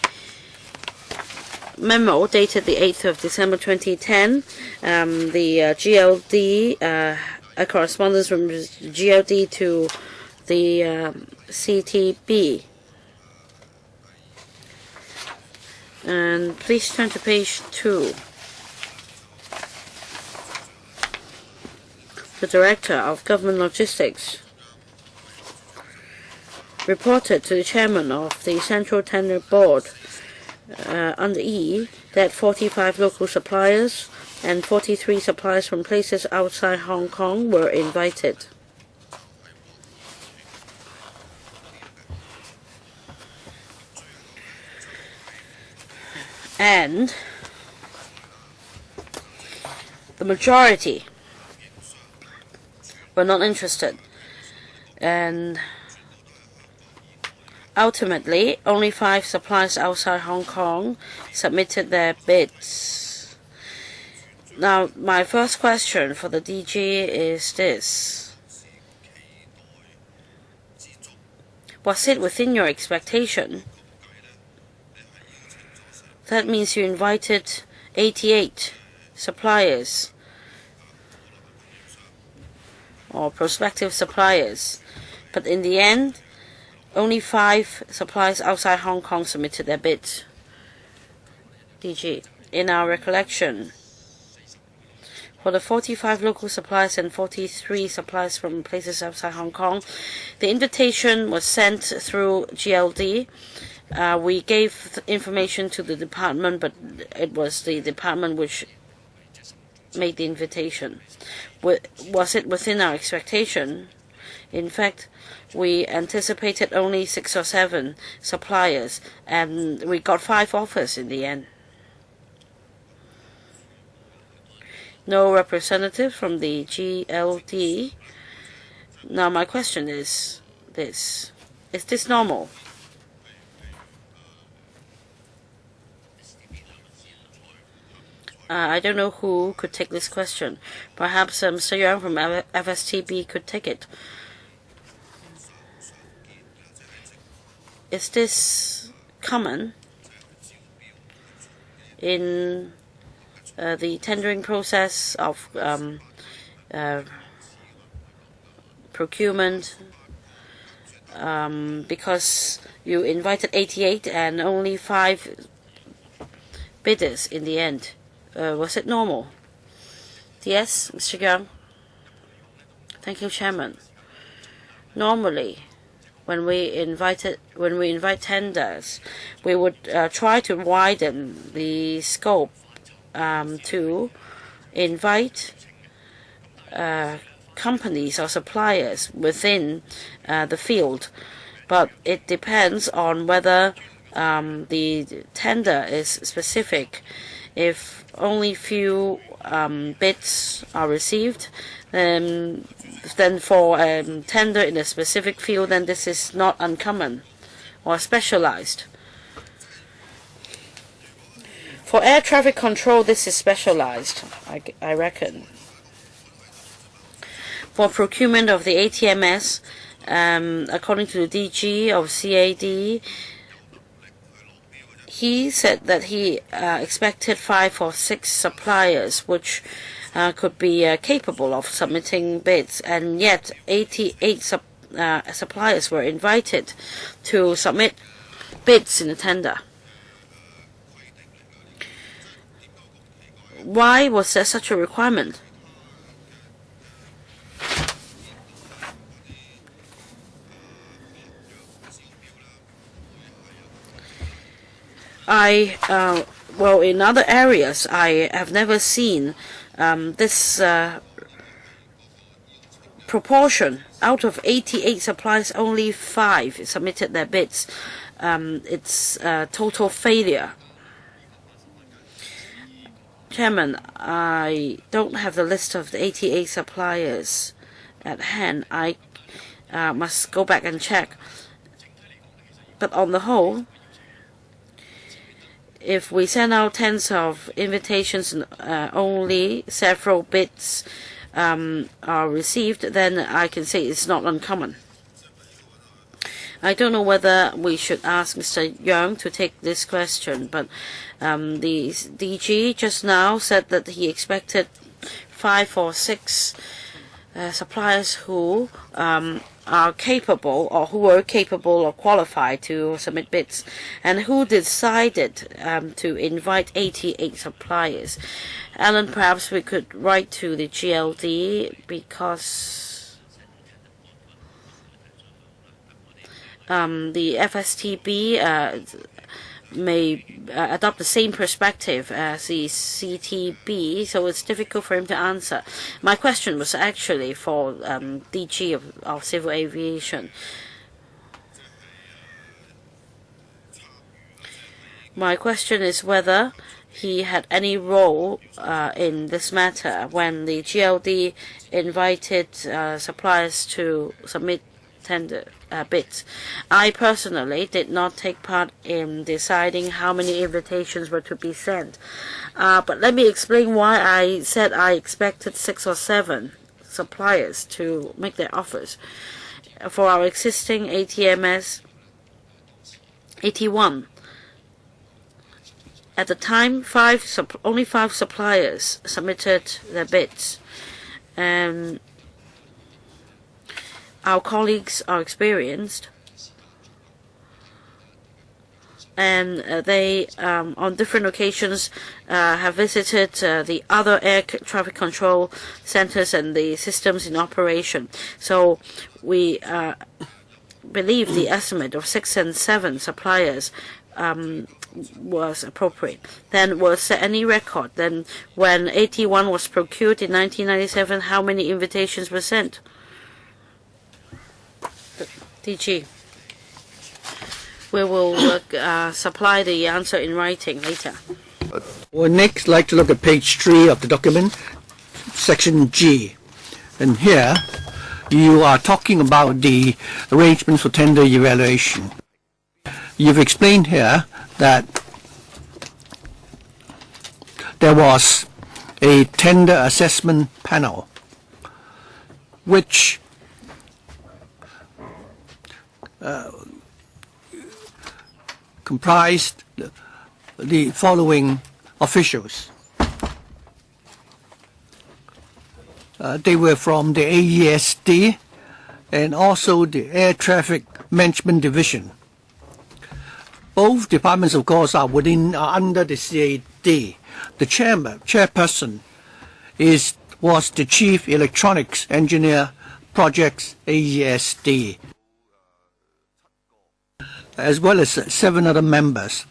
memo dated the 8th of December 2010. The GLD, a correspondence from GLD to the CTB. And please turn to page 2. The Director of Government Logistics reported to the Chairman of the Central Tender Board under E that 45 local suppliers and 43 suppliers from places outside Hong Kong were invited. And the majority were not interested. And ultimately, only 5 suppliers outside Hong Kong submitted their bids. Now, my first question for the DG is this. Was it within your expectation? That means you invited 88 suppliers or prospective suppliers, but in the end, only 5 suppliers outside Hong Kong submitted their bids. DG, in our recollection, For the 45 local suppliers and 43 suppliers from places outside Hong Kong, the invitation was sent through GLD. We gave information to the department, but it was the department which made the invitation. Was it within our expectation? In fact, we anticipated only 6 or 7 suppliers, and we got 5 offers in the end. No representative from the GLD. Now my question is this. Is this normal? I don't know who could take this question. Perhaps Mr. Yang from FSTB could take it. Is this common in the tendering process of procurement, because you invited 88 and only 5 bidders in the end? Was it normal? Yes, Mr. Yang. Thank you, Chairman. Normally, when we invite tenders, we would try to widen the scope to invite companies or suppliers within the field, but it depends on whether the tender is specific. If only few bids are received, then for tender in a specific field, then this is not uncommon or specialized. For air traffic control, this is specialized, I reckon. For procurement of the ATMS, according to the DG of CAD, he said that he expected 5 or 6 suppliers which could be capable of submitting bids, and yet 88 suppliers were invited to submit bids in the tender. Why was there such a requirement? Well, in other areas, I have never seen this proportion. Out of 88 suppliers, only 5 submitted their bids. It's a total failure. Chairman, I don't have the list of the 88 suppliers at hand. I must go back and check. But on the whole, if we send out tens of invitations and only several bids are received, then I can say it's not uncommon. I don't know whether we should ask Mr. Yang to take this question, but the DG just now said that he expected 5 or 6 suppliers who are capable or who were capable or qualified to submit bids, and who decided to invite 88 suppliers. Alan, perhaps we could write to the GLD, because the FSTB may adopt the same perspective as the CTB, so it's difficult for him to answer. My question was actually for DG of Civil Aviation. My question is whether he had any role in this matter when the GLD invited suppliers to submit tender bids. I personally did not take part in deciding how many invitations were to be sent. But let me explain why I said I expected 6 or 7 suppliers to make their offers. For our existing ATMS 81, at the time, only 5 suppliers submitted their bids. Our colleagues are experienced. and they, on different occasions, have visited the other air traffic control centers and the systems in operation. So we believe the estimate of 6 and 7 suppliers was appropriate. Then was there any record? Then when AT1 was procured in 1997, how many invitations were sent? DG. We will supply the answer in writing later. We'll next like to look at page 3 of the document, section G. And here you are talking about the arrangements for tender evaluation. You've explained here that there was a tender assessment panel which comprised the following officials. They were from the AESD and also the Air Traffic Management Division. Both departments, of course, are under the CAD. The chairperson was the Chief Electronics Engineer, Projects AESD, as well as 7 other members.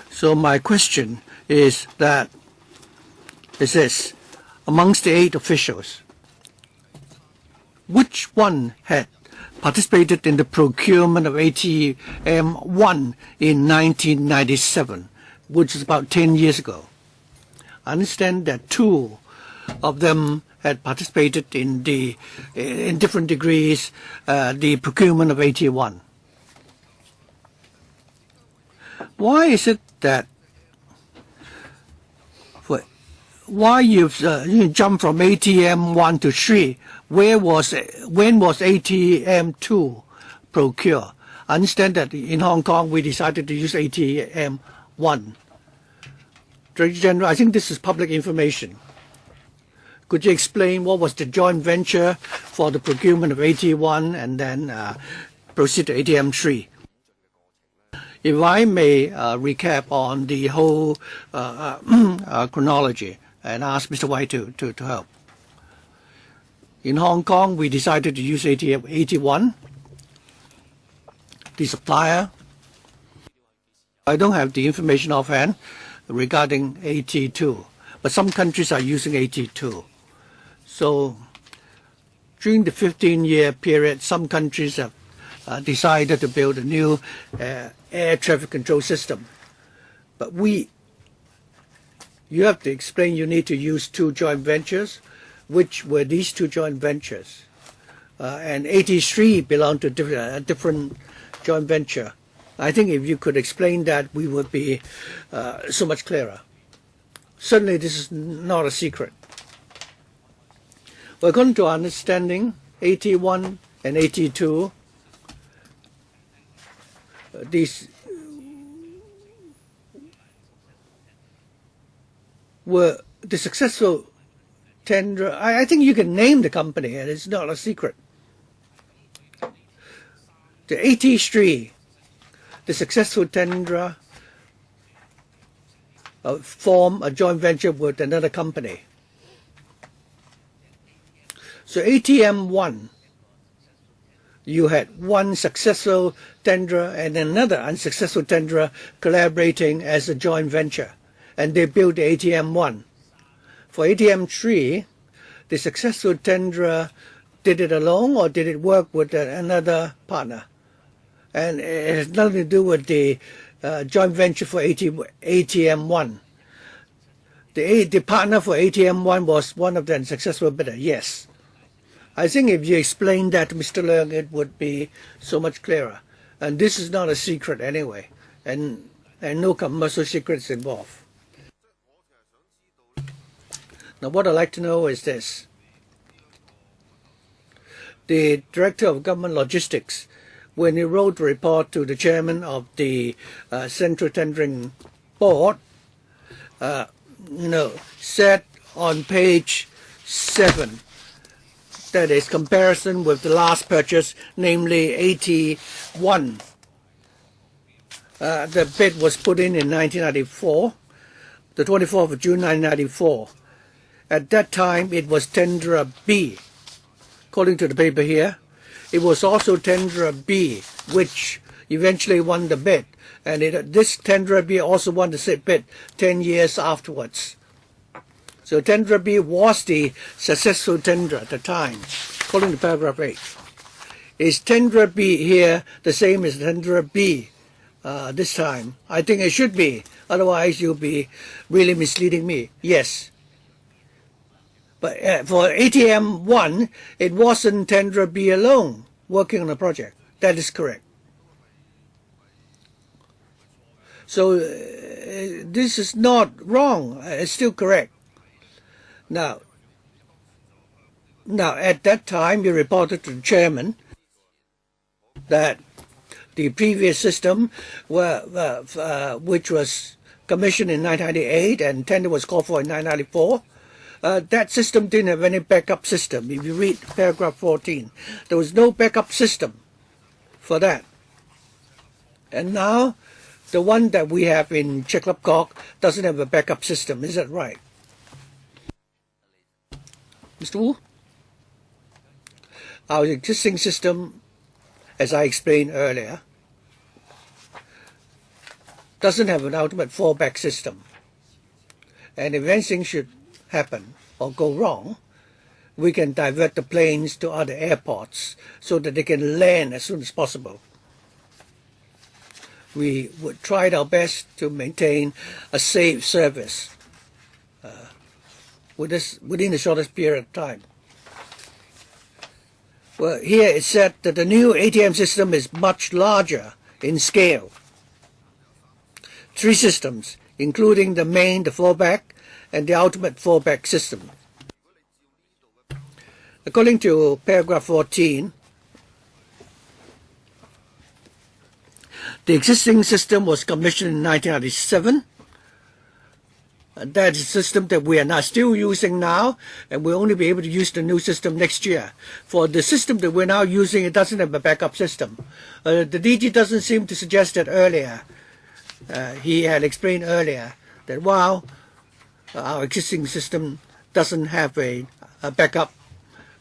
So my question is this: amongst the 8 officials, which one had participated in the procurement of ATM-1 in 1997, which is about 10 years ago? I understand that 2 of them had participated in different degrees the procurement of AT1. Why is it that why you've jumped from ATM-1 to 3? When was ATM-2 procured? I understand that in Hong Kong we decided to use ATM-1. Director General, I think this is public information. Could you explain what was the joint venture for the procurement of AT1 and then proceed to ATM-3? If I may recap on the whole chronology and ask Mr. White to help. In Hong Kong, we decided to use AT1, the supplier. I don't have the information offhand regarding AT2, but some countries are using AT2. So during the 15-year period, some countries have decided to build a new air traffic control system. But you have to explain you need to use 2 joint ventures. Which were these 2 joint ventures? And AT3 belonged to a different joint venture. I think if you could explain that, we would be so much clearer. Certainly this is not a secret. Well, according to our understanding, AT1 and AT2, these were the successful tender. I think you can name the company, and it's not a secret. The AT3, the successful tenderer, form a joint venture with another company. So ATM-1, you had one successful tenderer and another unsuccessful tenderer collaborating as a joint venture, and they built the ATM-1. For ATM-3, the successful tenderer did it alone or did it work with another partner? And it has nothing to do with the joint venture for ATM-1. The partner for ATM-1 was one of the unsuccessful bidder, yes. I think if you explain that to Mr. Leung, it would be so much clearer. And this is not a secret anyway, and no commercial secrets involved. Now, what I'd like to know is this. The Director of Government Logistics, when he wrote the report to the Chairman of the Central Tendering Board, said on page 7 that is comparison with the last purchase, namely 81. The bid was put in 1994, the 24th of June 1994. At that time, it was tenderer B. According to the paper here, it was also tenderer B, which eventually won the bid. And this tenderer B also won the bid 10 years afterwards. So tenderer B was the successful tenderer at the time, according to paragraph 8. Is tenderer B here the same as tenderer B this time? I think it should be. Otherwise, you'll be really misleading me. Yes. But for ATM 1, it wasn't tenderer B alone working on the project. That is correct. So this is not wrong. It's still correct. Now, at that time, you reported to the chairman that the previous system, which was commissioned in 1998 and tender was called for in 1994, that system didn't have any backup system. If you read paragraph 14, there was no backup system for that. And now, the one that we have in Chiclapcock doesn't have a backup system. Is that right? Mr. Wu? Our existing system, as I explained earlier, doesn't have an ultimate fallback system. And if anything should happen or go wrong, we can divert the planes to other airports so that they can land as soon as possible. We would try our best to maintain a safe service within the shortest period of time. Well, here it said that the new ATM system is much larger in scale. 3 systems, including the main, the fallback, and the ultimate fallback system. According to paragraph 14, the existing system was commissioned in 1997. That is a system that we are not still using now, and we'll only be able to use the new system next year. For the system that we're now using, it doesn't have a backup system. The DG doesn't seem to suggest that earlier. He had explained earlier that while our existing system doesn't have a backup,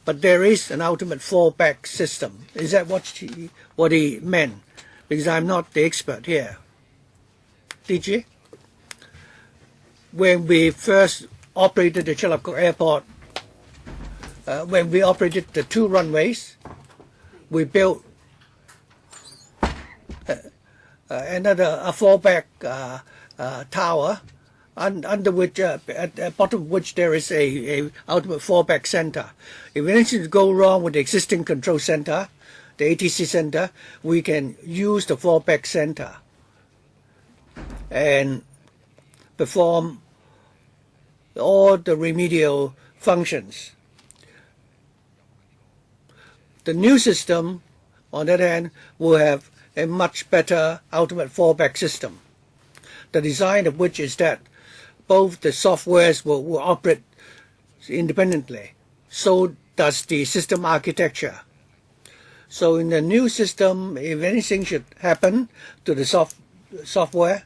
but there is an ultimate fallback system. Is that what he meant? Because I'm not the expert here. DG? When we first operated the Chilapcock Airport, when we operated the 2 runways, we built a fallback tower, under which, at the bottom of which there is a ultimate fallback center. If anything go wrong with the existing control center, the ATC center, we can use the fallback center and perform all the remedial functions. The new system, on that hand, will have a much better ultimate fallback system. The design of which is that both the softwares will operate independently. So does the system architecture. So in the new system, if anything should happen to the software,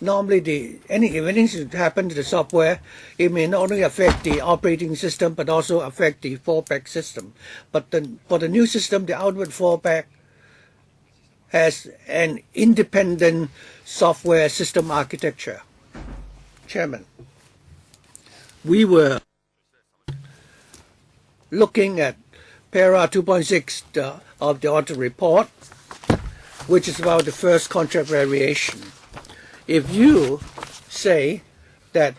normally if anything should happen to the software, it may not only affect the operating system but also affect the fallback system. But for the new system, the ultimate fallback has an independent software system architecture. Chairman, we were looking at para 2.6 of the audit report, which is about the first contract variation. If you say that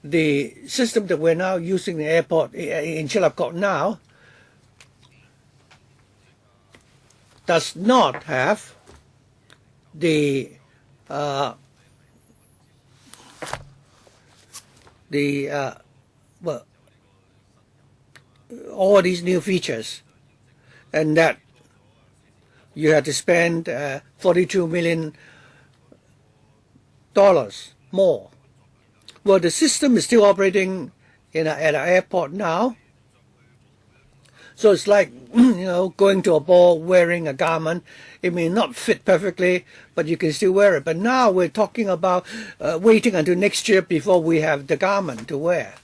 the system that we're now using in the airport in Chilapcock now does not have all these new features, and that you have to spend $42 million more. Well, the system is still operating at an airport now, So it's like, going to a ball wearing a garment. It may not fit perfectly, but you can still wear it. But now we're talking about waiting until next year before we have the garment to wear.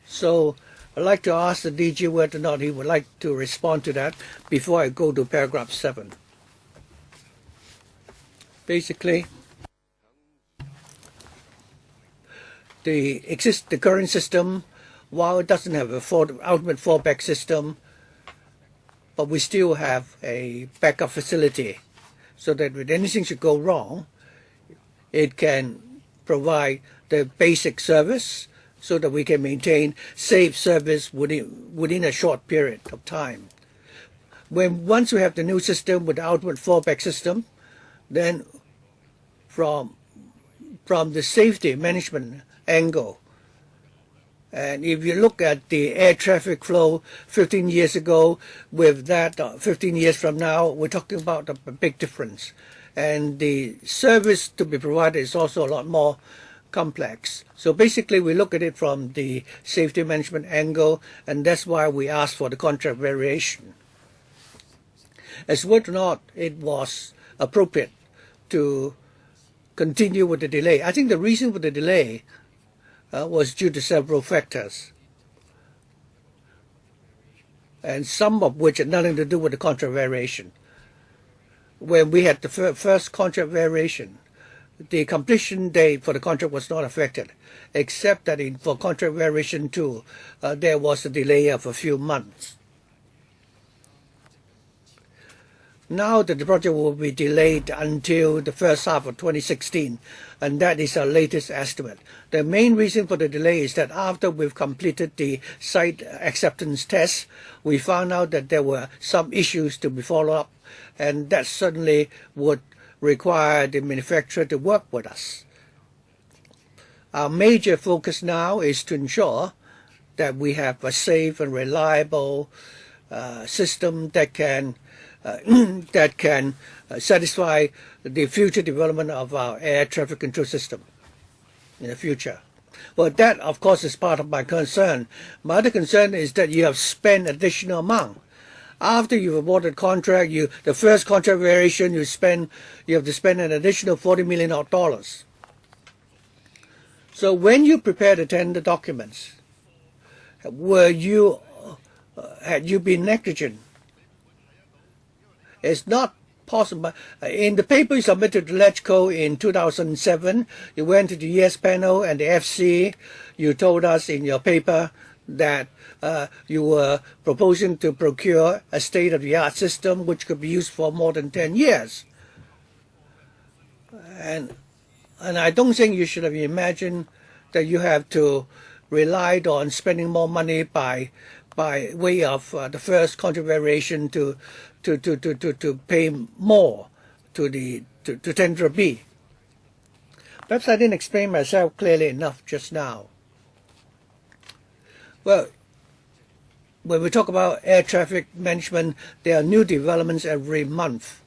So I'd like to ask the DG whether or not he would like to respond to that before I go to paragraph 7. Basically, the current system, while it doesn't have a ultimate fallback system, but we still have a backup facility so that if anything should go wrong, it can provide the basic service so that we can maintain safe service within a short period of time. Once we have the new system with the ultimate fallback system, then from the safety management angle, and if you look at the air traffic flow 15 years ago with that 15 years from now, we're talking about a big difference. And the service to be provided is also a lot more complex. So basically we look at it from the safety management angle, and that's why we asked for the contract variation. As whether or not it was appropriate to continue with the delay. I think the reason for the delay was due to several factors, and some of which had nothing to do with the contract variation. When we had the first contract variation, the completion date for the contract was not affected, except that for contract variation 2, there was a delay of a few months. Now that the project will be delayed until the first half of 2016, and that is our latest estimate. The main reason for the delay is that after we've completed the site acceptance test, we found out that there were some issues to be followed up, and that certainly would require the manufacturer to work with us. Our major focus now is to ensure that we have a safe and reliable system that can satisfy the future development of our air traffic control system in the future. Well, that, of course, is part of my concern. My other concern is that you have spent additional amount. After you've awarded contract, the first contract variation, you have to spend an additional $40 million. So when you prepare the tender documents, had you been negligent? It's not possible. In the paper you submitted to LegCo in 2007, you went to the US panel and the FC. You told us in your paper that you were proposing to procure a state-of-the-art system which could be used for more than 10 years. And I don't think you should have imagined that you have to rely on spending more money by way of the first contract variation to pay more to tender B. Perhaps I didn't explain myself clearly enough just now. Well, when we talk about air traffic management, there are new developments every month.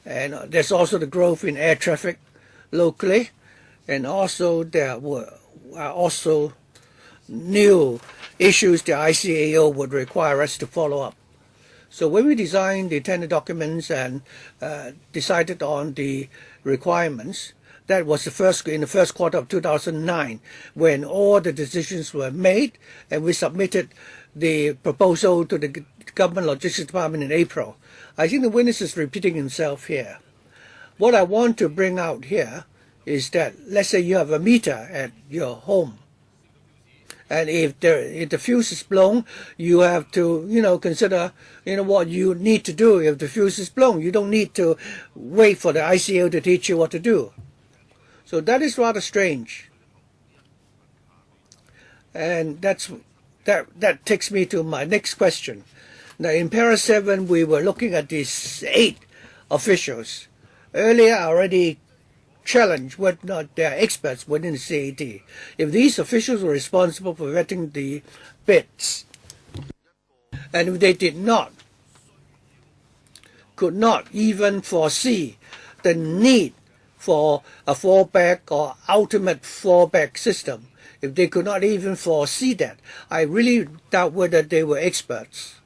And there's also the growth in air traffic locally, and also there are also new issues the ICAO would require us to follow up. So when we designed the tender documents and decided on the requirements, that was in the first quarter of 2009, when all the decisions were made, and we submitted the proposal to the Government Logistics Department in April. I think the witness is repeating himself here. What I want to bring out here is that, let's say you have a meter at your home, and if the fuse is blown, you have to, consider, what you need to do if the fuse is blown. You don't need to wait for the ICAO to teach you what to do. So that is rather strange. And that takes me to my next question. Now, in Para 7, we were looking at these 8 officials. Earlier, I already challenged whether or not they are experts within the CAD. If these officials were responsible for vetting the bids, and if they could not even foresee the need for a fallback or ultimate fallback system, If they could not even foresee that, I really doubt whether they were experts.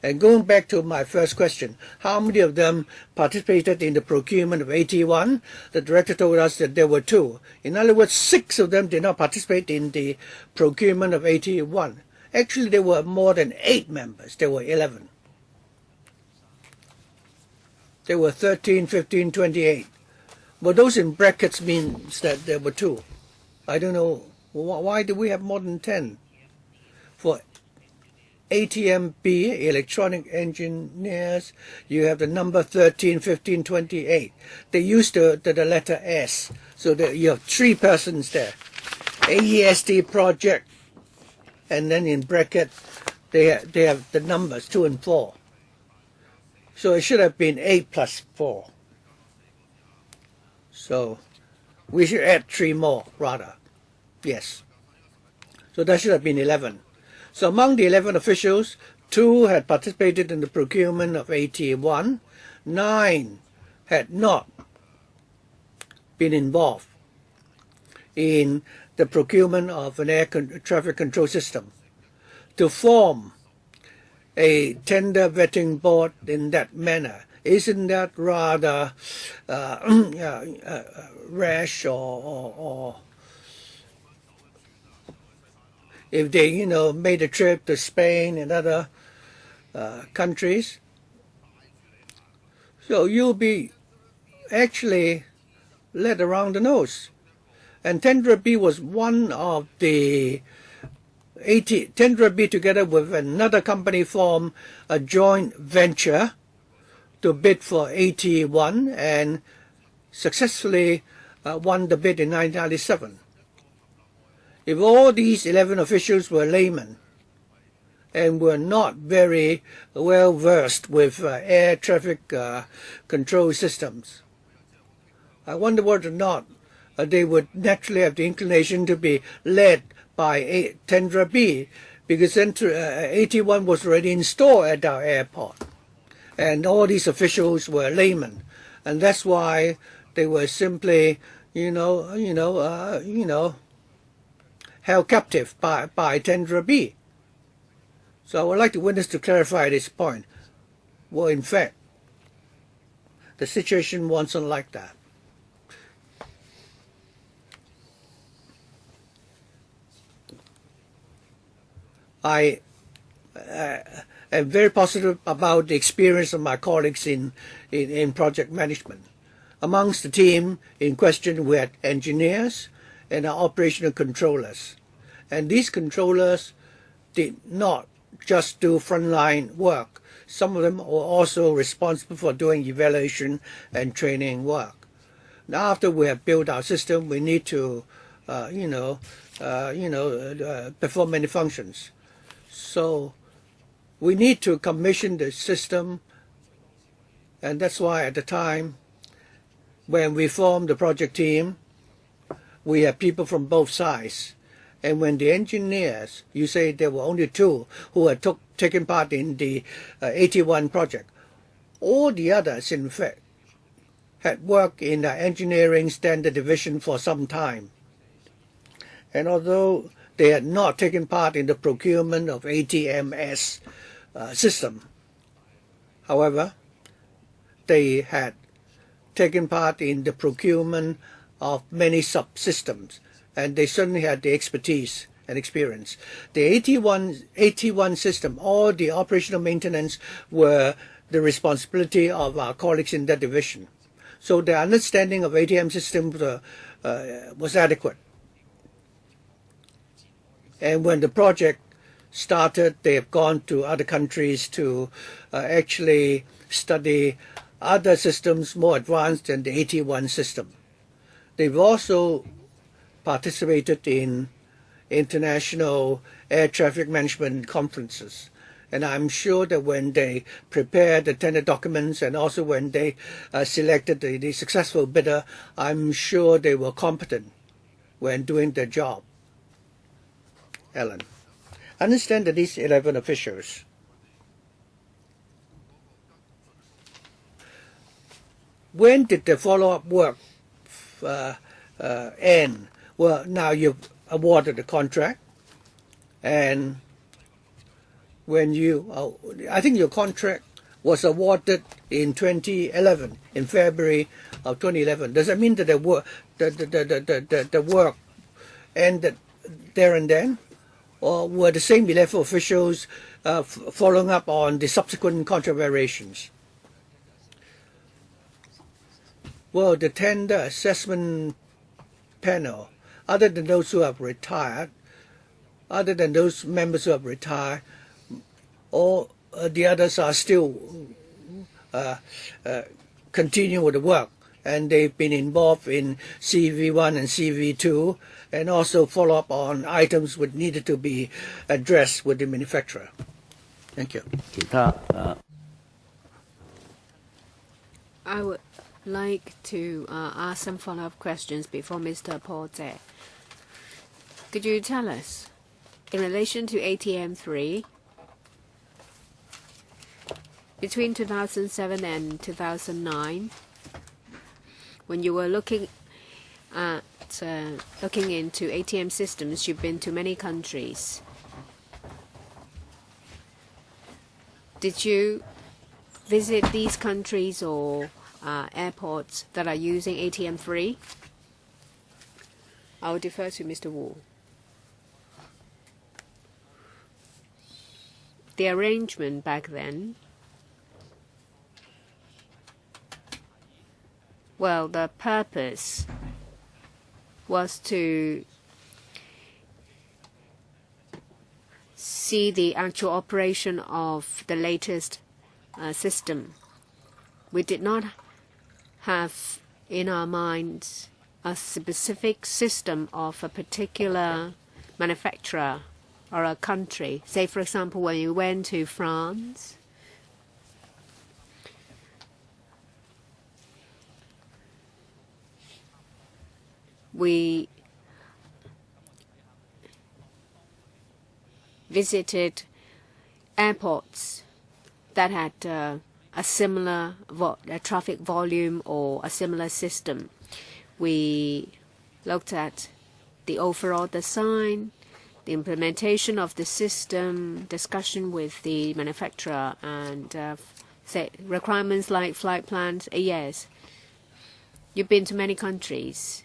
And going back to my first question, how many of them participated in the procurement of 81? The director told us that there were 2. In other words, 6 of them did not participate in the procurement of 81. Actually, there were more than 8 members. There were 11. There were 13, 15, 28. But those in brackets means that there were 2. I don't know. Why do we have more than 10? For ATMB, electronic engineers, you have the number 13, 15, 28. They use the letter S. So you have 3 persons there. AESD project. And then in bracket, they have the numbers 2 and 4. So it should have been 8 plus 4. So we should add 3 more, rather. Yes. So that should have been 11. So among the 11 officials, 2 had participated in the procurement of 81. 9 had not been involved in the procurement of an air traffic control system. To form a tender vetting board in that manner, isn't that rather rash or if they, made a trip to Spain and other countries? So you'll be actually led around the nose. And Tendra B was one of the Tendra B together with another company formed a joint venture to bid for 81 and successfully won the bid in 1997. If all these 11 officials were laymen and were not very well versed with air traffic control systems, I wonder whether or not they would naturally have the inclination to be led by Tendra B, because 81 was already installed at our airport, and all these officials were laymen, and that's why they were simply, held captive by Tendra B. So I would like the witness to clarify this point. Well, in fact, the situation wasn't like that. I am very positive about the experience of my colleagues in project management. Amongst the team in question, we had engineers and our operational controllers. And these controllers did not just do frontline work. Some of them were also responsible for doing evaluation and training work. Now, after we have built our system, we need to, perform many functions. So we need to commission the system, and that's why at the time when we formed the project team, we have people from both sides. And when the engineers, you say there were only 2 who had taken part in the 81 project. All the others, in fact, had worked in the engineering standard division for some time. And although they had not taken part in the procurement of ATMS system, however, they had taken part in the procurement of many subsystems, and they certainly had the expertise and experience. The 81 system, all the operational maintenance were the responsibility of our colleagues in that division. So the understanding of ATM systems was adequate. And when the project started, they have gone to other countries to actually study other systems more advanced than the 81 system. They've also participated in international air traffic management conferences. And I'm sure that when they prepared the tender documents and also when they selected the successful bidder, I'm sure they were competent when doing their job. Ellen, understand that these 11 officials when did the follow-up work end? Well, now you've awarded the contract, and when I think your contract was awarded in 2011, in February of 2011. Does that mean that the work ended there and then, or were the same level officials following up on the subsequent contract variations? Well, the tender assessment panel, other than those who have retired, other than those members who have retired, all the others are still continuing with the work, and they've been involved in CV1 and CV2, and also follow up on items which needed to be addressed with the manufacturer. Thank you. 其他 I would like to ask some follow-up questions before Mr. Paul Tse. Could you tell us, in relation to ATM3, between 2007 and 2009, when you were looking into ATM systems, you've been to many countries. Did you visit these countries or airports that are using ATM3? I will defer to Mr. Wu. The arrangement back then, well, the purpose was to see the actual operation of the latest system. We did not have in our minds a specific system of a particular manufacturer or a country. Say, for example, when you went to France, we visited airports that had a similar traffic volume or a similar system. We looked at the overall design, the implementation of the system, discussion with the manufacturer, and say requirements like flight plans. Yes, you've been to many countries.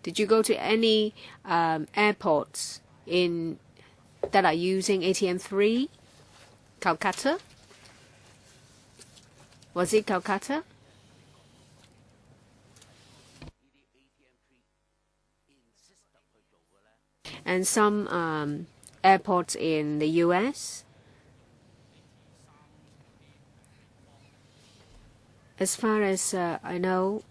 Did you go to any airports that are using ATM3? Calcutta? Was it Calcutta? And some airports in the US? As far as I know,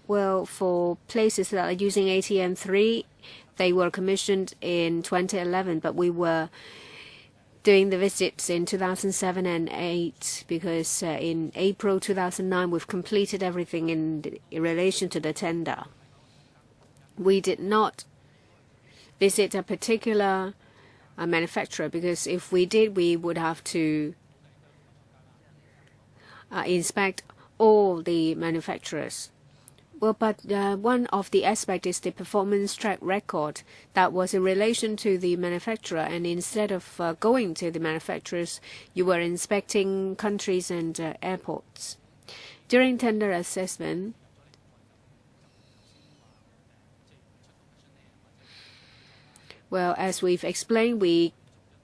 well, for places that are using ATM3, they were commissioned in 2011, but we were doing the visits in 2007 and 2008 because in April 2009 we've completed everything in relation to the tender. We did not visit a particular manufacturer because if we did, we would have to inspect all the manufacturers. Well, but one of the aspects is the performance track record that was in relation to the manufacturer, and instead of going to the manufacturers, you were inspecting countries and airports. During tender assessment, well, as we've explained, we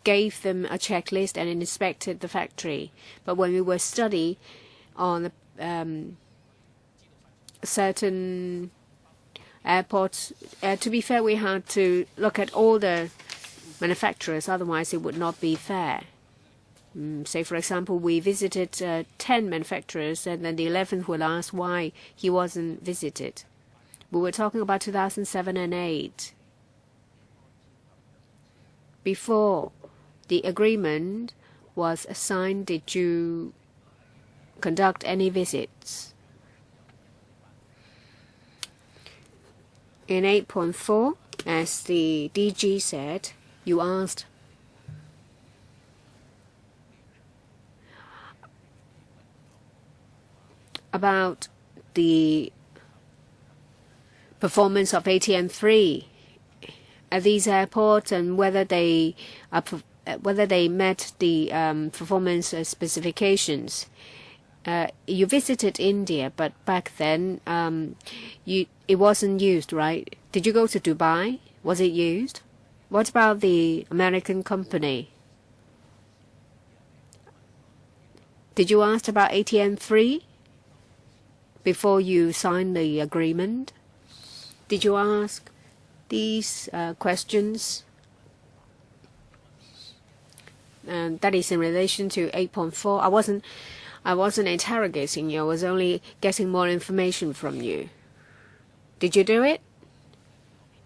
gave them a checklist and inspected the factory. But when we were studying on the certain airports, to be fair, we had to look at all the manufacturers, otherwise it would not be fair. Say, for example, we visited 10 manufacturers, and then the 11th will ask why he wasn't visited. We were talking about 2007 and 2008. Before the agreement was signed, did you conduct any visits? In 8.4, as the DG said, you asked about the performance of ATM3 at these airports and whether they met the performance specifications. You visited India, but back then it wasn't used, right? Did you go to Dubai? Was it used? What about the American company? Did you ask about ATM3 before you signed the agreement? Did you ask these questions? And that is in relation to 8.4. I wasn't interrogating you. I was only getting more information from you. Did you do it?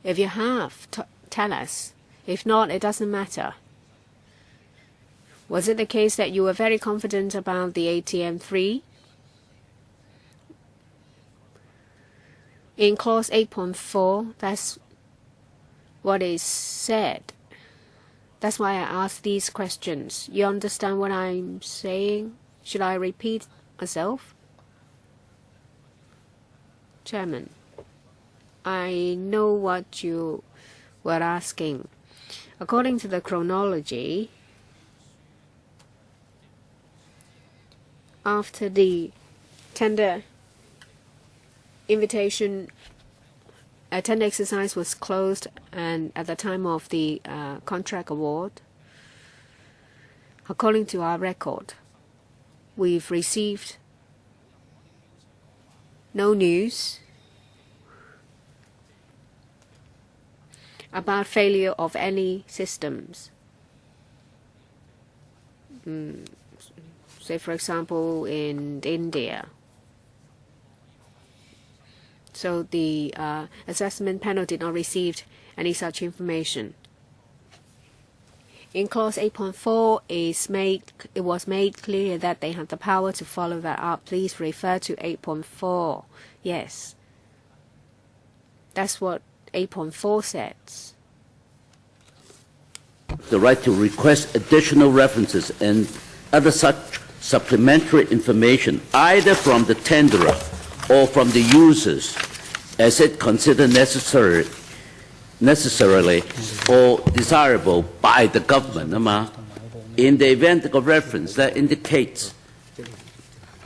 If you have, tell us. If not, it doesn't matter. Was it the case that you were very confident about the ATM3? In clause 8.4, that's what is said. That's why I asked these questions. You understand what I'm saying? Should I repeat myself? Chairman, I know what you were asking. According to the chronology, after the tender invitation, a tender exercise was closed, and at the time of the contract award, according to our record, we've received no news about failure of any systems. Say, for example, in India. So the assessment panel did not receive any such information. In clause 8.4, it was made clear that they have the power to follow that up. Please refer to 8.4. Yes. That's what 8.4 says. The right to request additional references and other such supplementary information, either from the tenderer or from the users, as it considered necessarily or desirable by the government. In the event of a reference that indicates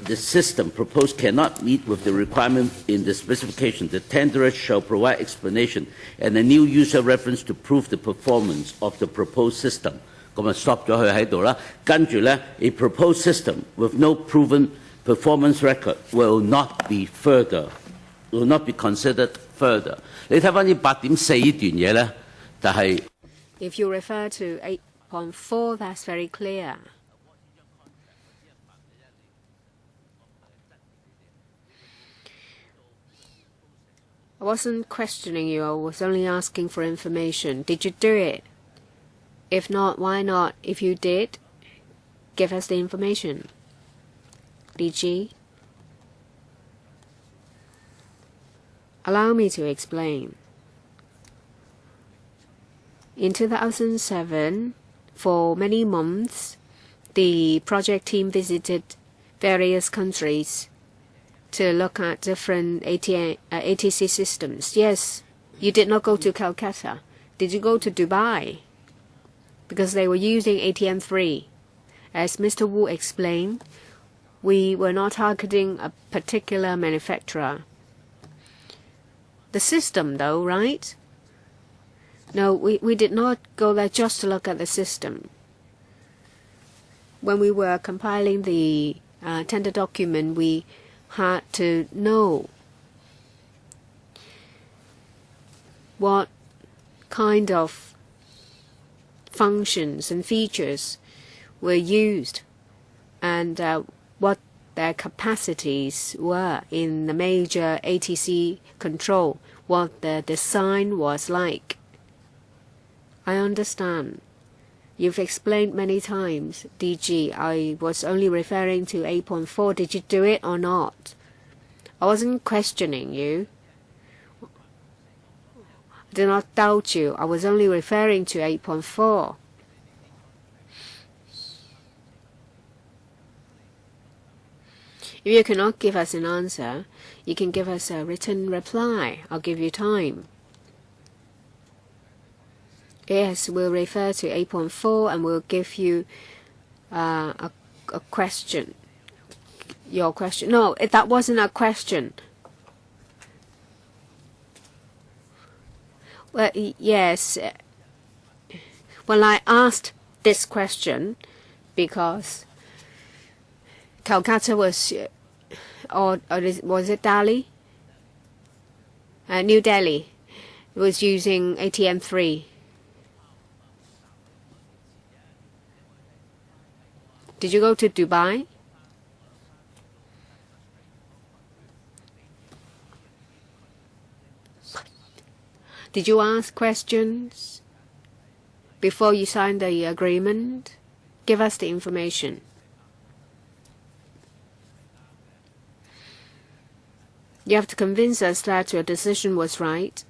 the system proposed cannot meet with the requirement in the specification, the tenderer shall provide explanation and a new user reference to prove the performance of the proposed system. 咁啊 stop 咗佢喺度啦。跟住咧 a proposed system with no proven performance record will not be considered further. 你睇翻呢8.4呢段嘢咧，就係 If you refer to 8.4, that's very clear. I wasn't questioning you, I was only asking for information. Did you do it? If not, why not? If you did, give us the information. DG? Allow me to explain. In 2007, for many months, the project team visited various countries to look at different ATC systems. Yes, you did not go to Calcutta. Did you go to Dubai? Because they were using ATM3. As Mr. Wu explained, we were not targeting a particular manufacturer. The system, though, right? No, we did not go there just to look at the system. When we were compiling the tender document, we had to know what kind of functions and features were used and what their capacities were in the major ATC control, what the design was like. I understand. You've explained many times, DG. I was only referring to 8.4. Did you do it or not? I wasn't questioning you. I do not doubt you. I was only referring to 8.4. If you cannot give us an answer, you can give us a written reply. I'll give you time. Yes, we'll refer to 8.4 and we'll give you a question. Your question. No, that wasn't a question. Well, yes. Well, I asked this question because Calcutta was, or was it Delhi? New Delhi was using ATM 3. Did you go to Dubai? Did you ask questions before you signed the agreement? Give us the information. You have to convince us that your decision was right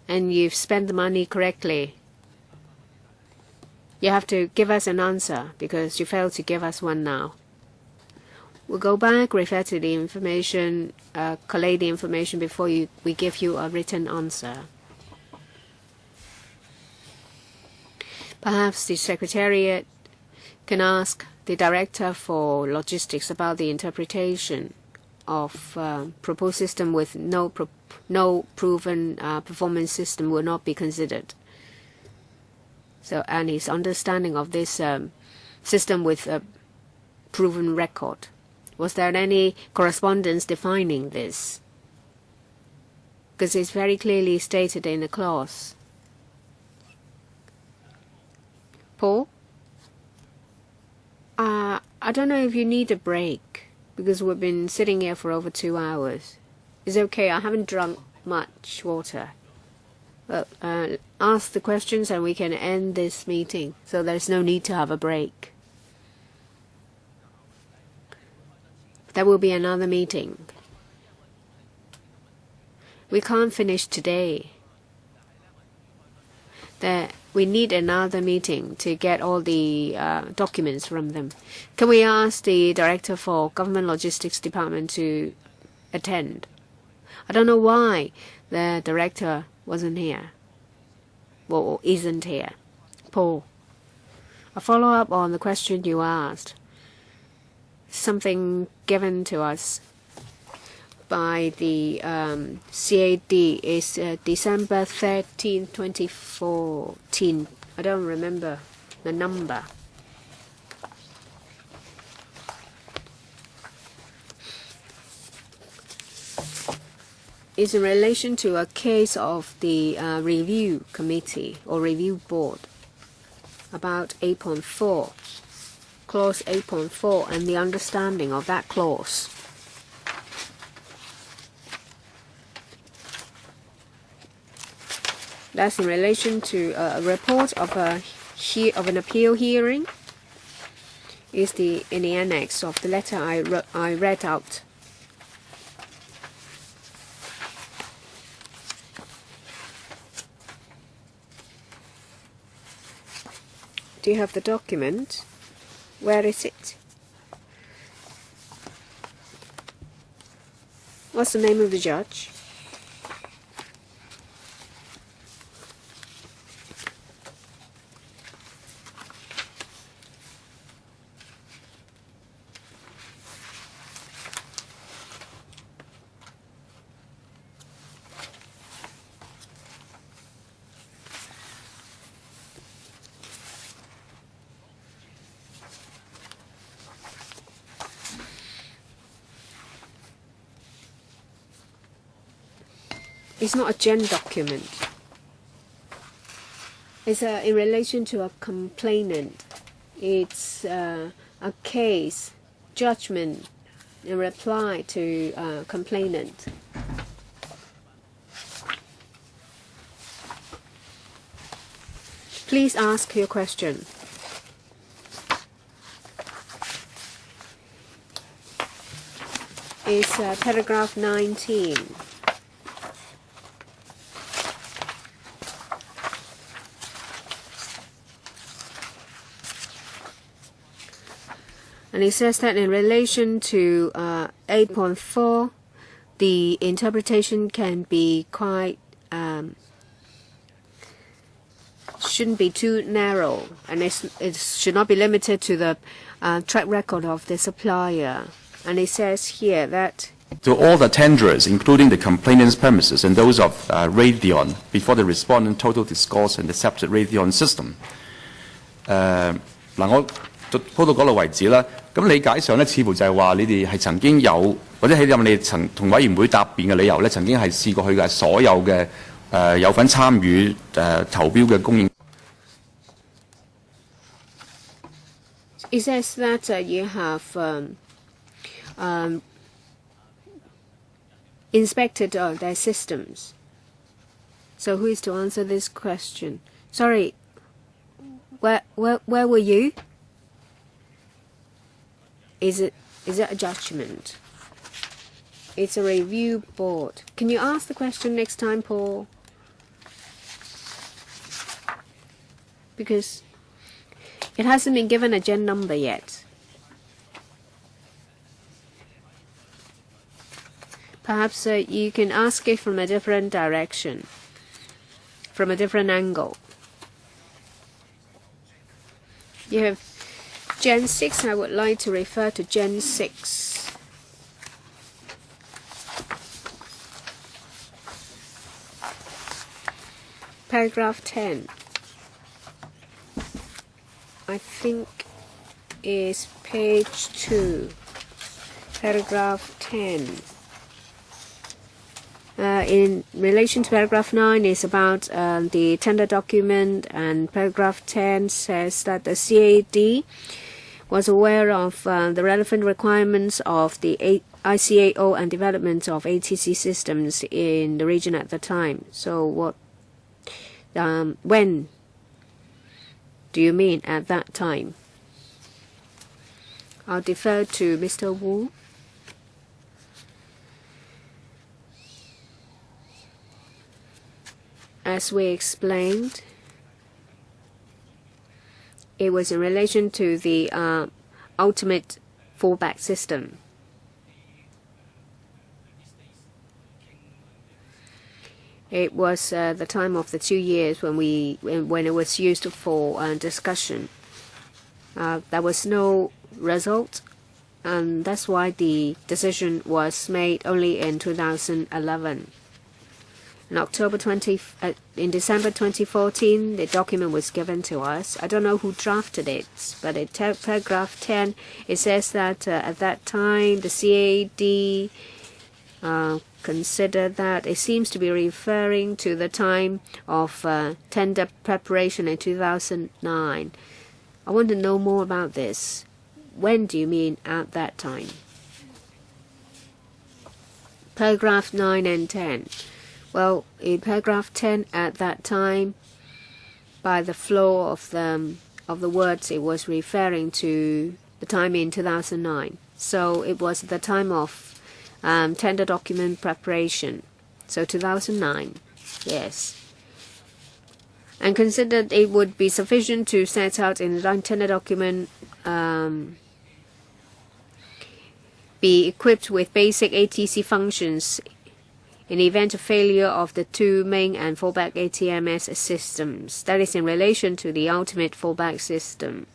and you've spent the money correctly. You have to give us an answer because you failed to give us one now. We'll go back, refer to the information, collate the information before we give you a written answer. Perhaps the Secretariat can ask the Director for Logistics about the interpretation of proposed system with no proven performance system will not be considered. So, and his understanding of this system with a proven record. Was there any correspondence defining this? Because it's very clearly stated in the clause. Paul? I don't know if you need a break, because we've been sitting here for over 2 hours. It's okay, I haven't drunk much water. Well, ask the questions and we can end this meeting, so there's no need to have a break. There will be another meeting. We can't finish today. We need another meeting to get all the documents from them. Can we ask the Director for Government Logistics Department to attend? I don't know why the Director wasn't here. Well, isn't here. Paul, a follow-up on the question you asked. Something given to us by the CAD is December 13, 2014. I don't remember the number. It's in relation to a case of the review committee or review board about 8.4, clause 8.4 and the understanding of that clause. That's in relation to a report of an appeal hearing. Is in the annex of the letter I read out. Do you have the document? Where is it? What's the name of the judge? It's not a gen document. It's in relation to a complainant. It's a case, judgment, in reply to a complainant. Please ask your question. It's paragraph 19. And it says that in relation to 8.4, the interpretation can be quite shouldn't be too narrow, and it should not be limited to the track record of the supplier. And it says here that to all the tenderers, including the complainant's premises and those of Raytheon, before the respondent total discourse and accepted Raytheon system。我鋪到嗰度為止啦。咁理解上咧，似乎就係話你哋係曾經有，或者喺你哋曾同委員會答辯嘅理由咧，曾經係試過去嘅所有嘅有份參與投標嘅供應。It says that you have inspected their systems. So who is to answer this question? Sorry, where were you? Is it a judgment? It's a review board. Can you ask the question next time, Paul? Because it hasn't been given a gen number yet. Perhaps you can ask it from a different direction, from a different angle. You have Gen 6. I would like to refer to Gen 6. Paragraph 10. I think is page 2. Paragraph 10. In relation to paragraph 9 is about the tender document, and paragraph 10 says that the CAD was aware of the relevant requirements of the ICAO and development of ATC systems in the region at the time. So what, when do you mean at that time? I'll defer to Mr. Wu. As we explained, it was in relation to the ultimate fallback system. It was the time of the 2 years when it was used for discussion. There was no result, and that's why the decision was made only in 2011. In December 2014, the document was given to us. I don't know who drafted it, but in paragraph 10, it says that at that time, the CAD considered that it seems to be referring to the time of tender preparation in 2009. I want to know more about this. When do you mean at that time? Paragraph 9 and 10. Well, in paragraph 10, at that time, by the flow of the words, it was referring to the time in 2009. So it was the time of tender document preparation. So 2009, yes. And considered it would be sufficient to set out in the tender document be equipped with basic ATC functions in the event of failure of the two main and fallback ATMS systems. That is in relation to the ultimate fallback system.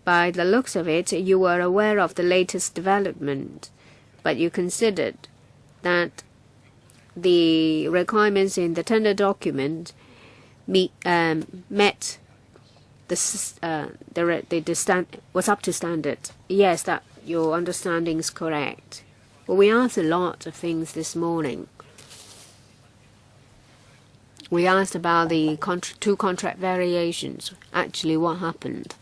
By the looks of it, you were aware of the latest development, but you considered that the requirements in the tender document met was up to standard. Yes, that your understanding is correct. Well, we asked a lot of things this morning. We asked about the two contract variations. Actually, what happened?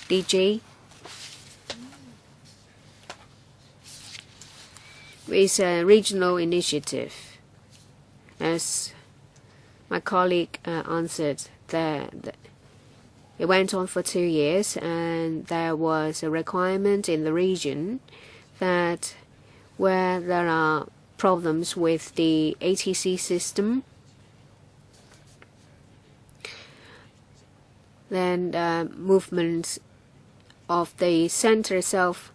DG? It's a regional initiative. As my colleague answered, it went on for 2 years, and there was a requirement in the region that where there are problems with the ATC system, then movement of the center itself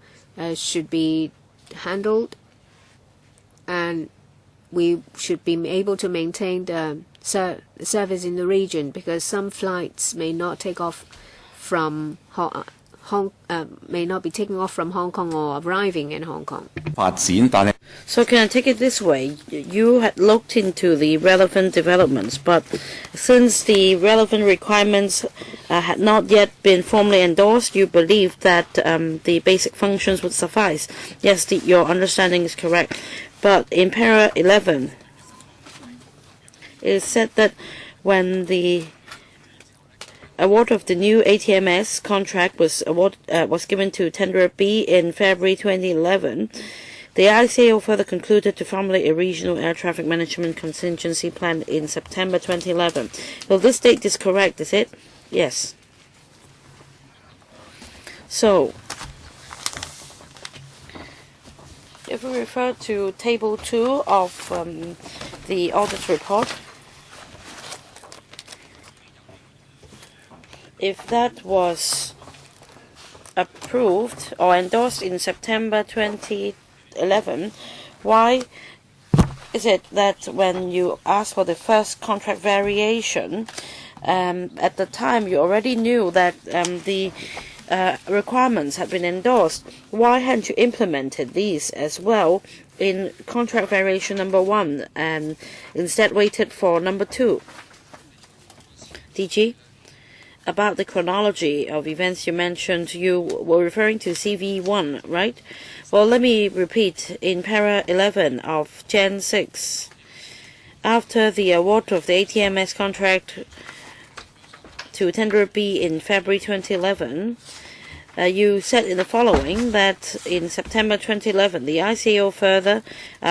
should be handled, and we should be able to maintain the service in the region, because some flights may not take off from may not be taking off from Hong Kong or arriving in Hong Kong. So can I take it this way? You had looked into the relevant developments, but since the relevant requirements had not yet been formally endorsed, you believe that the basic functions would suffice. Yes, your understanding is correct. But in para 11, it is said that when the award of the new ATMS contract was given to tenderer B in February 2011, the ICAO further concluded to formulate a regional air traffic management contingency plan in September 2011. Well, this date is correct, is it? Yes. So, if we refer to Table 2 of the audit report, if that was approved or endorsed in September 2011, why is it that when you asked for the first contract variation, at the time you already knew that the requirements had been endorsed? Why hadn't you implemented these as well in contract variation number 1 and instead waited for number 2? DG? About the chronology of events you mentioned, you were referring to CV1, right? Well, let me repeat. In para 11 of Gen 6, after the award of the ATMS contract to tenderer B in February 2011, you said in the following that in September 2011, the ICAO further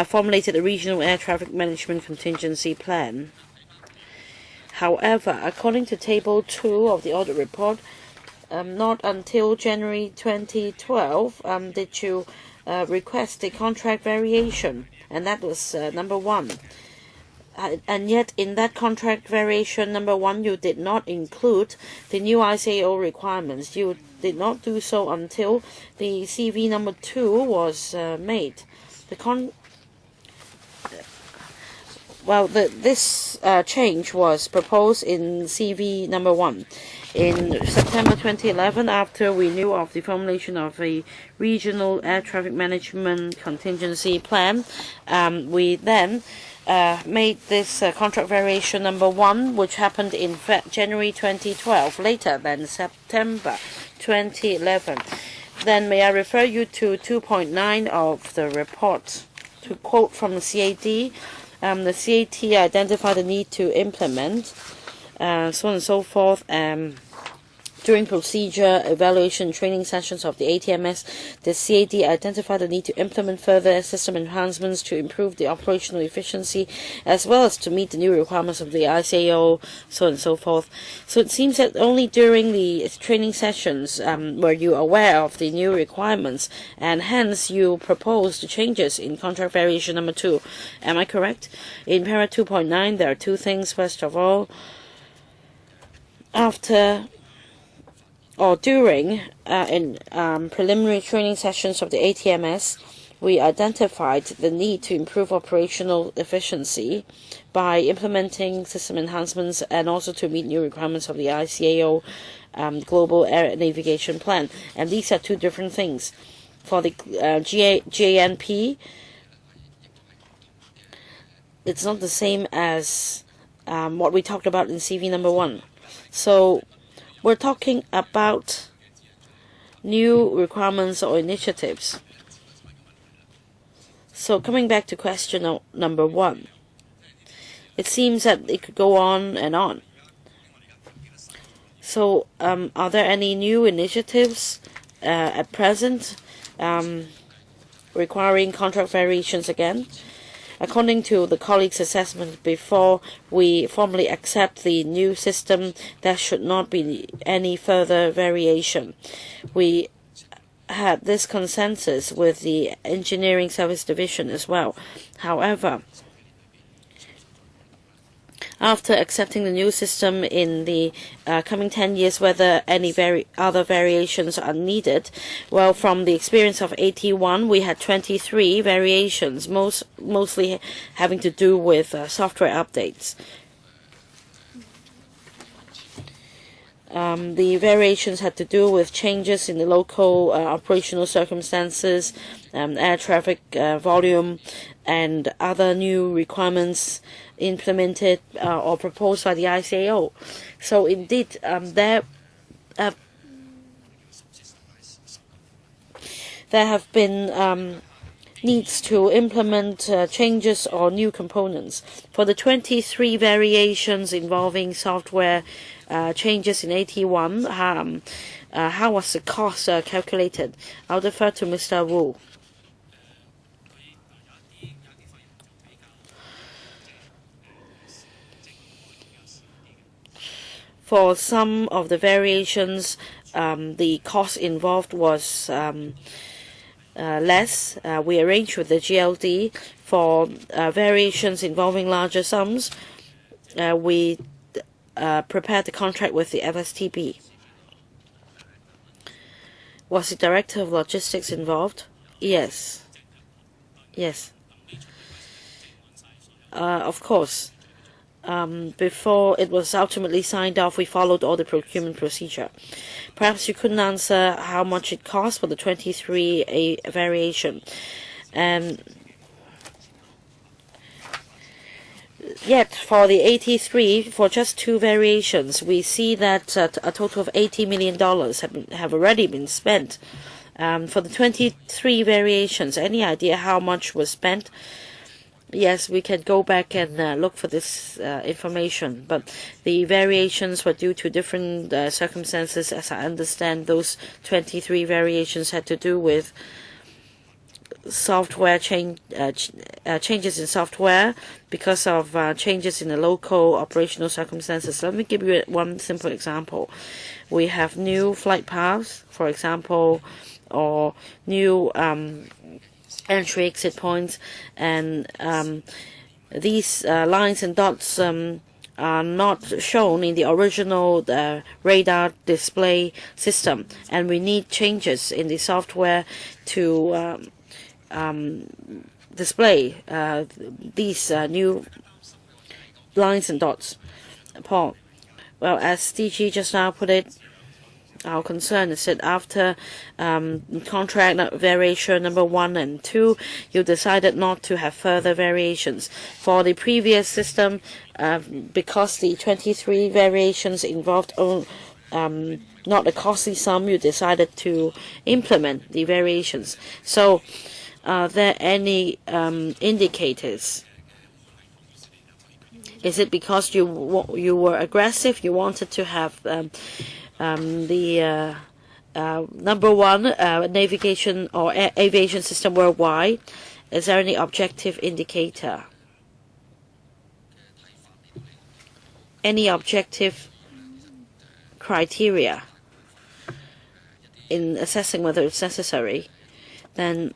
formulated a regional air traffic management contingency plan. However, according to Table 2 of the audit report, not until January 2012 did you request a contract variation, and that was number 1. And yet, in that contract variation number 1, you did not include the new ICAO requirements. You did not do so until the CV number 2 was made. This change was proposed in CV number 1. In September 2011, after we knew of the formulation of a regional air traffic management contingency plan, we then made this contract variation number 1, which happened in January 2012, later than September 2011. Then may I refer you to 2.9 of the report to quote from the CAD. The CAT identified the need to implement, so on and so forth. During procedure, evaluation, training sessions of the ATMS, the CAD identified the need to implement further system enhancements to improve the operational efficiency, as well as to meet the new requirements of the ICAO, so on and so forth. So it seems that only during the training sessions were you aware of the new requirements, and hence you proposed changes in contract variation number 2. Am I correct? In para 2.9, there are two things. First of all, after or during preliminary training sessions of the ATMS, we identified the need to improve operational efficiency by implementing system enhancements and also to meet new requirements of the ICAO Global Air Navigation Plan. And these are two different things. For the GANP, it's not the same as what we talked about in CV number 1. So we're talking about new requirements or initiatives. So coming back to question number 1, it seems that it could go on and on. So are there any new initiatives at present requiring contract variations again? According to the colleagues' assessment before we formally accept the new system, there should not be any further variation. We had this consensus with the Engineering Service Division as well. However, After accepting the new system in the coming 10 years, whether any other variations are needed. Well, from the experience of AT1, we had 23 variations, mostly having to do with software updates. The variations had to do with changes in the local operational circumstances, air traffic volume, and other new requirements implemented or proposed by the ICAO. So indeed, there have been needs to implement changes or new components. For the 23 variations involving software changes in AT1, how was the cost calculated? I'll defer to Mr. Wu. For some of the variations, the cost involved was less. We arranged with the GLD for variations involving larger sums. We prepared the contract with the FSTP. Was the Director of Logistics involved? Yes. Yes. Of course. Before it was ultimately signed off, we followed all the procurement procedure. Perhaps you couldn't answer how much it cost for the 23 variation. Yet, for the 83, for just 2 variations, we see that a total of $80 million have already been spent. For the 23 variations, any idea how much was spent? Yes, we can go back and look for this information, but the variations were due to different circumstances. As I understand, those 23 variations had to do with software changes in software because of changes in the local operational circumstances. Let me give you one simple example. We have new flight paths, for example, or new entry exit points, and these lines and dots are not shown in the original radar display system, and we need changes in the software to display these new lines and dots. Paul, well, as DG just now put it, our concern is that after contract variation number 1 and 2, you decided not to have further variations. For the previous system, because the 23 variations involved not a costly sum, you decided to implement the variations. So, are there any indicators? Is it because you were aggressive, you wanted to have the number 1 navigation or aviation system worldwide? Is there any objective indicator? Any objective criteria in assessing whether it's necessary? Then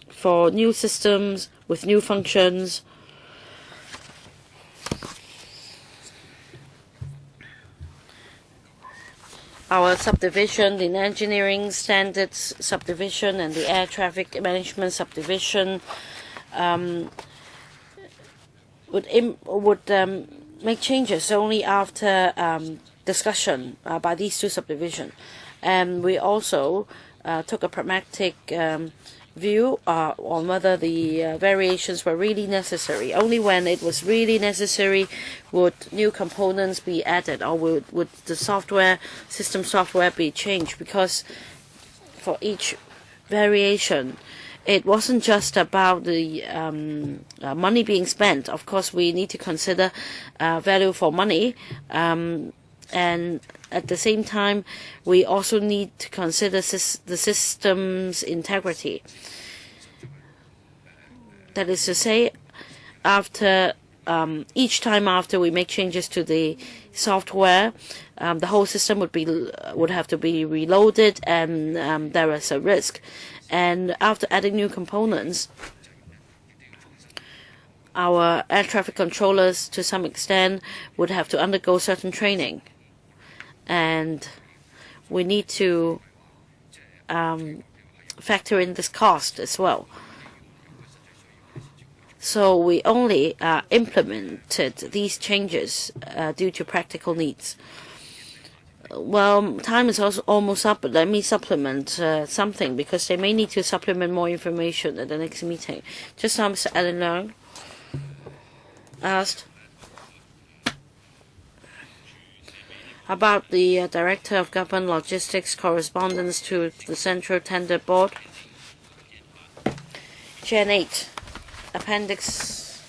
for new systems with new functions, our subdivision, the engineering standards subdivision and the air traffic management subdivision would make changes only after discussion by these 2 subdivisions. And we also took a pragmatic view on whether the variations were really necessary. Only when it was really necessary would new components be added, or would the system software be changed, because for each variation it wasn't just about the money being spent. Of course, we need to consider value for money, and at the same time, we also need to consider the system's integrity. That is to say, after each time after we make changes to the software, the whole system would have to be reloaded, and there is a risk. And after adding new components, our air traffic controllers, to some extent, would have to undergo certain training. And we need to factor in this cost as well. So we only implemented these changes due to practical needs. Well, time is also almost up, but let me supplement something, because they may need to supplement more information at the next meeting. Just now, Mr. Alan Leung asked about the Director of Government Logistics correspondence to the Central Tender Board. Gen 8, Appendix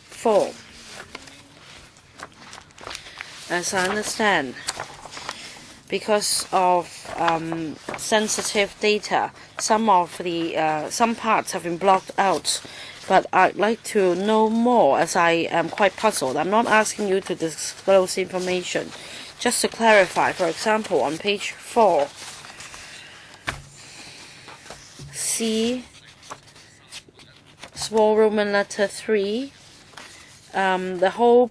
4. As I understand, because of sensitive data, some parts have been blocked out. But I'd like to know more, as I am quite puzzled. I'm not asking you to disclose information. Just to clarify, for example, on page 4, C, small Roman letter 3, the whole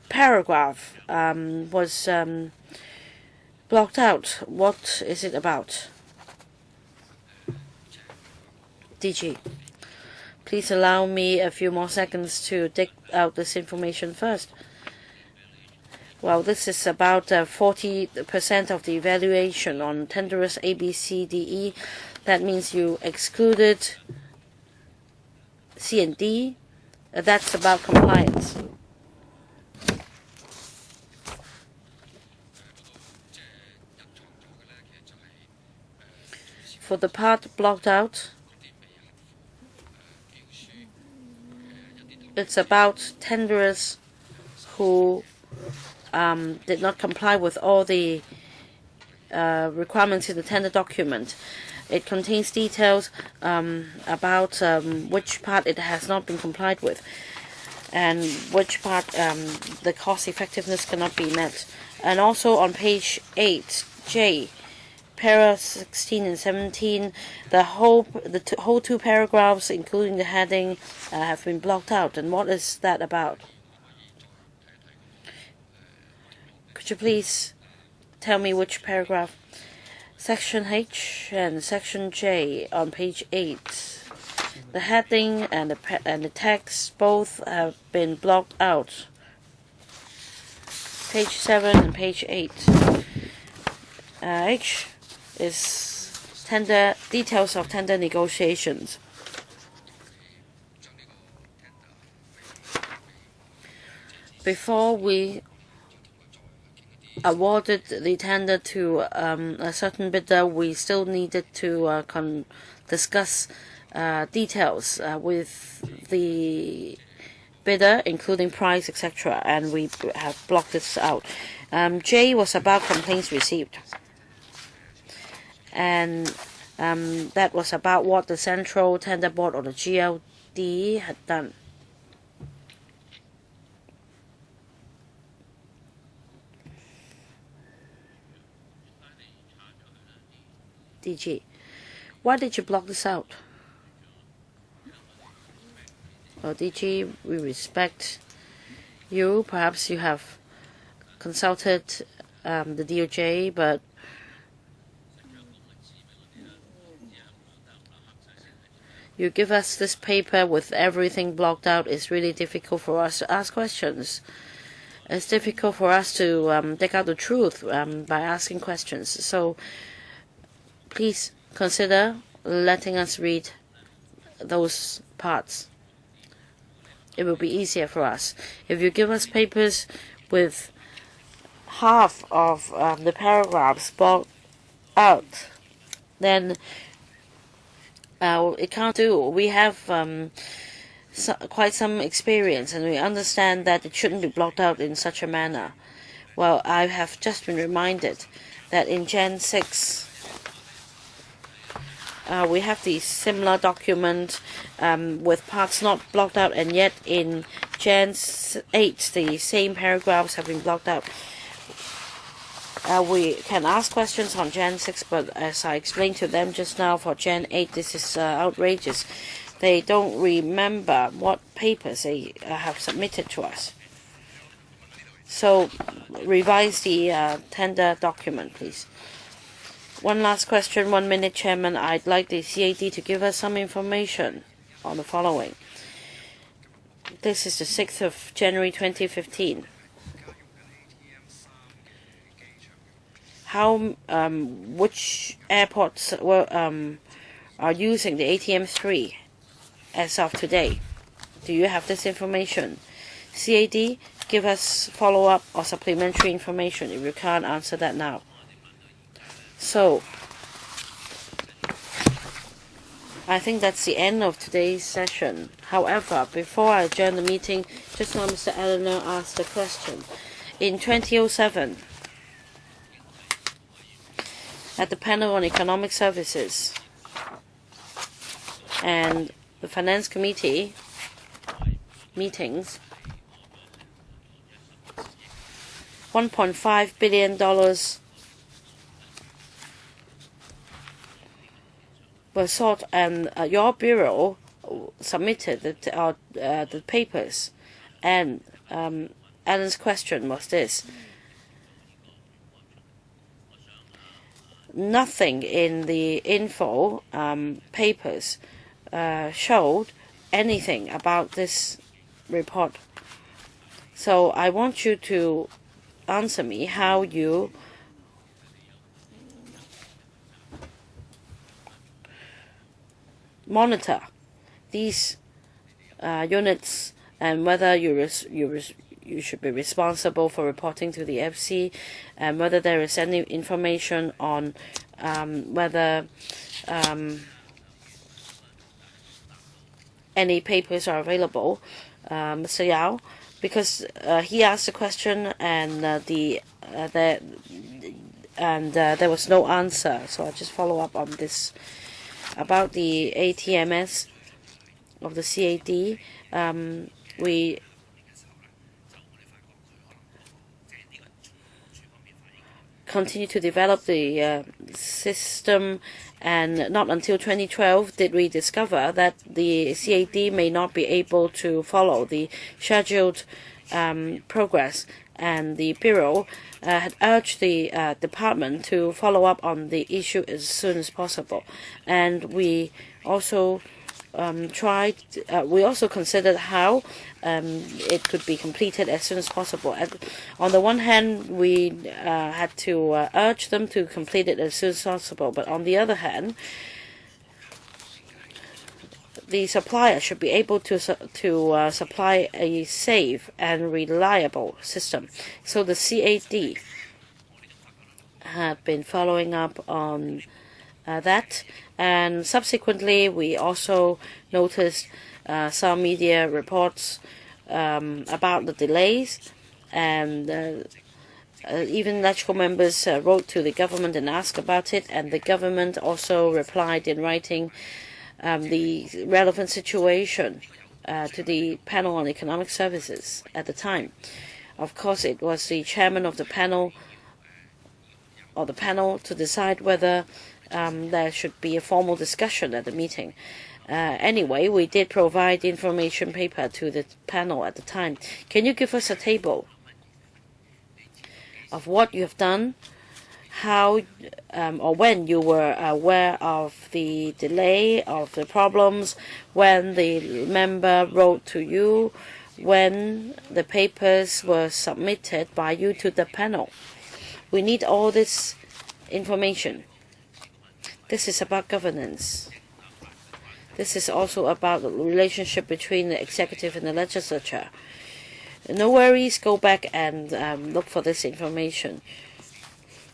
paragraph was blocked out. What is it about? DG. Please allow me a few more seconds to dig out this information first. Well, this is about 40% of the evaluation on tenderers A, B, C, D, E. That means you excluded C and D. That's about compliance. For the part blocked out, it's about tenderers who did not comply with all the requirements in the tender document. It contains details about which part it has not been complied with, and which part the cost effectiveness cannot be met. And also on page 8J, para 16 and 17, the whole two paragraphs, including the heading, have been blocked out. And what is that about? Could you please tell me which paragraph? Section H and Section J on page 8. The heading and the text both have been blocked out. Page 7 and page 8. H is tender details of tender negotiations. Before we awarded the tender to a certain bidder, we still needed to discuss details with the bidder, including price, etc., and we have blocked this out. J was about complaints received, and that was about what the Central Tender Board or the GLD had done. DG, why did you block this out? Well, DG, we respect you. Perhaps you have consulted the DOJ, but you give us this paper with everything blocked out. It's really difficult for us to ask questions. It's difficult for us to dig out the truth by asking questions. So please consider letting us read those parts. It will be easier for us. If you give us papers with half of the paragraphs blocked out, then it can't do. We have quite some experience, and we understand that it shouldn't be blocked out in such a manner. Well, I have just been reminded that in Gen 6, we have the similar document with parts not blocked out, and yet in Gen 8 the same paragraphs have been blocked out. We can ask questions on Gen 6, but as I explained to them just now, for Gen 8 this is outrageous. they don't remember what papers they have submitted to us. So revise the tender document, please. One last question, 1 minute, Chairman. I'd like the CAD to give us some information on the following. This is the 6th of January 2015. Which airports are using the ATM3 as of today? Do you have this information? CAD, give us follow-up or supplementary information if you can't answer that now. So, I think that's the end of today's session. However, before I adjourn the meeting, just now Mr. Eleanor asked a question. In 2007, at the panel on economic services and the finance committee meetings, $1.5 billion were sought, and your bureau submitted the papers. And Alan's question was this: nothing in the info papers showed anything about this report. So I want you to answer me how you monitor these units, and whether you should be responsible for reporting to the FC, and whether there is any information on whether any papers are available. Mr. Yao, because he asked the question and there was no answer, so I'll just follow up on this. About the ATMS of the CAD, we continue to develop the system, and not until 2012 did we discover that the CAD may not be able to follow the scheduled progress, and the Bureau had urged the department to follow up on the issue as soon as possible. And we also we also considered how it could be completed as soon as possible. On the one hand, we had to urge them to complete it as soon as possible, but on the other hand, the supplier should be able to supply a safe and reliable system. So the CAD have been following up on that, and subsequently we also noticed some media reports about the delays, and even electrical members wrote to the government and asked about it, and the government also replied in writing the relevant situation to the panel on economic services at the time. Of course, it was the chairman of the panel to decide whether there should be a formal discussion at the meeting. Anyway, we did provide information paper to the panel at the time. Can you give us a table of what you have done, how or when you were aware of the delay, of the problems, when the member wrote to you, when the papers were submitted by you to the panel? We need all this information. This is about governance. This is also about the relationship between the executive and the legislature. No worries, go back and look for this information.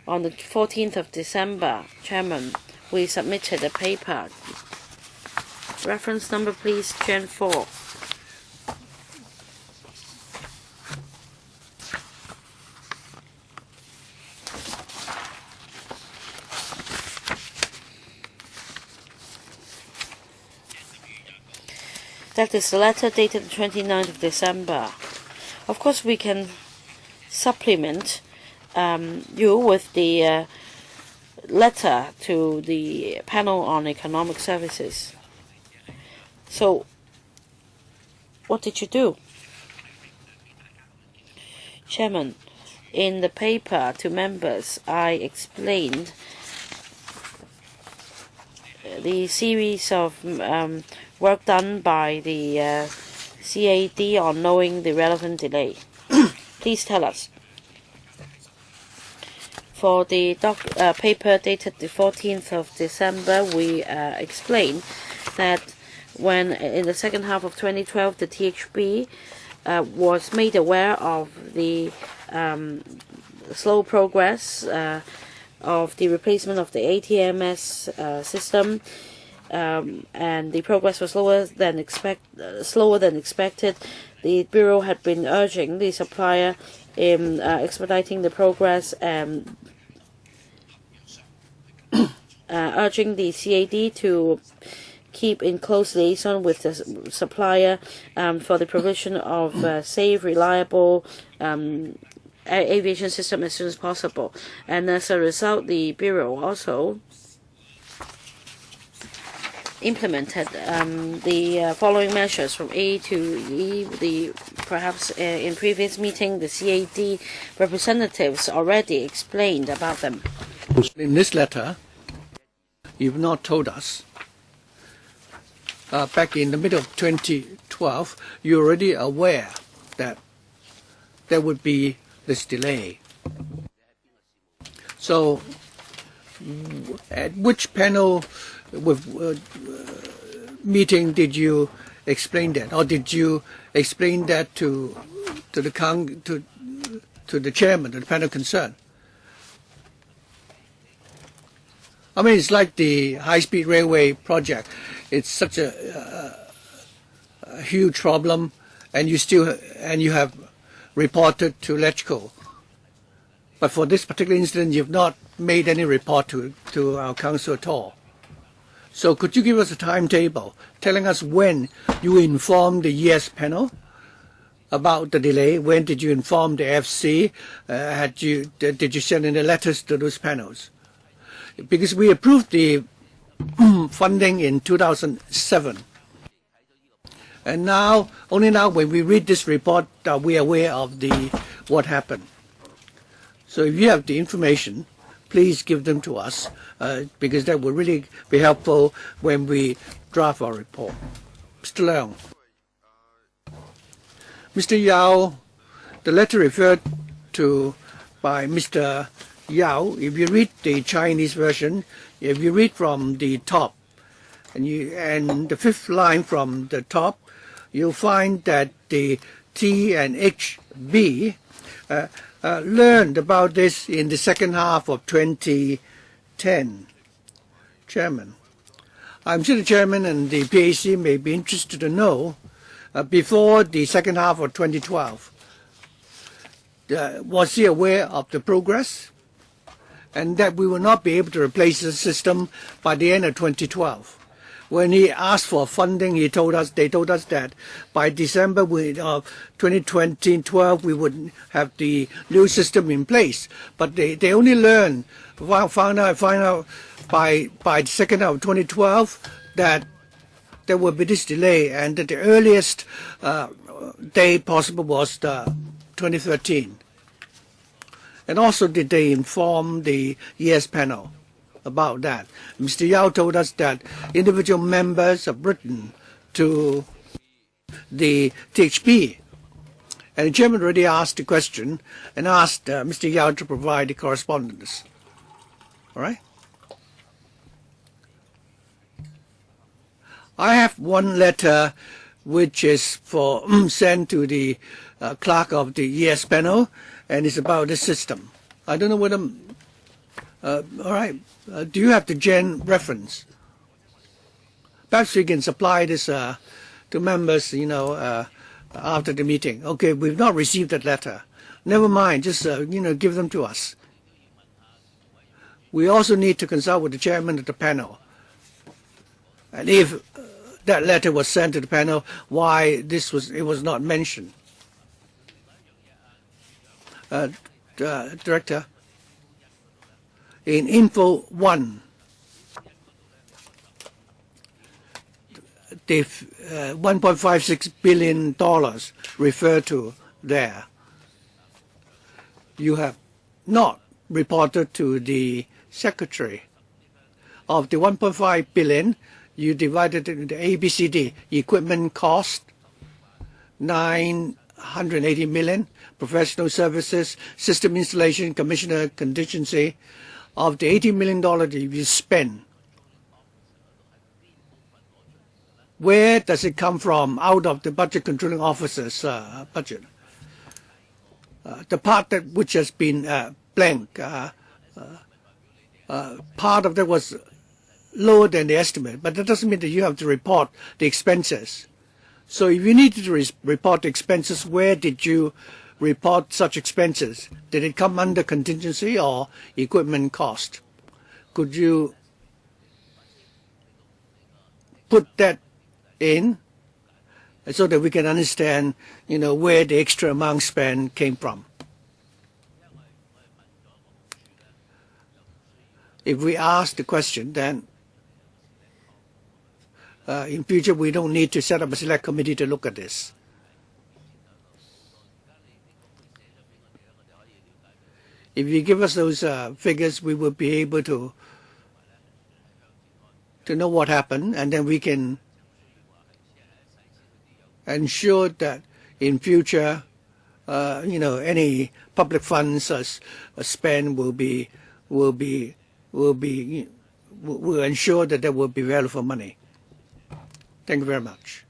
On the 14th of December, Chairman, we submitted a paper. Reference number, please, Gen 4. That is the letter dated the 29th of December. Of course, we can supplement you with the letter to the panel on economic services. So, what did you do? Chairman, in the paper to members, I explained the series of work done by the CAD on knowing the relevant delay. Please tell us. For the paper dated the 14th of December, we explained that when in the second half of 2012, the THB was made aware of the slow progress of the replacement of the ATMS system, and the progress was slower than expected. The Bureau had been urging the supplier in expediting the progress and urging the CAD to keep in close liaison with the supplier for the provision of safe, reliable aviation system as soon as possible. And as a result, the Bureau also implemented the following measures from A to E. Perhaps in previous meeting, the CAD representatives already explained about them. In this letter, you've not told us. Back in the middle of 2012, you're already aware that there would be this delay. So, at which panel meeting did you explain that, or did you explain that to the chairman, to the panel concerned? I mean, it's like the high-speed railway project. It's such a huge problem, and you have reported to LegCo. But for this particular incident, you've not made any report to our council at all. So could you give us a timetable telling us when you informed the ES panel about the delay? When did you inform the FC? Did you send any letters to those panels? Because we approved the funding in 2007. And now, only now when we read this report, are we aware of what happened. So if you have the information, please give them to us, because that will really be helpful when we draft our report. Mr. Leung. Mr. Yao, the letter referred to by Mr. Yao, if you read the Chinese version, if you read from the top, and the fifth line from the top, you'll find that the T and HB learned about this in the second half of 2010. Chairman, I'm sure the Chairman and the PAC may be interested to know, before the second half of 2012, was he aware of the progress and that we will not be able to replace the system by the end of 2012? When he asked for funding, they told us that by December of 2012 we would have the new system in place. But they only found out by the second half of 2012 that there will be this delay, and that the earliest day possible was 2013. And also, did they inform the ES panel about that? Mr. Yao told us that individual members have written to the THB, and the chairman already asked the question and asked Mr. Yao to provide the correspondence. All right? I have one letter which is sent to the clerk of the ES panel, and it's about the system. I don't know whether... all right. Do you have the Gen reference? Perhaps we can supply this to members, after the meeting. Okay, we've not received that letter. Never mind, just, give them to us. We also need to consult with the chairman of the panel. And if that letter was sent to the panel, why it was not mentioned. Director, in Info 1, the $1.56 billion referred to there, you have not reported to the Secretary. Of the 1.5 billion, you divided it into ABCD, equipment cost, 980 million, professional services, system installation, commissioner contingency. Of the $80 million that you spend, where does it come from out of the budget controlling officer's budget? The part that which has been blank, part of that was lower than the estimate, but that doesn't mean that you have to report the expenses. So if you needed to report the expenses, where did you report such expenses? Did it come under contingency or equipment cost? Could you put that in so that we can understand, where the extra amount spent came from? If we ask the question, then in future we don't need to set up a select committee to look at this. If you give us those figures, we will be able to know what happened, and then we can ensure that in future, any public funds spent will ensure that there will be value for money. Thank you very much.